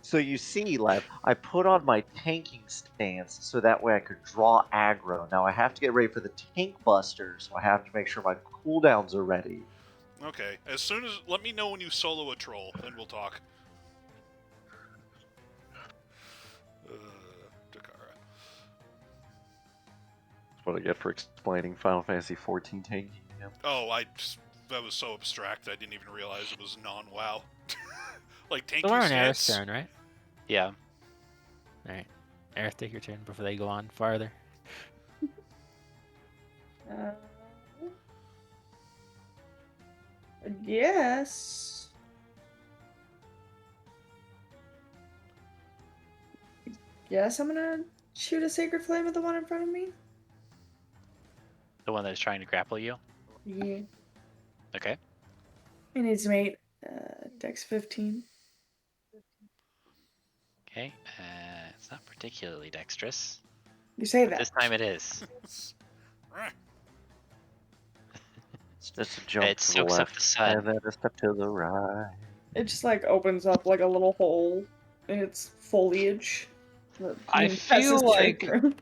So you see, Lev, I put on my tanking stance so that way I could draw aggro. Now I have to get ready for the tank buster, so I have to make sure my cooldowns are ready. Okay, as soon as let me know when you solo a troll, then we'll talk. Takara. That's what I get for explaining Final Fantasy XIV tanking to him. Oh, that was so abstract I didn't even realize it was non-WoW. Like tanking So we're on stance. Aerith's turn, right? Yeah. Alright. Aerith, take your turn before they go on farther. Yes. Yes, I'm gonna shoot a sacred flame at the one in front of me. The one that's trying to grapple you? Yeah. Okay. It needs to make Dex 15. Okay. It's not particularly dexterous. You say But that. this time it is. It's just a jump It to the soaks up left the sun. and then a step to the right. It just like opens up like a little hole in its foliage. that I passes straight feel through.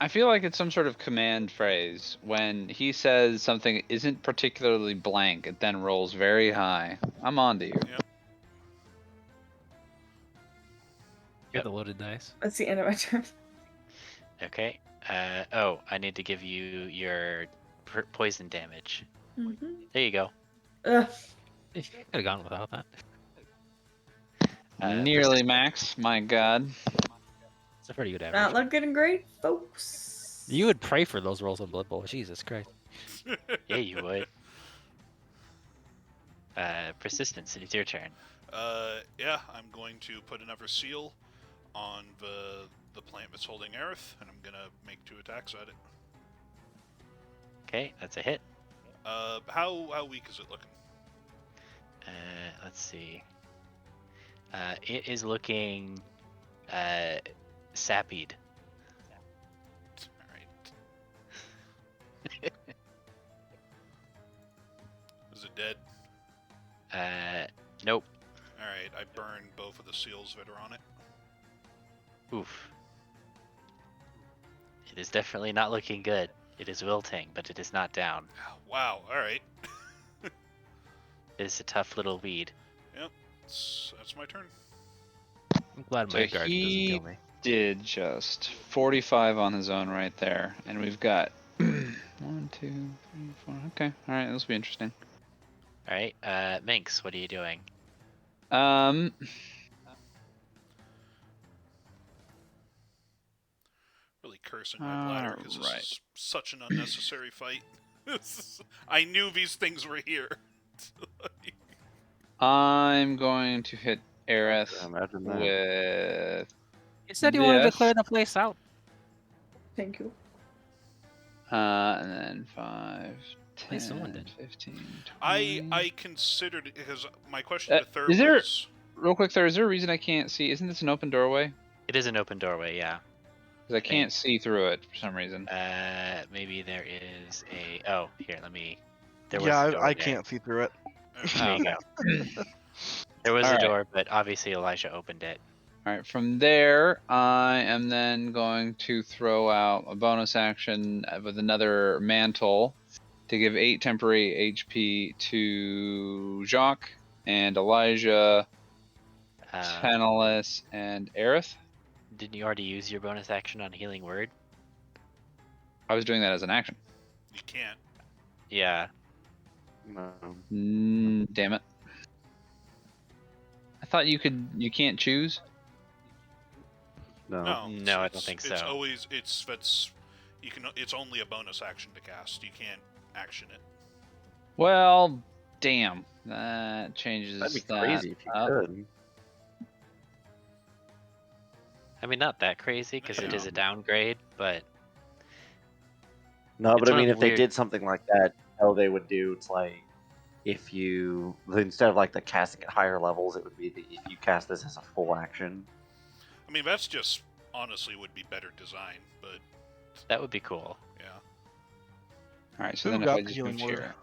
I feel like it's some sort of command phrase. When he says something isn't particularly blank, it then rolls very high. I'm on to you. Yep. Get the loaded dice. That's the end of my turn. Okay. Oh, I need to give you your poison damage. Mm-hmm. There you go. Ugh. Could have gone without that. Nearly persistent. max. My God. It's a pretty good Not average. looking great, folks. You would pray for those rolls on Blood Bowl. Jesus Christ. Yeah, you would. Persistence, it's your turn. Yeah, I'm going to put another seal on the plant that's holding Aerith, and I'm gonna make 2 attacks at it. Okay, that's a hit. How weak is it looking? Let's see. It is looking sappied. Alright. Is it dead? Nope. Alright, I burned both of the seals that are on it. Oof. It is definitely not looking good. It is wilting, but it is not down. Wow, alright. It is a tough little weed. Yep, that's my turn. I'm glad So my guard doesn't he kill me. did just 45 on his own right there, and we've got 1, 2, 3, 4. Okay, all right, this will be interesting. All right, Minx, what are you doing? Really cursing my bladder because this Alright. is such an unnecessary fight. I knew these things were here. I'm going to hit Aerith Imagine that. with He said he wanted to this. clear the place out. Thank you. And then 5, Wait, someone 10, did. 15, 20. I considered it because my question to Thurb is there- was Real quick, there is there a reason I can't see? Isn't this an open doorway? It is an open doorway, yeah. Because I can't see through it for some reason. Maybe there is a. Oh, here, let me. There was Yeah, a door I there. can't see through it. There you go. There was a Alright. door, but obviously Elijah opened it. All right, from there, I am then going to throw out a bonus action with another mantle to give 8 temporary HP to Jacques and Elijah, Tanalis, and Aerith. Didn't you already use your bonus action on Healing Word? I was doing that as an action. you can't. Yeah. No. Damn it. I thought you could. You can't choose. No. No, No, I don't it's- think It's so. always that's You can. It's only a bonus action to cast. You can't action it. Well, damn. That changes That'd be that crazy if you up. could. I mean, not that crazy because it is a downgrade, but No, It's but I one of mean, the if they weird- did something like that, how they would do, it's like if you instead of like the casting at higher levels, it would be if you cast this as a full action. I mean, that's just honestly would be better design, but that would be cool. yeah. All right, so Who then if got I the just healing moved word? here.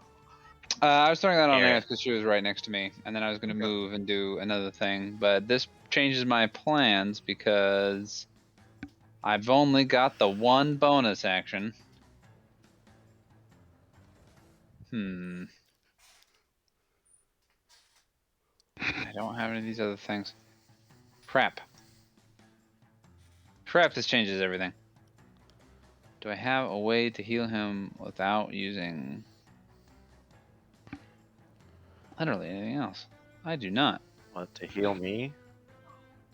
I was throwing that on Aerith. Aerith because she was right next to me, and then I was going to Okay. move and do another thing. But this changes my plans because I've only got the one bonus action. I don't have any of these other things. Crap. Crap, this changes everything. Do I have a way to heal him without using literally anything else? I do not. What, to heal me?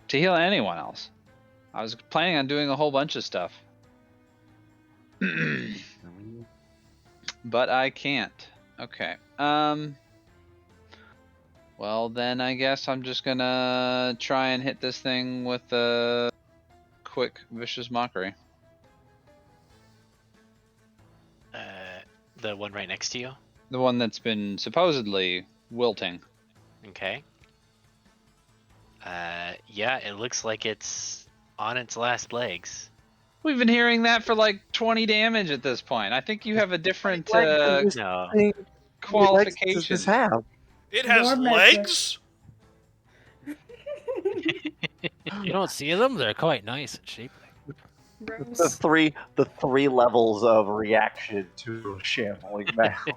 To heal anyone else. I was planning on doing a whole bunch of stuff. But I can't. Okay. Well, then I guess I'm just gonna try and hit this thing with a quick vicious mockery. The one right next to you. The one that's been supposedly wilting. Okay. Yeah, it looks like it's on its last legs. We've been hearing that for like 20 damage at this point. I think you have a different No. qualification. Does this have? It has Your magic. legs. You don't see them? They're quite nice and shapely. Gross. The three levels of reaction to a shambling mound.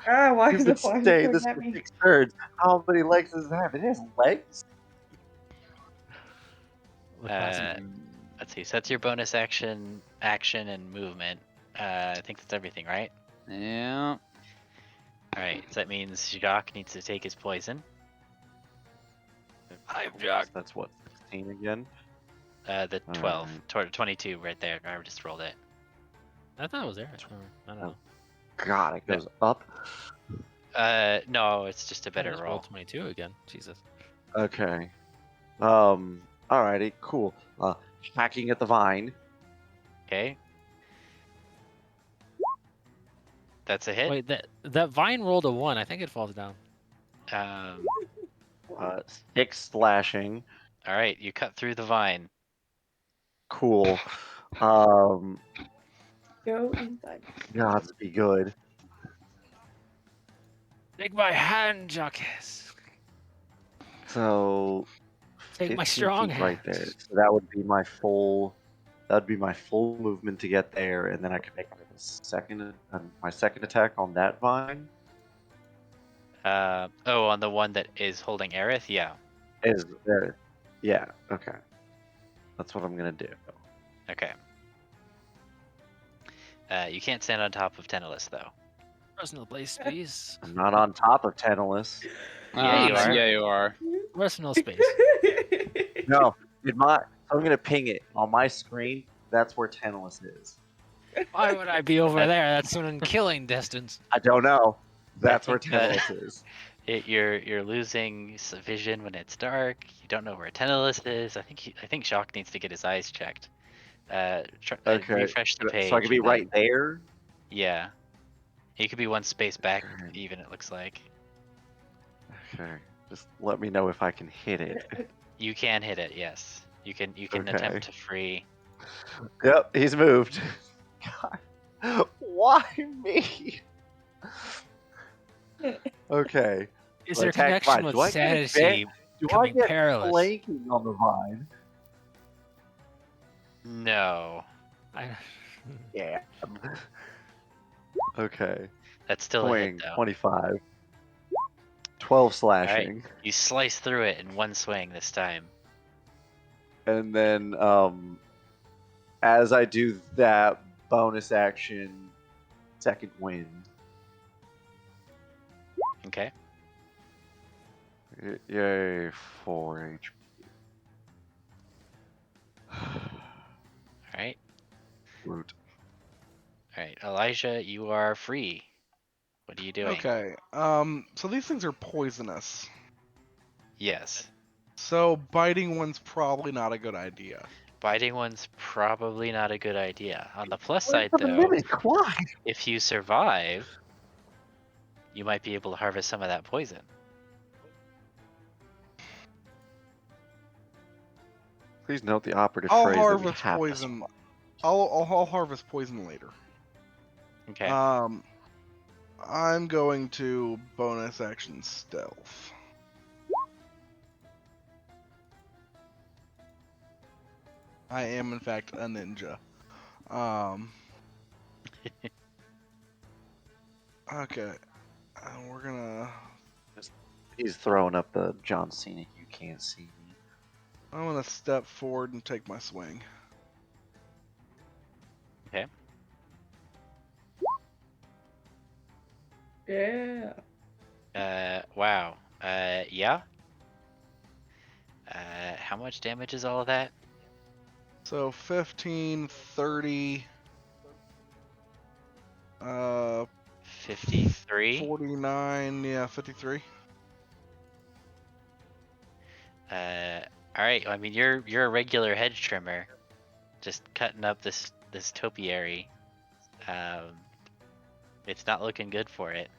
Why You've is been it flying saying this at for me? 6 turns. How many legs does it have? It has legs? Let's see. So that's your bonus action, and movement. I think that's everything, right? Yeah. All right. So that means Jacques needs to take his poison. I'm Jack. That's what, 16 again? The 12, 22 right there. I just rolled it. I thought it was there. I don't know. God, it goes up. No, it's just a I better just roll. rolled 22 again. Jesus. Okay. Alrighty, cool. Hacking at the vine. Okay. That's a hit. Wait, that vine rolled a 1. I think it falls down. Um, 6 slashing. all right, you cut through the vine. Cool. Go inside. Gods be good. Take my hand, Jacques. So Take my 15 strong feet hand. right there. So that would be my full. That would be my full movement to get there, and then I could make my second attack on that vine. Oh, on the one that is holding Aerith? Yeah. Is there? Yeah. Okay. That's what I'm gonna do. Okay. You can't stand on top of Tentalis, though. Personal space, please. I'm not on top of Tantalus. Yeah, you are. Yeah, you are. Personal space. No, I'm gonna ping it on my screen. That's where Tantalus is. Why would I be over there? That's in killing distance. I don't know. That's where think that- Tantalus is. You're losing vision when it's dark. You don't know where Tentalis is. I think Jacques needs to get his eyes checked. Okay. Refresh the page. So I can be and then- right there. Yeah. You could be one space back, Okay. even it looks like. Okay. Just let me know if I can hit it. You can hit it, yes. You can Okay. attempt to free. Yep, he's moved. God, why me? Okay. Is Well, there attack connection vine. with Do I get sanity Do I becoming get perilous? flanking on the vine? No. Yeah. Okay. That's still a Swing hit, though. 25. 12 slashing. You slice through it in one swing this time. And then as I do that, bonus action, second wind. Okay. Yay, 4 HP. Alright. Woot. Elijah, you are free. What are you doing? Okay. So these things are poisonous. Yes. So biting one's probably not a good idea. Biting one's probably not a good idea. On the plus Wait side, for the though, mimic. Why? if you survive, you might be able to harvest some of that poison. Please note the operative I'll phrase that we harvest have to poison. I'll harvest poison later. Okay. I'm going to bonus action stealth. I am in fact a ninja. Okay. We're gonna. He's throwing up the John Cena. You can't see me. I'm gonna step forward and take my swing. Okay. Yeah. Wow. Yeah. How much damage is all of that? So 15, 30, 53. 49, yeah, 53. All right. I mean, you're a regular hedge trimmer, just cutting up this topiary. It's not looking good for it.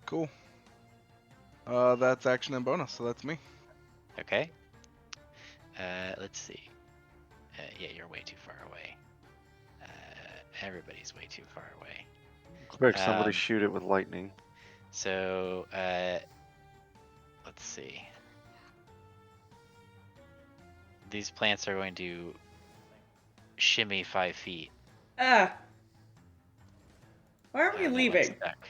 Cool. That's action and bonus, so that's me. Okay. Let's see. Yeah, you're way too far away. Everybody's way too far away. Expect somebody Um, shoot it with lightning. So, let's see. These plants are going to shimmy 5 feet. Ah. Why are we and they're, like, leaving? stuck.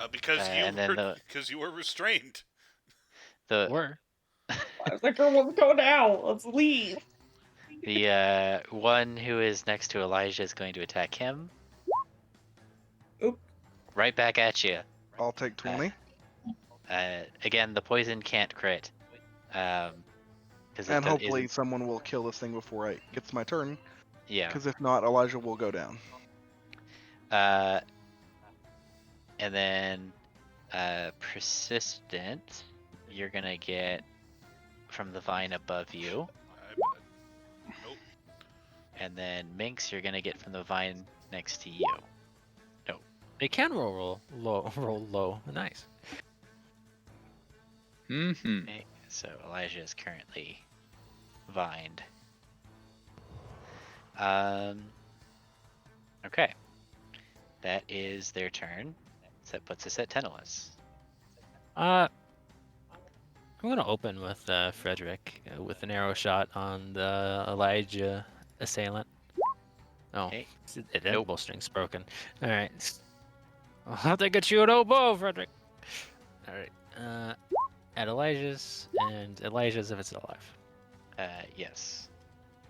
Because and then you were restrained. Or I was like, let's go now. Let's leave. the one who is next to Elijah is going to attack him. Oop. Right back at you. I'll take 20. Again, the poison can't crit. And hopefully someone will kill this thing before it gets my turn. Yeah. Because if not, Elijah will go down. And then persistent, you're gonna get from the vine above you. Nope. And then Minx, you're gonna get from the vine next to you. No. they can roll low. Nice. Mm-hmm. Okay, so Elijah is currently vined. Okay. That is their turn. So that puts us at Tenuous. I'm gonna open with Frederick with an arrow shot on the Elijah assailant. Oh, Okay. that Nope. bowstring's broken. All right, I'll have to get you an oboe, Frederick. All right, at Elijah's and Elijah's if it's alive. Yes.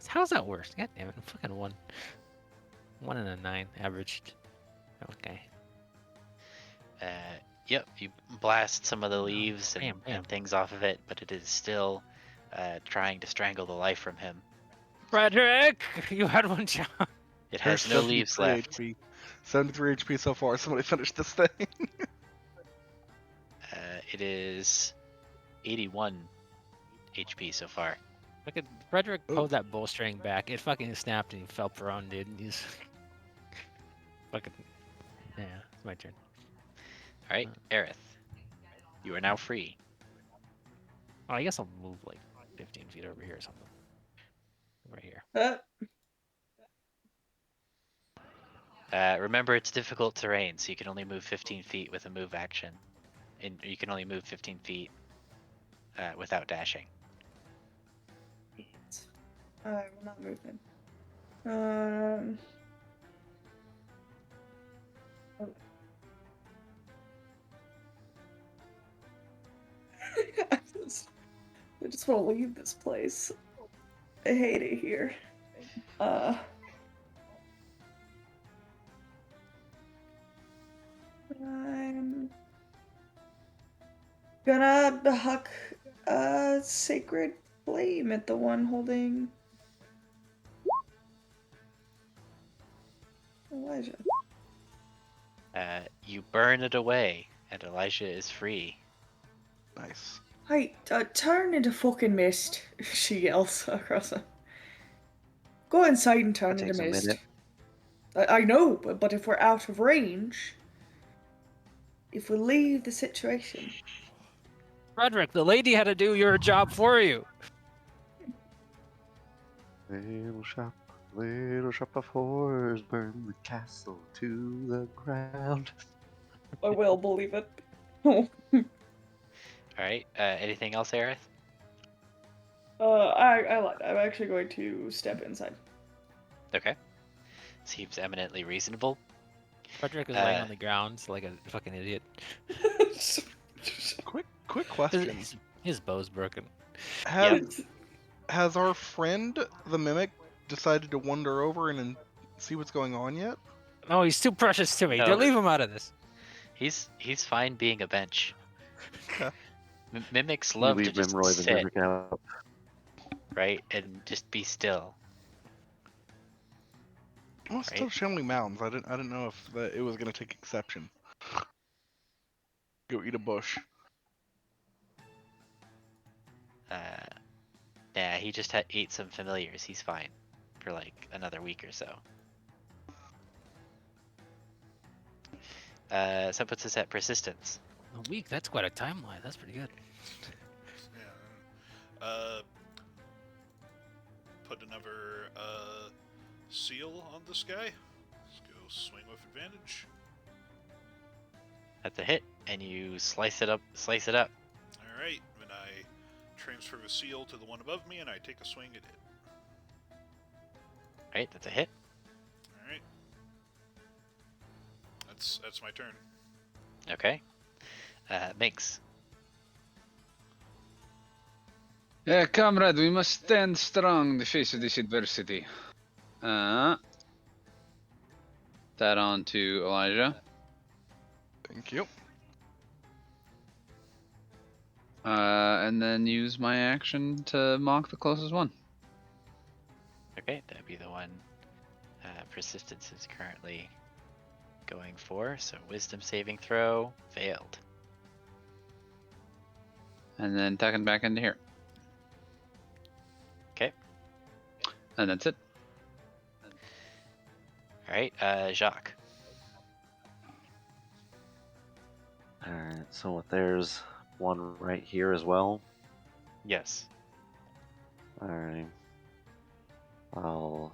How's that worse? God damn it! Fucking 1 and a 9 averaged. Okay. Yep, you blast some of the leaves bam, bam. and things off of it, but it is still trying to strangle the life from him. Frederick, you had one shot. It has no leaves left. HP. 73 HP so far. Somebody finish this thing. It is 81 HP so far. Look at Frederick Ooh. pulled that bowstring back. It fucking snapped and he fell prone, dude. He's fucking. Yeah, it's my turn. All right, Aerith, you are now free. Oh, I guess I'll move like 15 feet over here or something. Right here. Remember, it's difficult terrain, so you can only move 15 feet with a move action. And you can only move 15 feet without dashing. I will not move him. I just want to leave this place. I hate it here. I'm gonna huck a sacred flame at the one holding Elijah. You burn it away, and Elijah is free. Nice. Hey, turn into fucking mist, she yells across her. Go inside and turn That into takes a mist. minute. I know, but if we're out of range, if we leave the situation... Frederick, the lady had to do your job for you. Little shop of horrors, burn the castle to the ground. I will believe it. All right. Anything else, Aerith? I lied. I'm actually going to step inside. Okay. Seems eminently reasonable. Frederick is laying on the ground like a fucking idiot. Quick question. His bow's broken. Has our friend the mimic decided to wander over and see what's going on yet? No, he's too precious to me. No. Leave him out of this. He's fine being a bench. Okay. Mimics You love to leave just Memroy the sit, mimic out. right, and just be still. Well, it's still showing mountains. I didn't know if it was gonna take exception. Go eat a bush. Nah, he just ate some familiars. He's fine for like another week or so. So that puts us at persistence. A week? That's quite a timeline. That's pretty good. Yeah. Put another seal on this guy. Let's go swing with advantage. That's a hit, and you slice it up. All right, then I transfer the seal to the one above me, and I take a swing at it. Right, that's a hit. All right. That's my turn. Okay. Minx. Yeah, comrade, we must stand strong in the face of this adversity. That on to Elijah. Thank you. And then use my action to mock the closest one. Okay, that'd be the one persistence is currently going for. So wisdom saving throw failed. And then tucking back into here. Okay. And that's it. All right, Jacques. Alright, so there's one right here as well. Yes. Alright. I'll...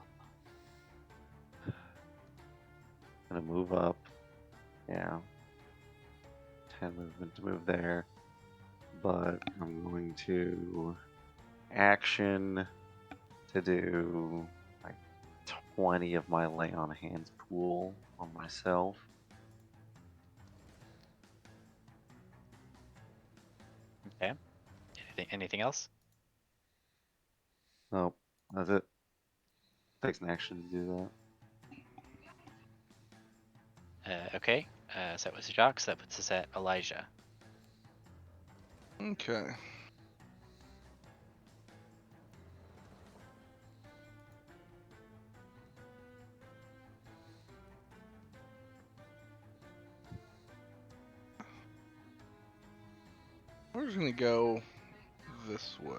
gonna move up. Yeah. 10 movement to move there. But I'm going to action to do like 20 of my lay on hands pool on myself. Okay. Anything else? Nope, that's it. Takes an action to do that. Okay. So that was Jacques. So that puts us at Elijah. Okay. We're just gonna go this way.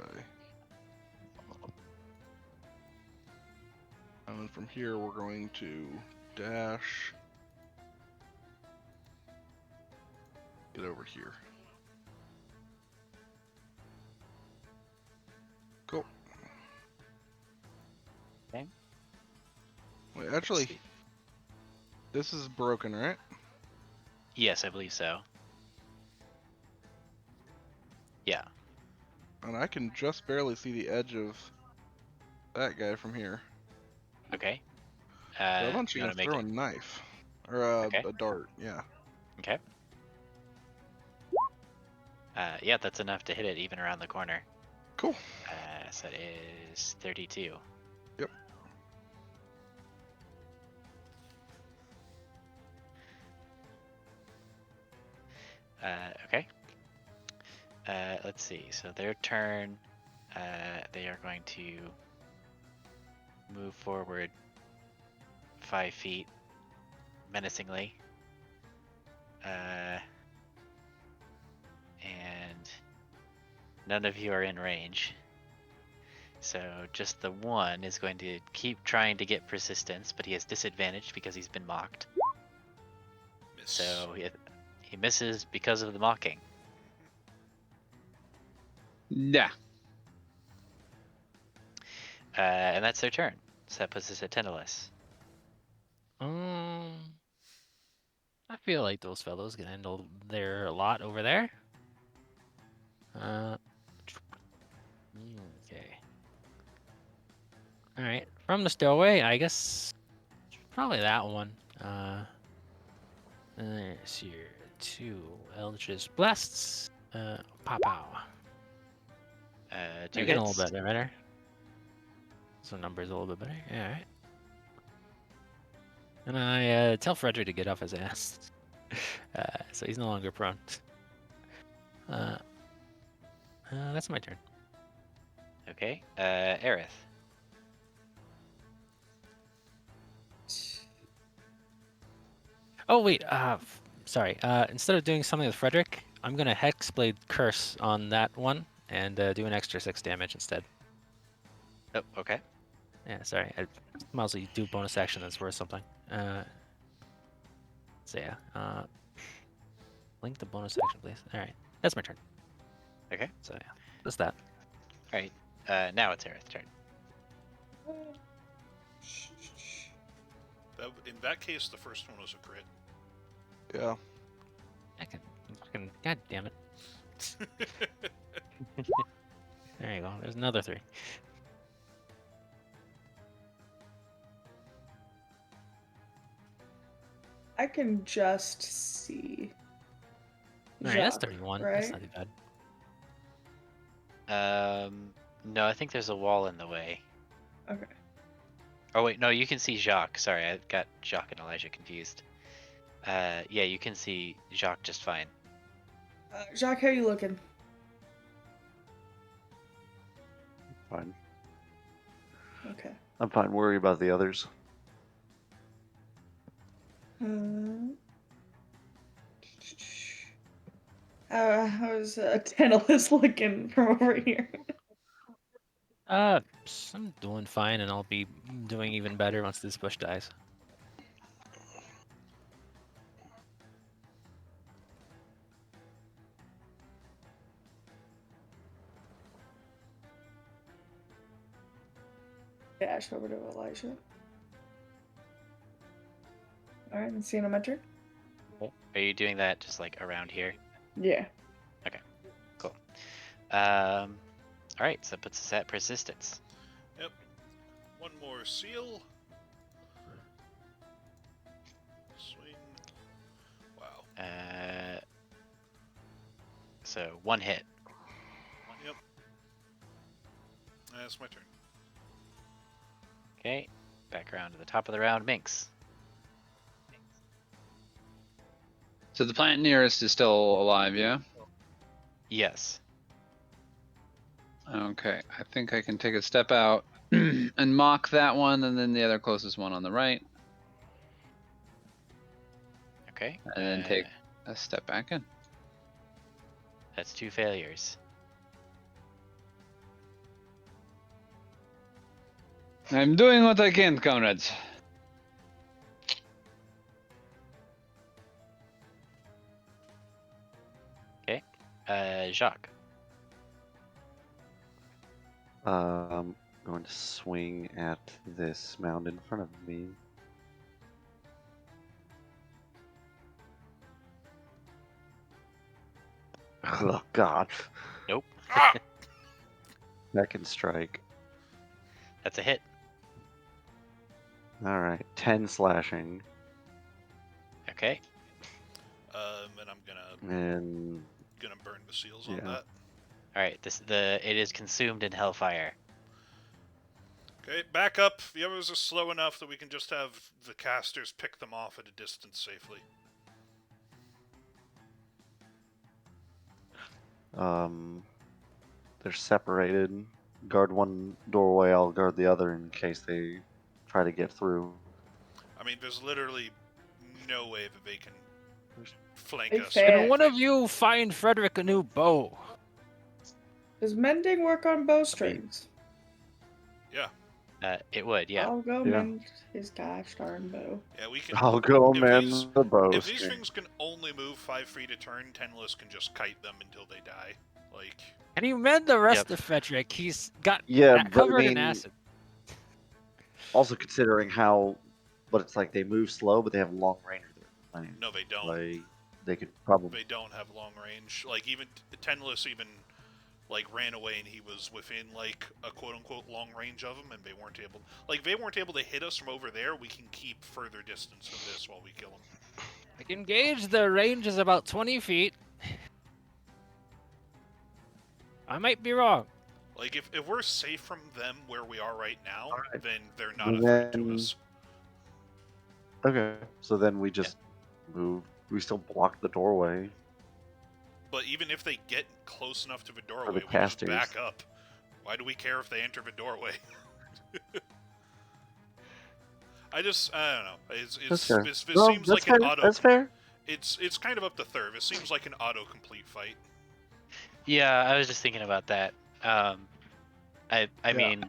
And then from here we're going to dash. Get over here. Cool. Okay. Wait, actually, this is broken, right? Yes, I believe so. Yeah. And I can just barely see the edge of that guy from here. Okay. So I'm You actually want gonna to make throw it? a knife. Or Okay. a dart, yeah. Okay. Yeah, that's enough to hit it even around the corner. Cool. So it is 32. Yep. Okay. Let's see. So their turn, they are going to move forward 5 feet menacingly. And none of you are in range. So just the one is going to keep trying to get persistence, but he has disadvantage because he's been mocked. Miss. So he misses because of the mocking. Yeah. And that's their turn. So that puts us at 10 or less. I feel like those fellows can handle their lot over there. Okay. All right. From the stowaway, I guess probably that one. There's here 2 Eldritch Blasts. Pow pow. 2 Getting a hits. little bit better. So numbers a little bit better. Yeah, all right. And I tell Frederick to get off his ass. So he's no longer prone. That's my turn. Okay. Aerith. Oh wait, sorry. Instead of doing something with Frederick, I'm gonna Hexblade Curse on that one and do an extra 6 damage instead. Oh, okay. Yeah, sorry. I might as well do bonus action that's worth something. So yeah. Link the bonus action, please. All right, that's my turn. Okay. So yeah, just that. All right. Now it's Aerith's turn. In that case, the first one was a crit. Yeah. God damn it. There you go. There's another 3. I can just see. All right, that's Jacques, 31. right? That's not too bad. No, I think there's a wall in the way. Okay. Oh wait, no, you can see Jacques. Sorry, I got Jacques and Elijah confused. Yeah, you can see Jacques just fine. Jacques, how are you looking? Fine. Okay. I'm fine. Worry about the others. How's Tantalus looking from over here? I'm doing fine, and I'll be doing even better once this bush dies. Dash over to Elijah. Alright, and seeing on my turn? Are you doing that just like around here? Yeah. Cool. All right, so that puts us at persistence. Yep. One more seal. Swing. Wow. So 1 hit. Yep. That's my turn. Okay. Back around to the top of the round, Minx. So the plant nearest is still alive, yeah? Yes. Okay, I think I can take a step out and mock that one, and then the other closest one on the right, Okay. and then take a step back in. That's 2 failures. I'm doing what I can, comrades. Okay. Jacques. I'm going to swing at this mound in front of me. Oh God! Nope. Second strike. That's a hit. All right, 10 slashing, Okay. And I'm gonna and burn the seals on yeah. that. All right. It is consumed in hellfire. Okay, back up. The others are slow enough that we can just have the casters pick them off at a distance safely. They're separated. Guard one doorway. I'll guard the other in case they try to get through. I mean, there's literally no way that they can flank Hey, us. fair. Can one of you find Frederick a new bow? Does mending work on bowstrings? Yeah, It would, yeah. I'll go Yeah. mend his gosh darn bow. yeah, we can. I'll go If mend these- the If these bowstring. things can only move 5 feet a turn, Tenless can just kite them until they die. Like, Can you mend the rest Yep. of Frederick? He's got Yeah, but I covered in mean, acid. also considering how, but it's like they move slow, but they have long range with their plane. no, they don't. Like they could probably. They don't have long range. Like, even Tenless even like ran away and he was within like a quote unquote long range of them, and they weren't able. Like, they weren't able to hit us from over there. We can keep further distance from this while we kill them. I can gauge the range is about 20 feet. I might be wrong. Like, if we're safe from them where we are right now, Alright. then they're not a threat to Then- us. Okay, so then we just move. We still block the doorway. But even if they get close enough to the doorway, we just casters. back up. Why do we care if they enter the doorway? I don't know. That's fair. This No, seems that's like an fair. auto. That's fair. It's kind of up to third. It seems like an autocomplete fight. Yeah, I was just thinking about that. I Yeah. mean,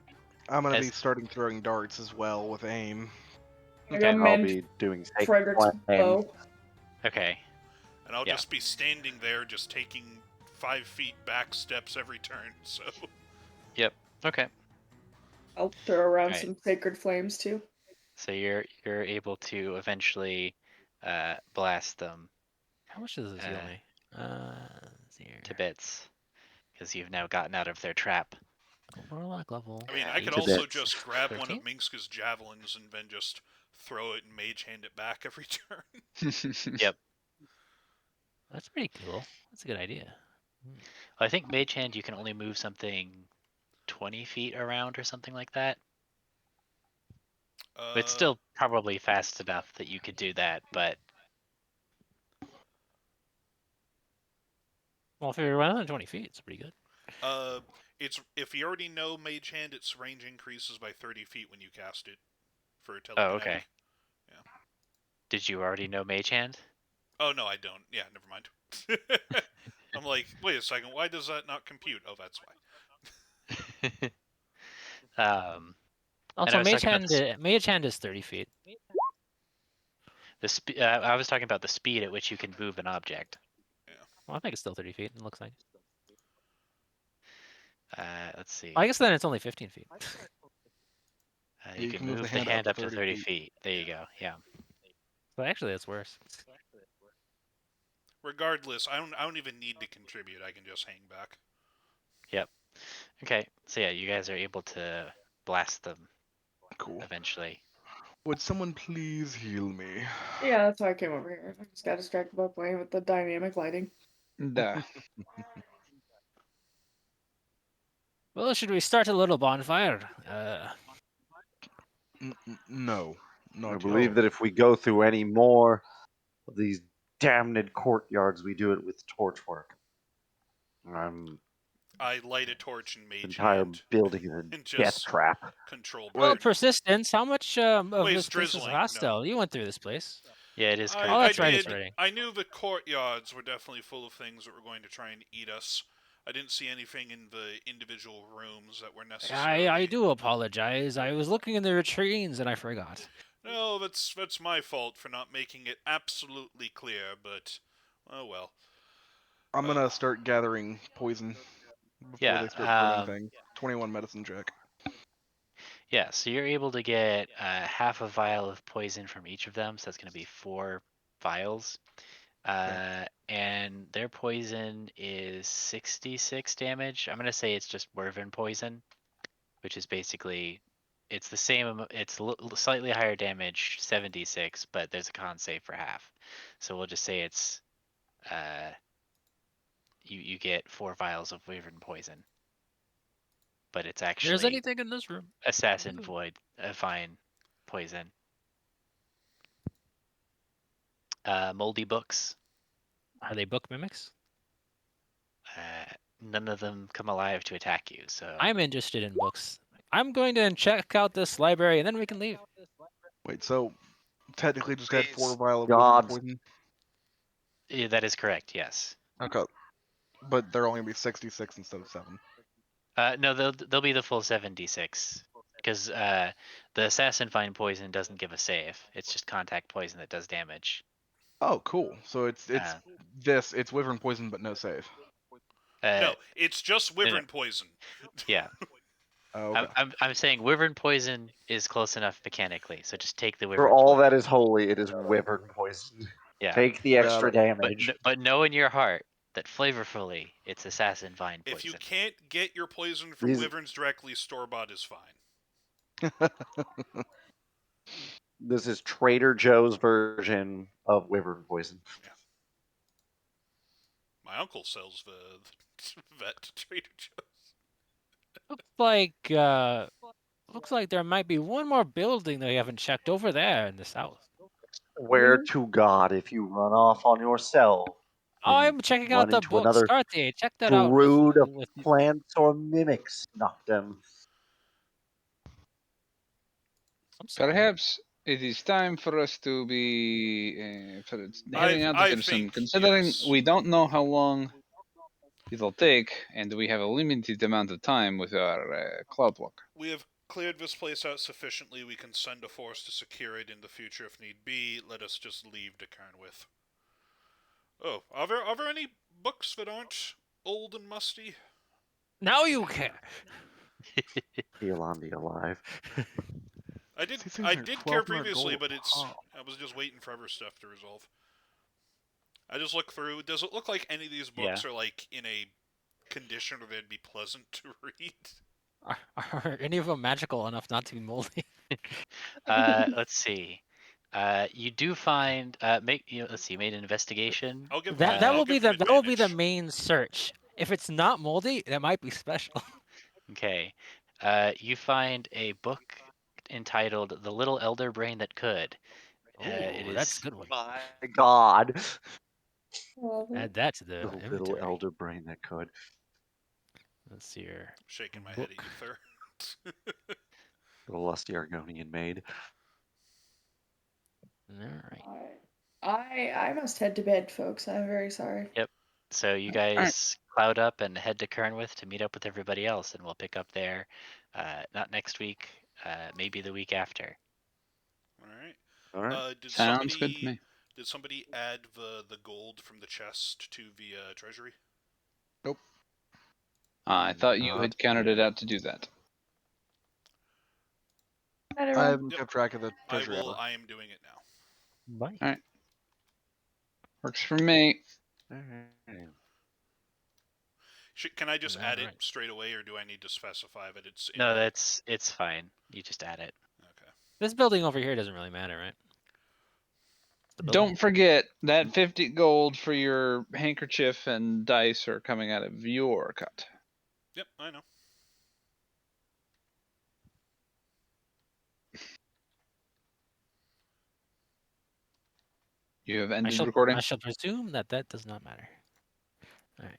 I'm gonna be As- starting throwing darts as well with aim. I Okay. go I'll mend be doing snake Frederick's flame. bow. okay. And I'll Yeah. just be standing there, just taking 5 feet back steps every turn. So Okay. I'll throw around Right. some sacred flames too. So you're able to eventually blast them How much does this heal Uh, me? Let's see here. to bits because you've now gotten out of their trap. Warlock level. I mean, Yeah, I you could to also bits. just grab one 13? of Minska's javelins and then just throw it and mage hand it back every turn. Yep. That's pretty cool. That's a good idea. I think Mage Hand you can only move something 20 feet around or something like that. It's still probably fast enough that you could do that, but Well, if you're within 20 feet, it's pretty good. It's if you already know Mage Hand, its range increases by 30 feet when you cast it for oh, telekinetic. okay. Yeah. Did you already know Mage Hand? Oh no, I don't. Yeah, never mind. I'm like, wait a second, why does that not compute? Oh, that's why. Also, I was talking about Mage Hand is 30 feet. I was talking about the speed at which you can move an object. Well, I think it's still 30 feet. It looks like. Let's see. I guess then it's only 15 feet. You can move the hand up to 30 feet. There you go. Yeah. But actually, that's worse. Regardless, I don't even need to contribute. I can just hang back. Okay. So yeah, you guys are able to blast them Cool. eventually. Would someone please heal me? Yeah, that's why I came over here. I just got distracted by playing with the dynamic lighting. Duh. Well, should we start a little bonfire? No, not I yet. believe that if we go through any more of these damned courtyards, we do it with torch work. I light a torch and The mage entire hand building is a and death just trap. control Well, burn. persistence. How much of Wait, this it's place is drizzling, hostile? You went through this place. Yeah, it is I, correct. Oh, I that's right, did. it's ready. I knew the courtyards were definitely full of things that were going to try and eat us. I didn't see anything in the individual rooms that were necessary. I do apologize. I was looking in the latrines and I forgot. No, that's my fault for not making it absolutely clear. But oh well. I'm gonna start gathering poison before Yeah, they start burning things. 21 medicine check. Yeah, so you're able to get half a vial of poison from each of them, so that's going to be 4 vials. And their poison is 66 damage. I'm going to say it's just Werven poison, which is basically it's the same. It's slightly higher damage, 76, but there's a con save for half. So we'll just say it's you get 4 vials of Wyvern poison, but it's actually There's anything in this room? Assassin Void Vine poison. Moldy books. Are they book mimics? None of them come alive to attack you. So I'm interested in books. I'm going to check out this library and then we can leave. Wait, so technically just had 4 These vial of gods. wyvern poison. Yeah, that is correct. Yes. Okay, but they're only gonna be 66 instead of 7. No, they'll be the full 76 because the assassin find poison doesn't give a save. It's just contact poison that does damage. Oh, cool. So it's Uh, it's wyvern poison but no save. No, it's just no. wyvern poison. Yeah. Oh, okay. I'm saying wyvern poison is close enough mechanically, so just take the For wyvern all poison. that is holy, it is wyvern poison. Yeah. Take the Got extra it. damage. But know in your heart that flavorfully it's assassin vine poison. If you can't get your poison from These- wyverns directly, store-bought is fine. This is Trader Joe's version of wyvern poison. My uncle sells the vet to Trader Joe's. Looks like there might be one more building that we haven't checked over there in the south. Where to God if you run off on yourself? Oh, and I'm checking run out the into book. another Cartier, check that out brood of with plants or mimics, Noctem. I'm sorry. Perhaps it is time for us to be heading out I of Pearson, think, considering yes. we don't know how long it'll take, and we have a limited amount of time with our cloud walk. We have cleared this place out sufficiently. We can send a force to secure it in the future if need be. Let us just leave to Kernwith. Oh, are there any books that aren't old and musty? Now you care. Yolandi alive. I These did things I are did care 1200 previously, gold but a it's pop. I was just waiting for other stuff to resolve. I just look through. Does it look like any of these Yeah. books are like in a condition where they'd be pleasant to read? Are any of them magical enough not to be moldy? Let's see. You do find let's see. Made an investigation. I'll give That them, I'll will be give them that will be the advantage. main search. If it's not moldy, that might be special. Okay. You find a book entitled "The Little Elder Brain That Could." It Ooh, that's a is good one. My God. Add that to The the little inventory. elder brain that could. Let's see here. Shaking my Book. head at ether. Little lusty Argonian maid. All right. I must head to bed, folks. I'm very sorry. Yep. So you guys cloud up and head to Kernwith to meet up with everybody else, and we'll pick up there. Not next week. Maybe the week after. All right. All right. Did Sounds good to me. somebody add the gold from the chest to the treasury? Nope. I thought you Not had counted it yet. out to do that. I everyone. haven't Yep. kept track of the treasury. I am doing it now. Bye. All right. Works for me. Alright. Can I just add it Alright. straight away, or do I need to specify that it's in No, bulk? it's fine. You just add it. Okay. This building over here doesn't really matter, right? The building? Don't forget that 50 gold for your handkerchief and dice are coming out of your cut. Yep, I know. You have I ended shall recording. presume that does not matter. All right.